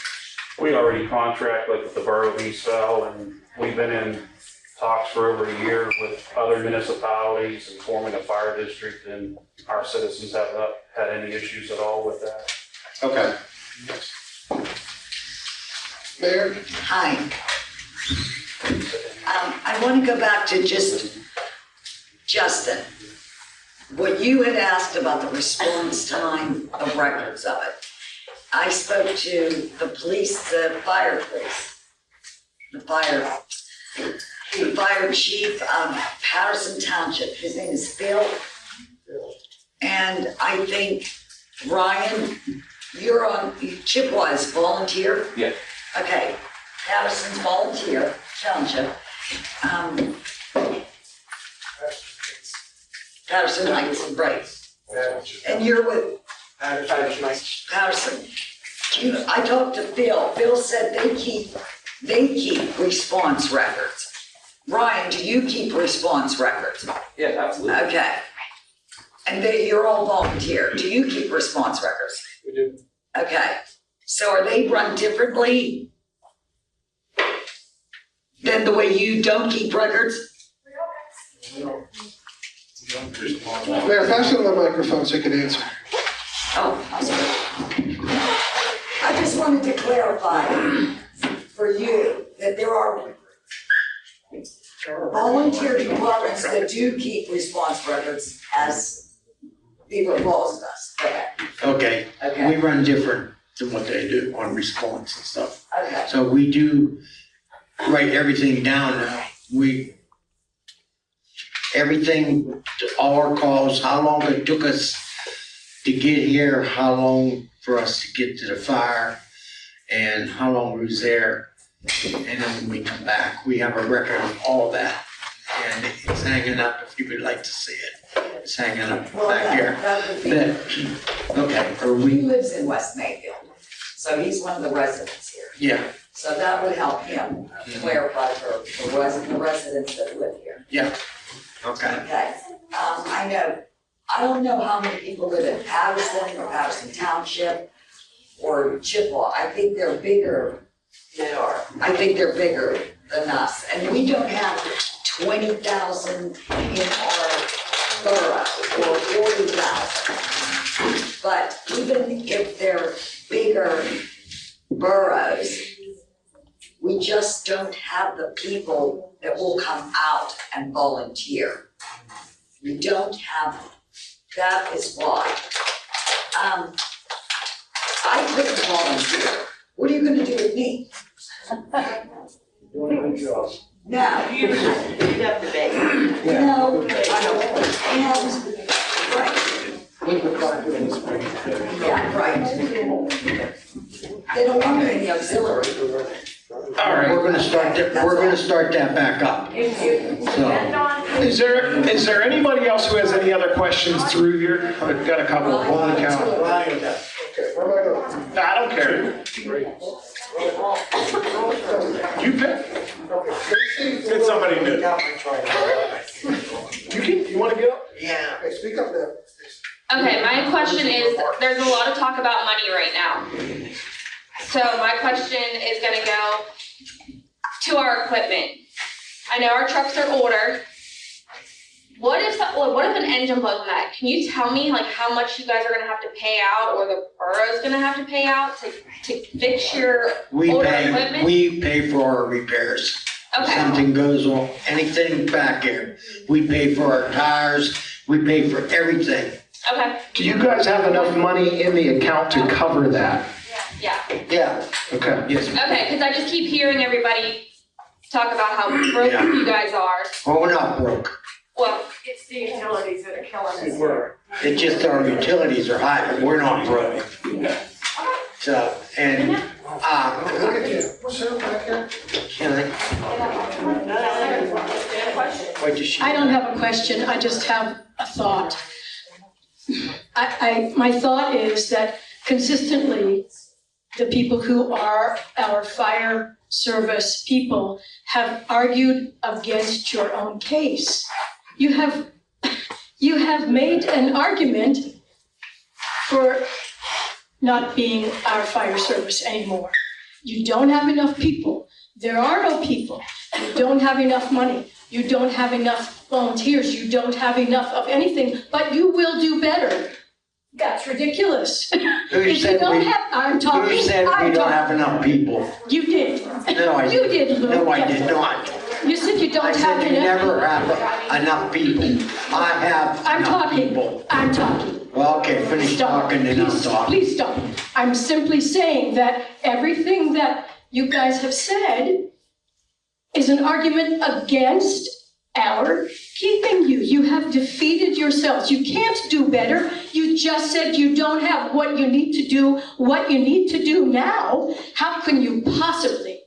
We already contract like with the borough of Eastville, and we've been in talks for over a year with other municipalities and forming a fire district, and our citizens have not had any issues at all with that. Okay. Mayor? Hi. I want to go back to just Justin. What you had asked about the response time of records of it. I spoke to the police, the fire chief of Patterson Township. His name is Phil. And I think, Ryan, you're on Chippewa's volunteer? Yeah. Okay, Patterson's volunteer township. Patterson Heights, right. And you're with Patterson. I talked to Phil. Phil said they keep response records. Ryan, do you keep response records? Yeah, absolutely. Okay. And you're all volunteer. Do you keep response records? We do. Okay. So are they run differently than the way you don't keep records? Mayor, pass it on the microphone so you can answer. Oh, I'm sorry. I just wanted to clarify for you that there are volunteer departments that do keep response records as Beaver Falls does. Okay, Okay. we run different than what they do on response and stuff. Okay. So we do write everything down now. everything, all our calls, how long it took us to get here, how long for us to get to the fire, and how long we was there. And then when we come back, we have a record of all that. And it's hanging up, if you would like to see it. It's hanging up back here. Okay, are He we? lives in West Mayfield, so he's one of the residents here. Yeah, So that would help him clarify for the residents that live here. yeah, okay. Okay, I don't know how many people live in Patterson or Patterson Township or Chippewa. I think they're bigger. They are. I think they're bigger than us, and we don't have 20,000 in our borough or 40,000. But even if they're bigger boroughs, we just don't have the people that will come out and volunteer. We don't have, that is why. I couldn't volunteer. What are you gonna do with me? Doing a good job. No. You have to beg. No, I don't. Yeah, right. They don't want any auxiliary. All right, we're gonna start that back up. So, Is there anybody else who has any other questions through here? I've got a couple. Holy cow. I don't care. You pick. Get somebody new. You wanna get up? Yeah. Okay, speak up now. Okay, my question is, there's a lot of talk about money right now. So my question is gonna go to our equipment. I know our trucks are older. What if an engine blows in that? Can you tell me like how much you guys are gonna have to pay out or the borough's gonna have to pay out to fix your older equipment? We pay for our repairs. If Okay. something goes on, anything back here, we pay for our tires, we pay for everything. Okay, Do you guys have enough money in the account to cover that? yeah. Yeah. Okay. Yes. Okay, because I just keep hearing everybody talk about how broke Yeah. you guys are. Well, we're not broke. Well, It's the utilities that are killing us. It's just our utilities are high, but we're not broke. So, and, Look at you. What's up back here? can I, what does she? I don't have a question, I just have a thought. My thought is that consistently, the people who are our fire service people have argued against your own case. You have made an argument for not being our fire service anymore. You don't have enough people. There are no people. You don't have enough money. You don't have enough volunteers. You don't have enough of anything, but you will do better. That's ridiculous. If you don't have, I'm talking. Who said we don't have enough people? You did. No, I You didn't. did, Lou. No, I did not. You said you don't I have said you enough. never have enough people. I have I'm enough talking. people. I'm talking. Well, okay, finish Stop. talking and I'll talk. Please stop. I'm simply saying that everything that you guys have said is an argument against our keeping you. You have defeated yourselves. You can't do better. You just said you don't have what you need to do now. How can you possibly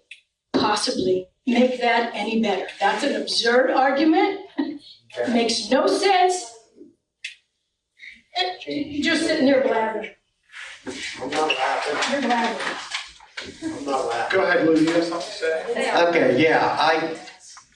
make that any better? That's an absurd argument. Makes no sense. You're just sitting there blabbing. I'm not laughing. You're blabbing. I'm not laughing. Go ahead, Lou, you have something to say? Okay, yeah,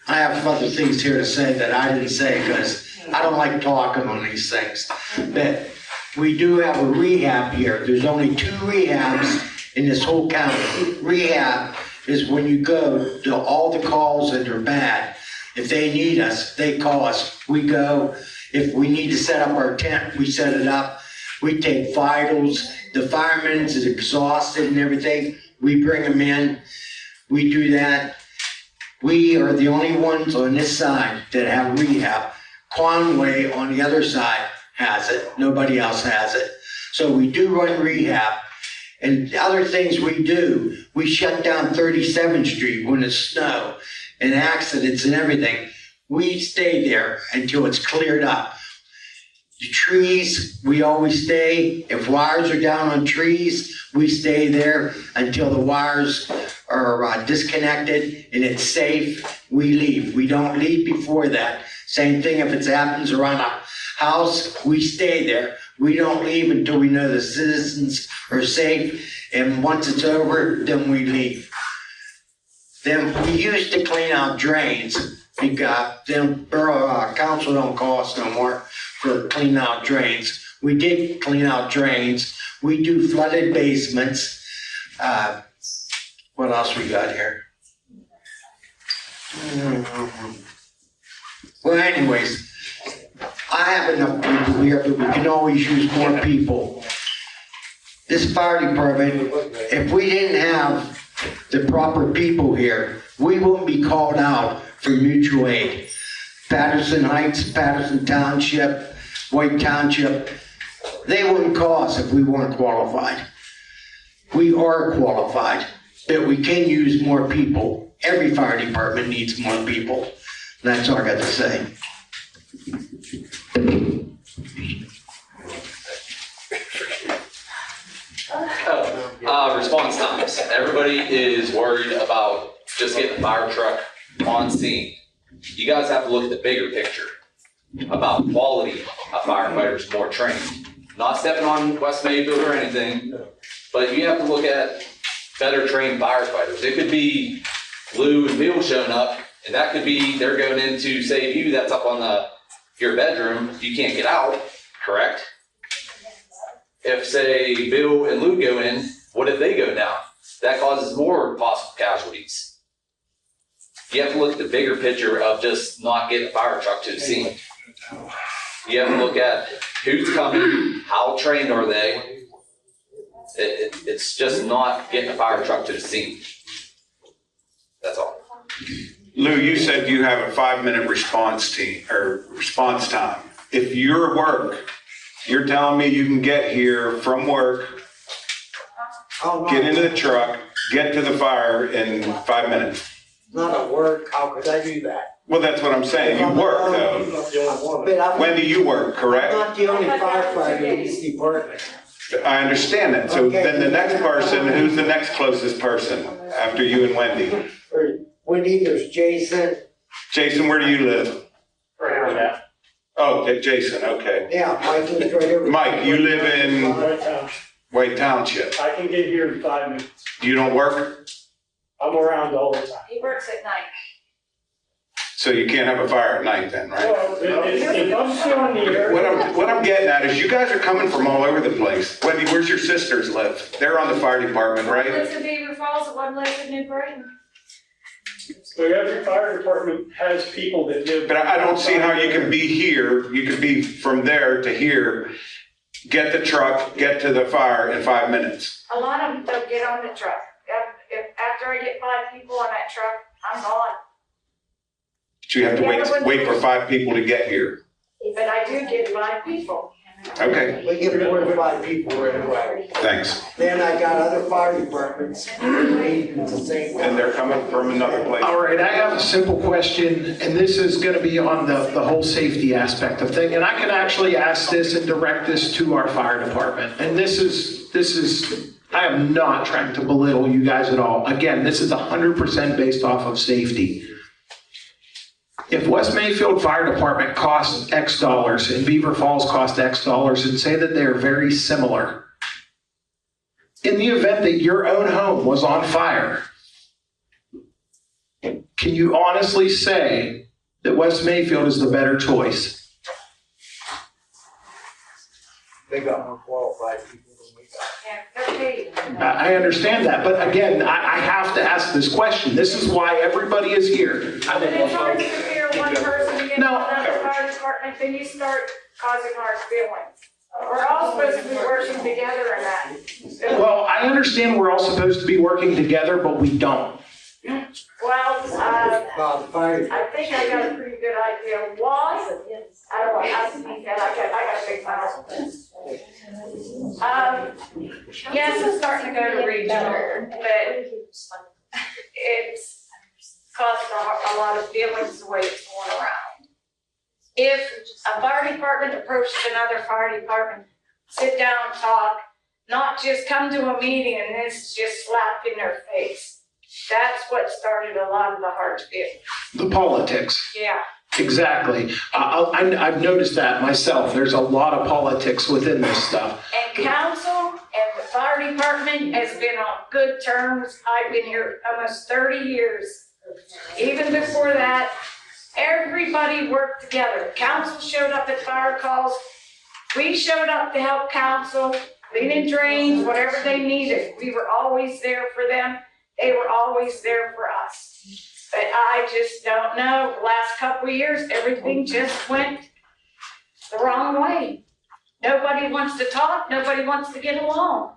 I have other things here to say that I didn't say because I don't like talking on these things. But we do have a rehab here. There's only 2 rehabs in this whole county. Rehab is when you go to all the calls that are bad. If they need us, they call us. We go. If we need to set up our tent, we set it up. We take vitals. The firemen's is exhausted and everything. We bring them in. We do that. We are the only ones on this side that have rehab. Conway on the other side has it. Nobody else has it. So we do run rehab. And the other things we do, we shut down 37th Street when it's snow and accidents and everything. we stay there until it's cleared up. The trees, we always stay. If wires are down on trees, we stay there until the wires are disconnected and it's safe. We leave. We don't leave before that. Same thing if it happens around a house, we stay there. We don't leave until we know the citizens are safe. And once it's over, then we leave. Then we used to clean out drains because then borough council don't cost no more for cleaning out drains. We did clean out drains. We do flooded basements. What else we got here? Well, anyways, I have enough people here, but we can always use more people. This fire department, if we didn't have the proper people here, we wouldn't be called out for mutual aid. Patterson Heights, Patterson Township, White Township, they wouldn't call us if we weren't qualified. We are qualified, but we can use more people. Every fire department needs more people. That's all I got to say. Response times. Everybody is worried about just getting a fire truck on scene. You guys have to look at the bigger picture about quality of firefighters more trained. Not stepping on West Mayfield or anything, but you have to look at better trained firefighters. It could be Lou and Bill showing up, and that could be they're going in to save you. That's up on your bedroom. You can't get out, correct? If, say, Bill and Lou go in, what if they go down? That causes more possible casualties. You have to look at the bigger picture of just not getting a fire truck to the scene. You have to look at who's coming, how trained are they. It's just not getting a fire truck to the scene. That's all. Lou, you said you have a 5-minute response time. If you're at work, you're telling me you can get here from work, get into the truck, get to the fire in 5 minutes. Not at work, how could I do that? Well, that's what I'm saying. You work though. When do you work, correct? I'm not the only firefighter in this department. I understand that. So then the next person, who's the next closest person after you and Wendy? Wendy, there's Jason. Jason, where do you live? Right here, yeah. Oh, okay, Jason, okay. Yeah, Mike lives right here. Mike, you live in White Township. White Township. I can get here in 5 minutes. You don't work? I'm around all the time. He works at night. So you can't have a fire at night then, right? Well, if I'm still in the area. What I'm getting at is you guys are coming from all over the place. Wendy, where's your sisters live? They're on the fire department, One right? lives in Beaver Falls and one lives in New Brighton. So every fire department has people that live. But I don't see how you can be here, you could be from there to here, get the truck, get to the fire in 5 minutes. A lot of them don't get on the truck. If after I get 5 people on that truck, I'm gone. So you have to wait for 5 people to get here. But I do get 5 people. Okay, We get 4 to 5 people right away. thanks. Then I got other fire departments, the same way. And they're coming from another place. All right, I have a simple question, and this is gonna be on the whole safety aspect of thing. And I can actually ask this and direct this to our fire department. And this is, I am not trying to belittle you guys at all. Again, this is 100% based off of safety. If West Mayfield Fire Department costs X dollars and Beaver Falls costs X dollars, and say that they're very similar, in the event that your own home was on fire, can you honestly say that West Mayfield is the better choice? They got more qualified people than we got. Yeah, they're paid. I understand that, but again, I have to ask this question. This is why everybody is here. But it's hard to compare one person to get No. another fire department, then you start causing hard feelings. We're all supposed to be working together in that. Well, I understand we're all supposed to be working together, but we don't. Well, I think I got a pretty good idea why. I don't want to speak that, I got a big mouth. Yes, it's starting to go to regional, but it's causing a lot of feelings the way it's going around. a fire department approaches another fire department, sit down, talk, not just come to a meeting and this just slapped in their face. That's what started a lot of the hard feelings. The politics. Yeah. Exactly. I've noticed that myself. There's a lot of politics within this stuff. And council and the fire department has been on good terms. I've been here almost 30 years. Even before that, everybody worked together. Council showed up at fire calls. We showed up to help council, cleaning drains, whatever they needed. We were always there for them. They were always there for us. But I just don't know, the last couple of years, everything just went the wrong way. Nobody wants to talk, nobody wants to get along.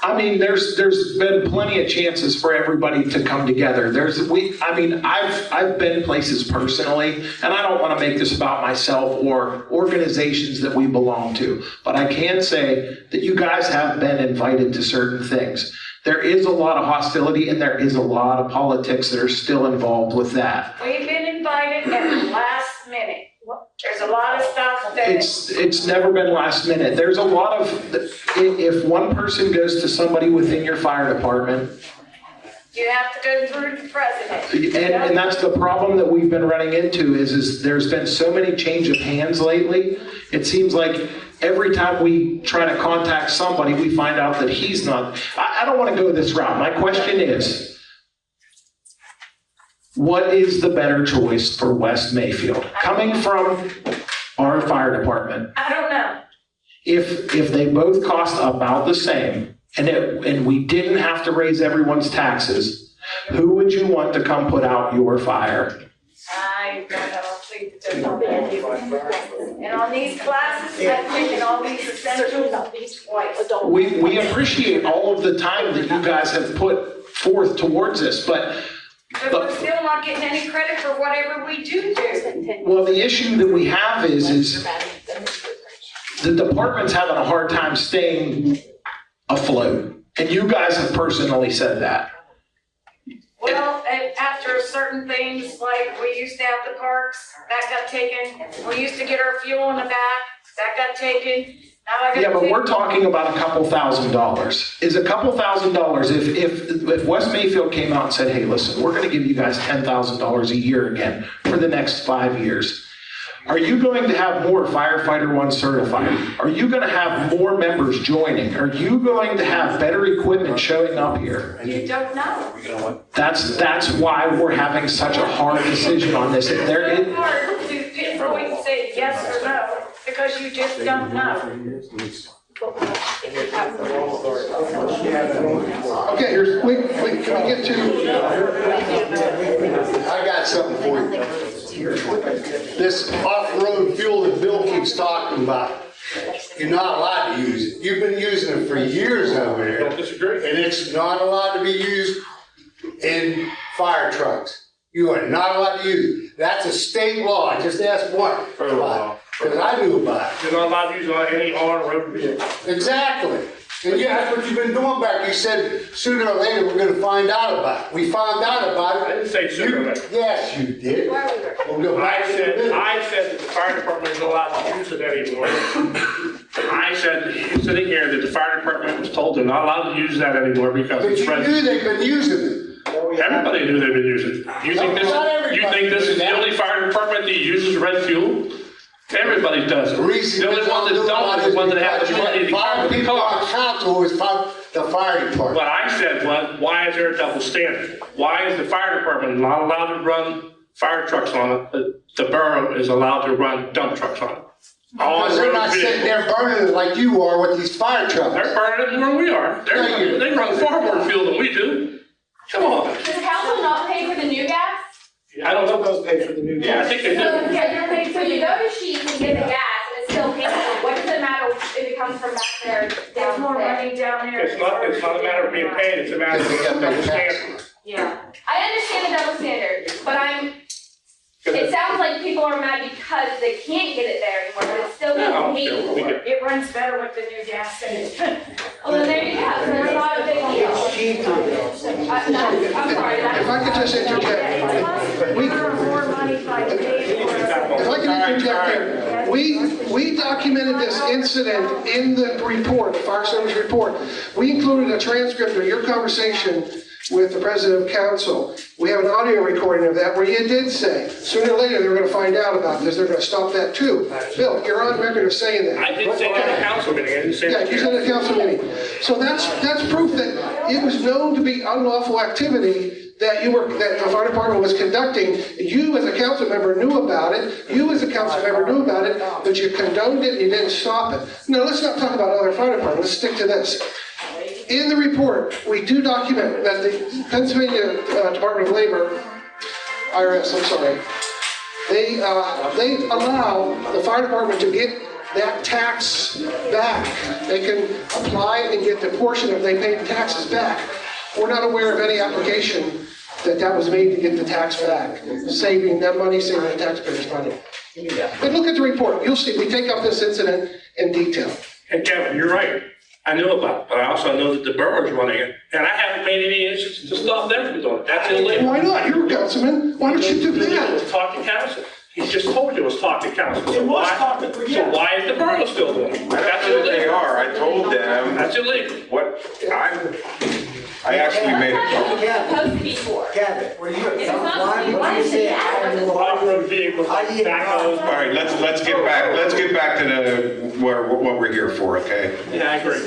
I mean, there's been plenty of chances for everybody to come together. I've been places personally, and I don't want to make this about myself or organizations that we belong to, but I can say that you guys have been invited to certain things. There is a lot of hostility and there is a lot of politics that are still involved with that. We've been invited at the last minute. There's a lot of stuff that. It's never been last minute. There's a lot of, if one person goes to somebody within your fire department. You have to go through the president. And that's the problem that we've been running into is there's been so many change of hands lately. It seems like every time we try to contact somebody, we find out that he's not. I don't want to go this route. My question is, what is the better choice for West Mayfield? Coming from our fire department. I don't know. If they both cost about the same, and we didn't have to raise everyone's taxes, who would you want to come put out your fire? I don't know. And on these classes, I've taken all these essentials twice. We appreciate all of the time that you guys have put forth towards this, but we're still not getting any credit for whatever we do. Well, the issue that we have is the department's having a hard time staying afloat, and you guys have personally said that. Well, after certain things, like we used to have the parks, that got taken. We used to get our fuel in the back, that got taken. Now I got. Yeah, but we're talking about a couple $1,000s. Is a couple $1,000, if West Mayfield came out and said, hey, listen, we're gonna give you guys $10,000 a year again for the next 5 years. Are you going to have more Firefighter One certified? Are you going to have more members joining? Are you going to have better equipment showing up here? You don't know. That's why we're having such a hard decision on this. It's so hard to pinpoint and say yes or no, because you just don't know. Okay, can we get to? I got something for you. This off-road fuel that Bill keeps talking about, you're not allowed to use it. You've been using it for years over there. Don't disagree. And it's not allowed to be used in fire trucks. You are not allowed to use it. That's a state law. I just asked one. Because I knew about it. You're not allowed to use any on-road vehicle. Exactly. And yeah, that's what you've been doing back. You said sooner or later we're going to find out about it. We found out about it. I didn't say sooner or later. Yes, you did. We'll go back I said that the fire department is allowed to use it anymore. I said, sitting here, that the fire department was told they're not allowed to use that anymore because But it's you knew they've been using it. Everybody knew they've been using it. You think this is the only fire department that uses red fuel? Everybody does it. The only one that don't is the one that has the money to cover the cost. Council was the fire department. What I said was, why is there a double standard? Why is the fire department not allowed to run fire trucks on it? The borough is allowed to run dump trucks on it. Because they're not sitting there burning it like you are with these fire trucks. They're burning it more than we are. They run far more fuel than we do. Come on. Does council not pay for the new gas? I don't know. Those pay for the new gas. Yeah, I think they do. So you go to Sheets and get the gas and it's still paid for. What does it matter if it comes from back there There's more money down there. It's not a matter of being paid, it's a matter of double standard. Yeah. I understand the double standard, but it sounds like people are mad because they can't get it there anymore, but it's still Yeah, getting paid okay, we for it. It runs better with the new gas station. Well, then there you go, so it's not a big deal. It's cheaper. I'm sorry, If I could just interject, we, More money by the day for it. if I can interject here, we documented this incident in the report, the fire service report. We included a transcript of your conversation with the president of council. We have an audio recording of that where you did say, sooner or later, they're gonna find out about this, they're gonna stop that too. Bill, you're on record of saying that. I did say that at the council meeting, I didn't say that Yeah, you said at a council meeting. So that's proof that it was known to be unlawful activity that the fire department was conducting. You as a council member knew about it, but you condoned it and you didn't stop it. Now, let's not talk about other fire departments, let's stick to this. In the report, we do document that the Pennsylvania Department of Labor, IRS, I'm sorry, they allow the fire department to get that tax back. They can apply and get the portion if they paid taxes back. We're not aware of any application that was made to get the tax back, saving them money, saving the taxpayers money. But look at the report, you'll see, we take up this incident in detail. And Kevin, you're right. I knew about it, but I also know that the borough's running it, and I haven't made any instances to stop them from doing it. That's illegal. Why not? You're a councilman. Why don't you do It that? was talk to council. He just told you it was talk to council. It was talk to, So yeah. why is the borough still doing it? I That's don't know who they illegal. are. I told them That's illegal. what I actually made it public. It's supposed to be for. Kevin, were you, It's supposed to why be, would why you is say it I don't know? Off-road vehicles, I didn't backhoes. All right, let's get back to what we're here for, okay? Yeah, I agree.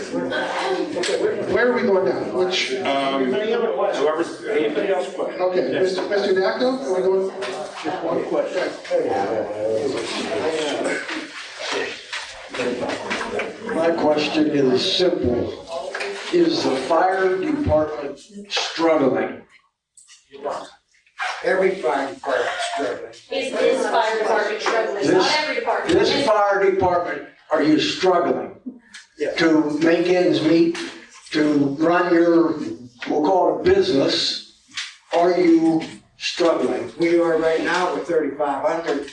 Where are we going now? Which, Any other questions? Anybody else question? okay, Mr. Dacto, are we going? One question. My question is simple. Is the fire department struggling? Every fire department's struggling. Is this fire department struggling? Not every department. This fire department, are you struggling to make ends meet, to run your, we'll call it business? Are you struggling? We are right now with 3,500.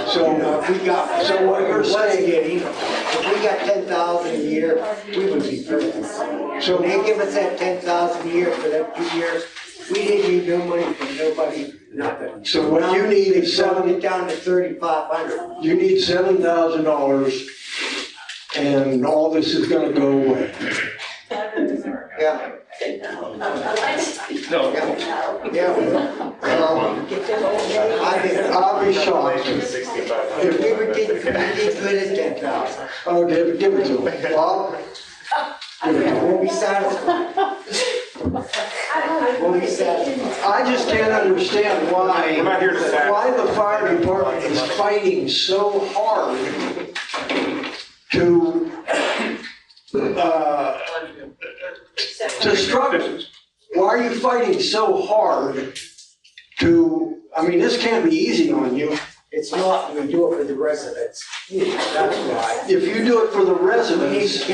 So, If we got, so what you're saying, if we got 10,000 a year, we would be perfect. So they give us that 10,000 a year for that 2 years, we didn't need no money from nobody, nothing. so what you need is It down to 3,500. you need $7,000 and all this is gonna go away. Yeah. No. Yeah. I'll be shocked. If we would get good at 10,000. Oh, give it to them. Bob? We'll be satisfied. We'll be satisfied. I just can't understand why, We're not here to satisfy. why the fire department is fighting so hard to struggle. Why are you fighting so hard to, I mean, this can't be easy on you. It's not, we do it for the residents. That's why. If you do it for the residents,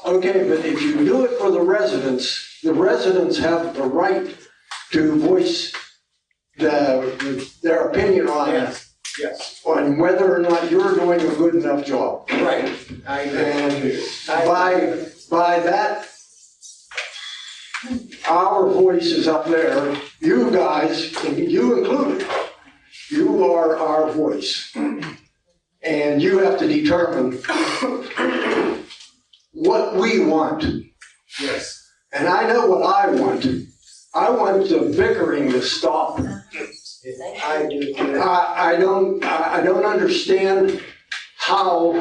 okay, but if you do it for the residents have the right to voice their opinion on it. Yes. On whether or not you're doing a good enough job. Right. I agree. And by that, our voice is up there, you guys, you included, you are our voice. And you have to determine what we want. Yes. And I know what I want. I want the bickering to stop. I do. I don't understand how,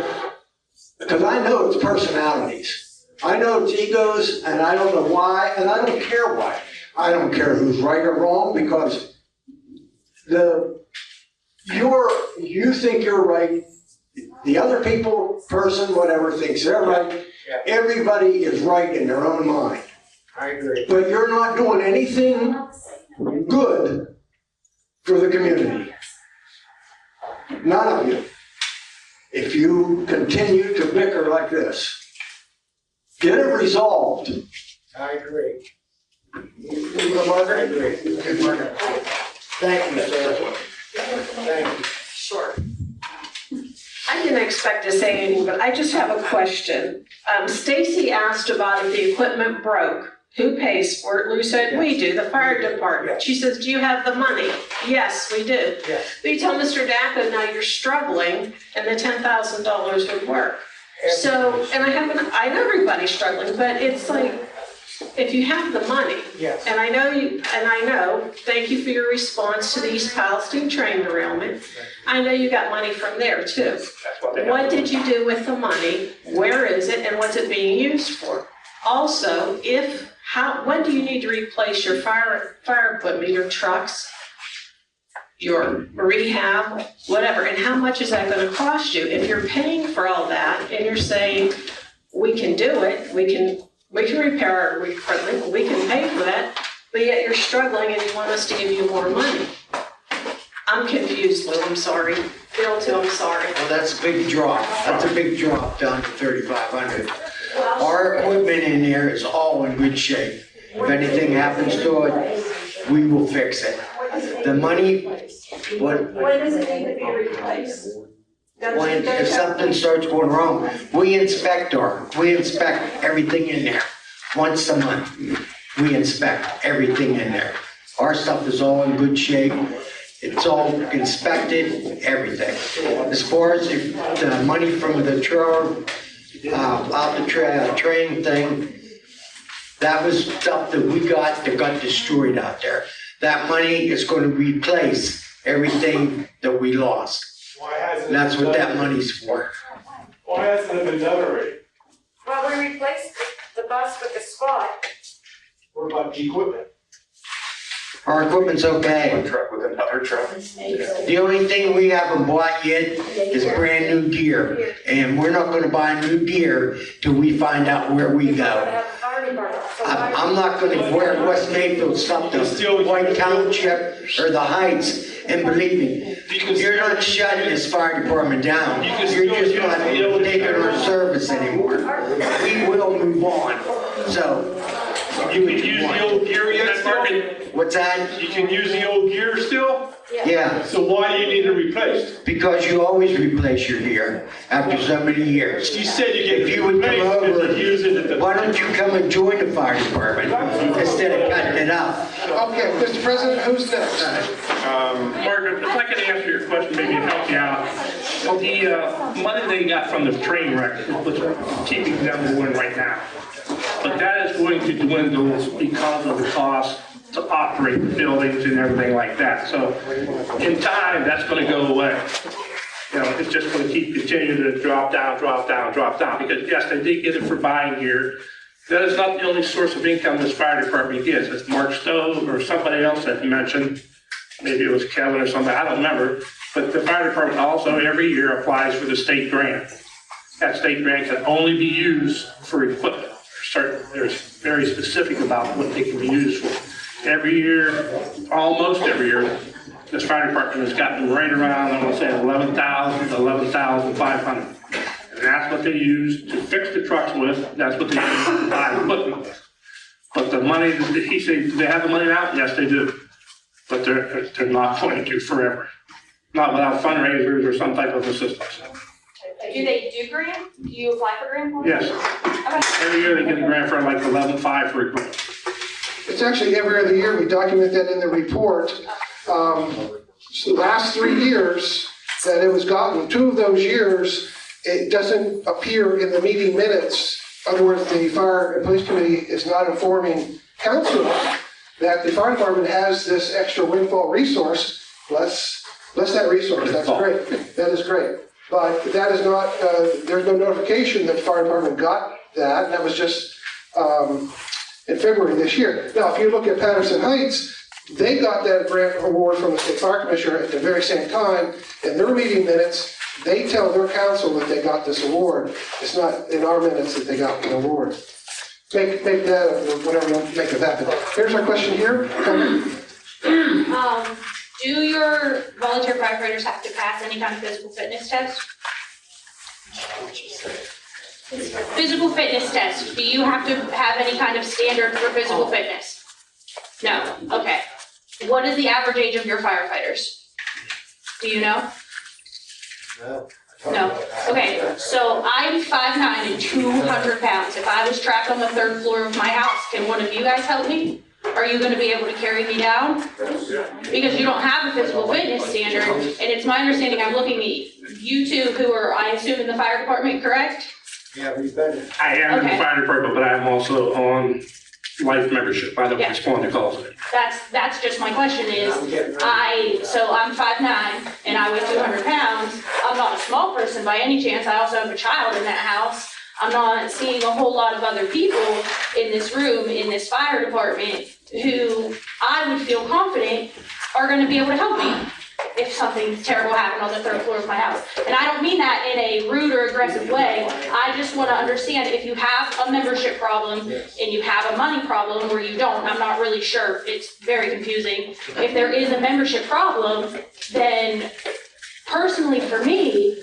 because I know it's personalities. I know it's egos, and I don't know why, and I don't care why. I don't care who's right or wrong, because you think you're right, the other person, whatever, thinks they're right. Everybody is right in their own mind. I agree. But you're not doing anything good for the community. None of you. If you continue to bicker like this, get it resolved. I agree. I agree. Thank you, sir. Thank you. Sure. expect to say anything, but I just have a question. Stacy asked about if the equipment broke, who pays for it? Lou said, we do, the fire department. She says, do you have the money? Yes, we do. Yes. But you tell Mr. Dacko now you're struggling and the $10,000 would work. So, and I know everybody's struggling, but it's like, if you have the money, Yes. and I know, thank you for your response to the East Palestine train derailment. I know you got money from there too. What did you do with the money? Where is it and what's it being used for? Also, when do you need to replace your fire equipment, your trucks, your rehab, whatever, and how much is that gonna cost you? If you're paying for all that and you're saying, we can do it, we can repair our equipment, we can pay for that, but yet you're struggling and you want us to give you more money. I'm confused, Lou, I'm sorry. Bill too, I'm sorry. Well, that's a big drop. That's a big drop down to 3,500. Our equipment in there is all in good shape. If anything happens to it, we will fix it. The money, When does it need to be replaced? if something starts going wrong, we inspect everything in there. Once a month, we inspect everything in there. Our stuff is all in good shape. It's all inspected, everything. As far as the money from the train thing, that was stuff that we got that got destroyed out there. That money is going to replace everything that we lost. And that's what that money's for. Why hasn't it been done already? Well, we replaced the bus with the squad. What about the equipment? Our equipment's okay. Truck with another truck. The only thing we haven't bought yet is brand new gear. And we're not gonna buy new gear till we find out where we go. I'm not gonna wear West Mayfield stuff to White Township or the Heights. And believe me, you're not shutting this fire department down. You're just not taking our service anymore. We will move on, so. You can use the old gear yet, Mark? What's that? You can use the old gear still? Yeah. So why do you need it replaced? Because you always replace your gear after so many years. You said you get If you would come replaced because over, you use it at the. why don't you come and join the fire department instead of cutting it up? Okay, Mr. President, who's next? Margaret, if I could answer your question, maybe it'd help you out. The money they got from the train wreck is what's keeping them going right now. But that is going to dwindle because of the cost to operate the buildings and everything like that. So in time, that's going to go away. You know, it's just going to continue to drop down, because yes, they did get it for buying gear. That is not the only source of income this fire department gets. It's Mark Stowe or somebody else that mentioned, maybe it was Kevin or somebody, I don't remember. But the fire department also every year applies for the state grant. That state grant can only be used for equipment. They're very specific about what they can be used for. Every year, almost every year, this fire department has gotten right around, I'm gonna say 11,000 to 11,500. And that's what they use to fix the trucks with, that's what they use to buy equipment with. But the money, he said, do they have the money now? Yes, they do. But they're not going to forever. Not without fundraisers or some type of assistance. Do they do grant? Do you apply for grant? Yes. Okay. Every year they get a grant for like 11.5 for equipment. It's actually every other year. We document that in the report. So the last 3 years that it was gotten, 2 of those years, it doesn't appear in the meeting minutes. In other words, the Fire and Police Committee is not informing council that the fire department has this extra windfall resource. Bless that resource. That's great. That is great. But that is not, there's no notification that the fire department got that. And that was just in February this year. Now, if you look at Patterson Heights, they got that grant award from the state fire commissioner at the very same time. In their meeting minutes, they tell their council that they got this award. It's not in our minutes that they got the award. Make that, or whatever you make of that. But here's our question here. Do your volunteer firefighters have to pass any kind of physical fitness test? Physical fitness test. Do you have to have any kind of standard for physical fitness? No. Okay. What is the average age of your firefighters? Do you know? No, No, okay, so I'm 5'9" and 200 pounds. If I was trapped on the third floor of my house, can one of you guys help me? Are you gonna be able to carry me down? Because you don't have a physical fitness standard, and it's my understanding, I'm looking at you two who are, I assume, in the fire department, correct? Yeah, we've been. I am in the Okay. fire department, but I'm also on life membership. I don't Yeah. respond to calls. That's just my question is, so I'm 5'9" and I weigh 200 pounds. I'm not a small person by any chance. I also have a child in that house. I'm not seeing a whole lot of other people in this room, in this fire department, who I would feel confident are gonna be able to help me if something terrible happened on the third floor of my house. And I don't mean that in a rude or aggressive way. I just wanna understand if you have a membership problem and you have a money problem or you don't, I'm not really sure. It's very confusing. If there is a membership problem, then personally for me,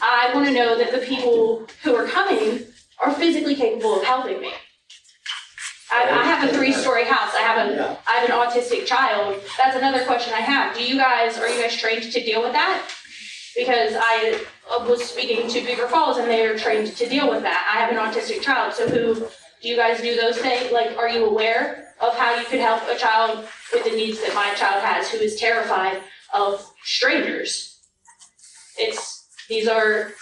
I wanna know that the people who are coming are physically capable of helping me. I have a 3-story house. I have an autistic child. That's another question I have. Are you guys trained to deal with that? Because I was speaking to Beaver Falls and they are trained to deal with that. I have an autistic child. So do you guys do those things? Like, are you aware of how you could help a child with the needs that my child has who is terrified of strangers? These are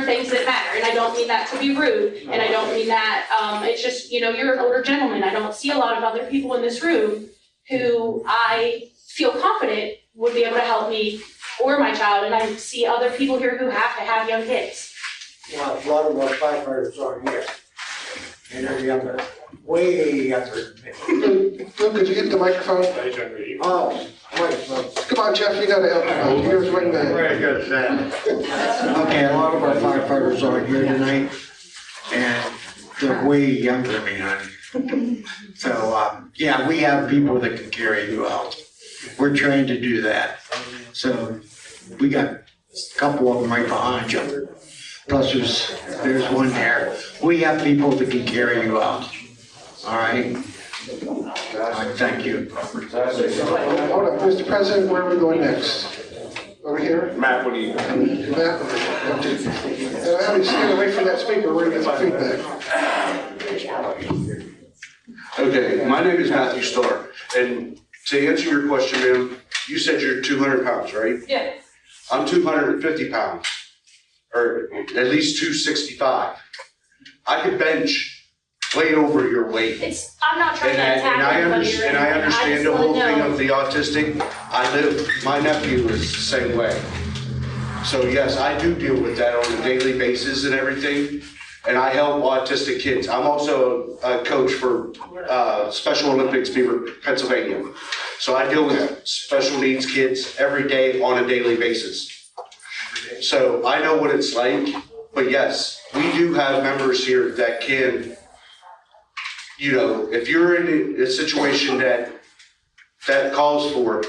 things that matter, and I don't mean that to be rude, and I don't mean that, it's just, you're an older gentleman. I don't see a lot of other people in this room who I feel confident would be able to help me or my child, and I see other people here who have to have young kids. Well, a lot of our firefighters are here. And they're younger, way younger than me. Luke, could you get the microphone? Oh, wait, Come on, Jeff, you gotta help him out. Here's one man. Very good, Sam. Okay, a lot of our firefighters aren't here tonight, and they're way younger than me, honey. So, yeah, we have people that can carry you out. We're trained to do that. So, we got a couple of them right behind you. Plus, there's one there. We have people that can carry you out. All right? Thank you. Hold on, Mr. President, where are we going next? Over here? Matt, what do you? Matt? And I have to stand away from that speaker, we're gonna get some feedback. Okay, my name is Matthew Starr, and to answer your question, ma'am, you said you're 200 pounds, right? Yeah. I'm 250 pounds, or at least 265. I could bench way over your weight. I'm not trying to attack anybody or And I anything. understand just the whole wanna thing know. of the autistic. My nephew is the same way. So yes, I do deal with that on a daily basis and everything, and I help autistic kids. I'm also a coach for Special Olympics Beaver, Pennsylvania. So I deal with special needs kids every day on a daily basis. So I know what it's like, but yes, we do have members here that can, if you're in a situation that calls for it,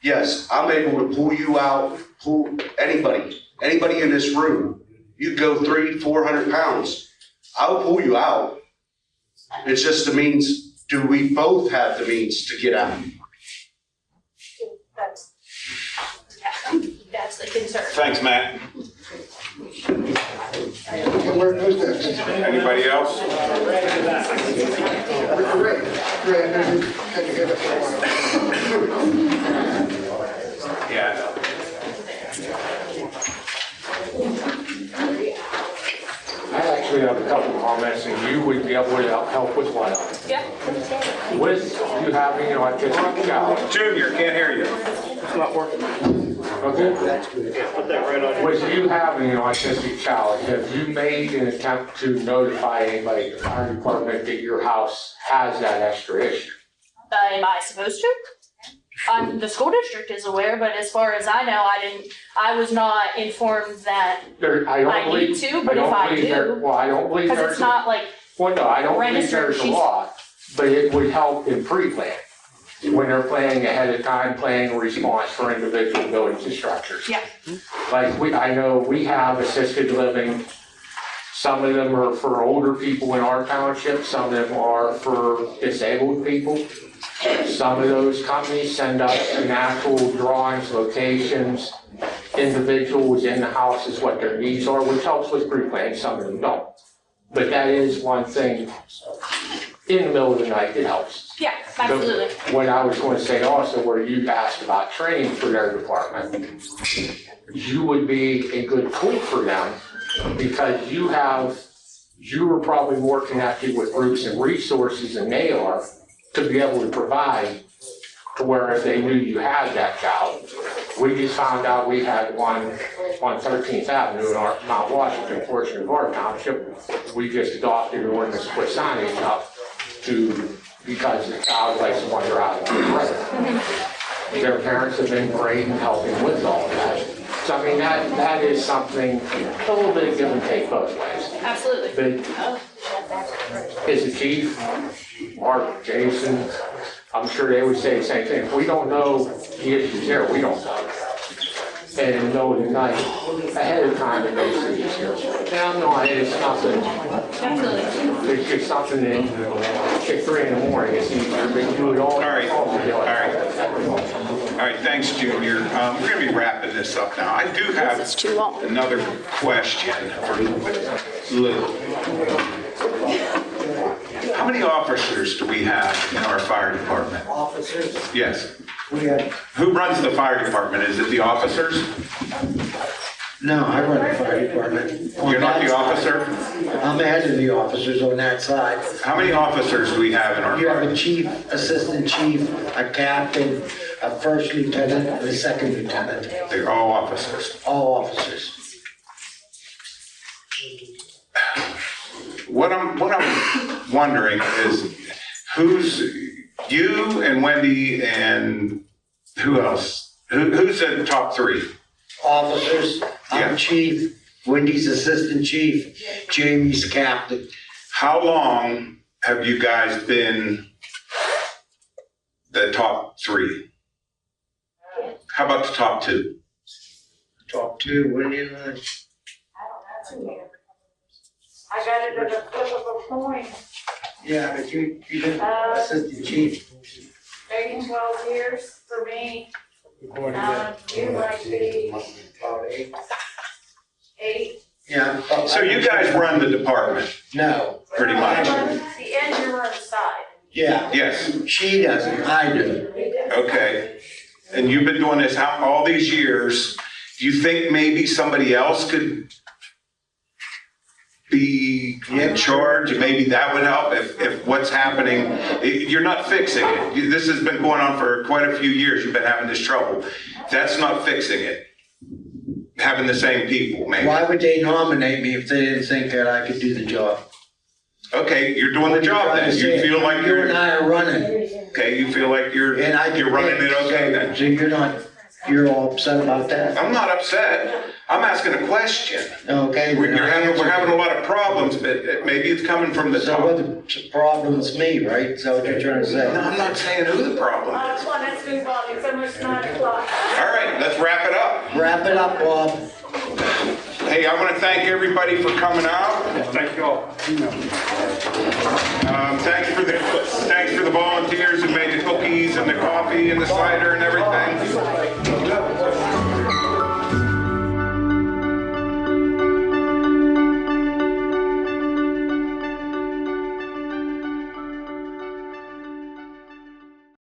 yes, I'm able to pull you out, pull anybody in this room. You go 300-400 pounds, I'll pull you out. It's just the means, do we both have the means to get out? That's the concern. Thanks, Matt. Who's next? Anybody else? Ray, had your hand up for a while. Yeah, I know. I actually have a couple of comments, and you would be able to help with one. Yeah. With you having an autistic child. Junior, can't hear you. It's not working. Okay. Yeah, put that right on. With you having an autistic child, have you made an attempt to notify anybody at the fire department that your house has that extra issue? Am I supposed to? The school district is aware, but as far as I know, I was not informed that I need to, but if I do. Well, I don't believe there's. Because it's not like. Well, no, I don't believe registered, there's a law, but it would help in pre-plan. When they're planning ahead of time, planning response for individual buildings and structures. Yeah. Like I know we have assisted living. Some of them are for older people in our township, some of them are for disabled people. Some of those companies send us an actual drawings, locations, individuals in the houses what their needs are, which helps with pre-planning, some of them don't. But that is one thing, in the middle of the night, it helps. Yeah, absolutely. But what I was going to say also, where you asked about training for their department, you would be a good tool for them because you are probably more connected with groups and resources than they are to be able to provide to where if they knew you had that child. We just found out we had one on 13th Avenue in our Mount Washington portion of our township. We just adopted an ordinance to put signage up because the child likes to wander out of the road. Their parents have been great in helping with all of that. So I mean, that is something, a little bit of give and take both ways. Absolutely. But as a chief, Mark, Jason, I'm sure they would say the same thing. If we don't know the issues there, we don't know. And in the middle of the night, ahead of time, it makes it easier. Now, no, it's nothing. Absolutely. It's just something that at 3 in the morning, it's easier, but you do it all. All right. All right, thanks, Junior. We're going to be wrapping this up now. I do have another question for Lou. How many officers do we have in our fire department? Officers? Yes. We have. Who runs the fire department? Is it the officers? No, I run the fire department. You're not the officer? I'm the head of the officers on that side. How many officers do we have in our You have department? a chief, assistant chief, a captain, a first lieutenant, and a second lieutenant. They're all officers. All officers. What I'm wondering is who's you and Wendy and who else? Who's the top three? Officers, I'm chief, Wendy's assistant chief, Jamie's captain. How long have you guys been the top three? How about the top two? Top two, Wendy and I. I got it at a flip of a coin, Yeah, but you did assistant chief. maybe 12 years for me. You might be 8. Yeah. So you guys run the department? No. Pretty much. The engine room side. Yeah. Yes. She doesn't, I do. Okay. And you've been doing this all these years. Do you think maybe somebody else could be in charge? Maybe that would help if what's happening, you're not fixing it. This has been going on for quite a few years. You've been having this trouble. That's not fixing it. Having the same people, maybe. Why would they nominate me if they didn't think that I could do the job? Okay, you're doing the job then. You feel like You and I are running. Okay, you feel like you're running it okay then. So you're all upset about that? I'm not upset. I'm asking a question. Okay. We're having a lot of problems, but maybe it's coming from the top. So what the problem's me, right? Is that what you're trying to say? No, I'm not saying who the problem is. Come on, let's move on, it's almost 9 o'clock. All right, let's wrap it up. Wrap it up, Bob. Hey, I want to thank everybody for coming out. Thank you all. Thanks for the volunteers who made the cookies and the coffee and the cider and everything.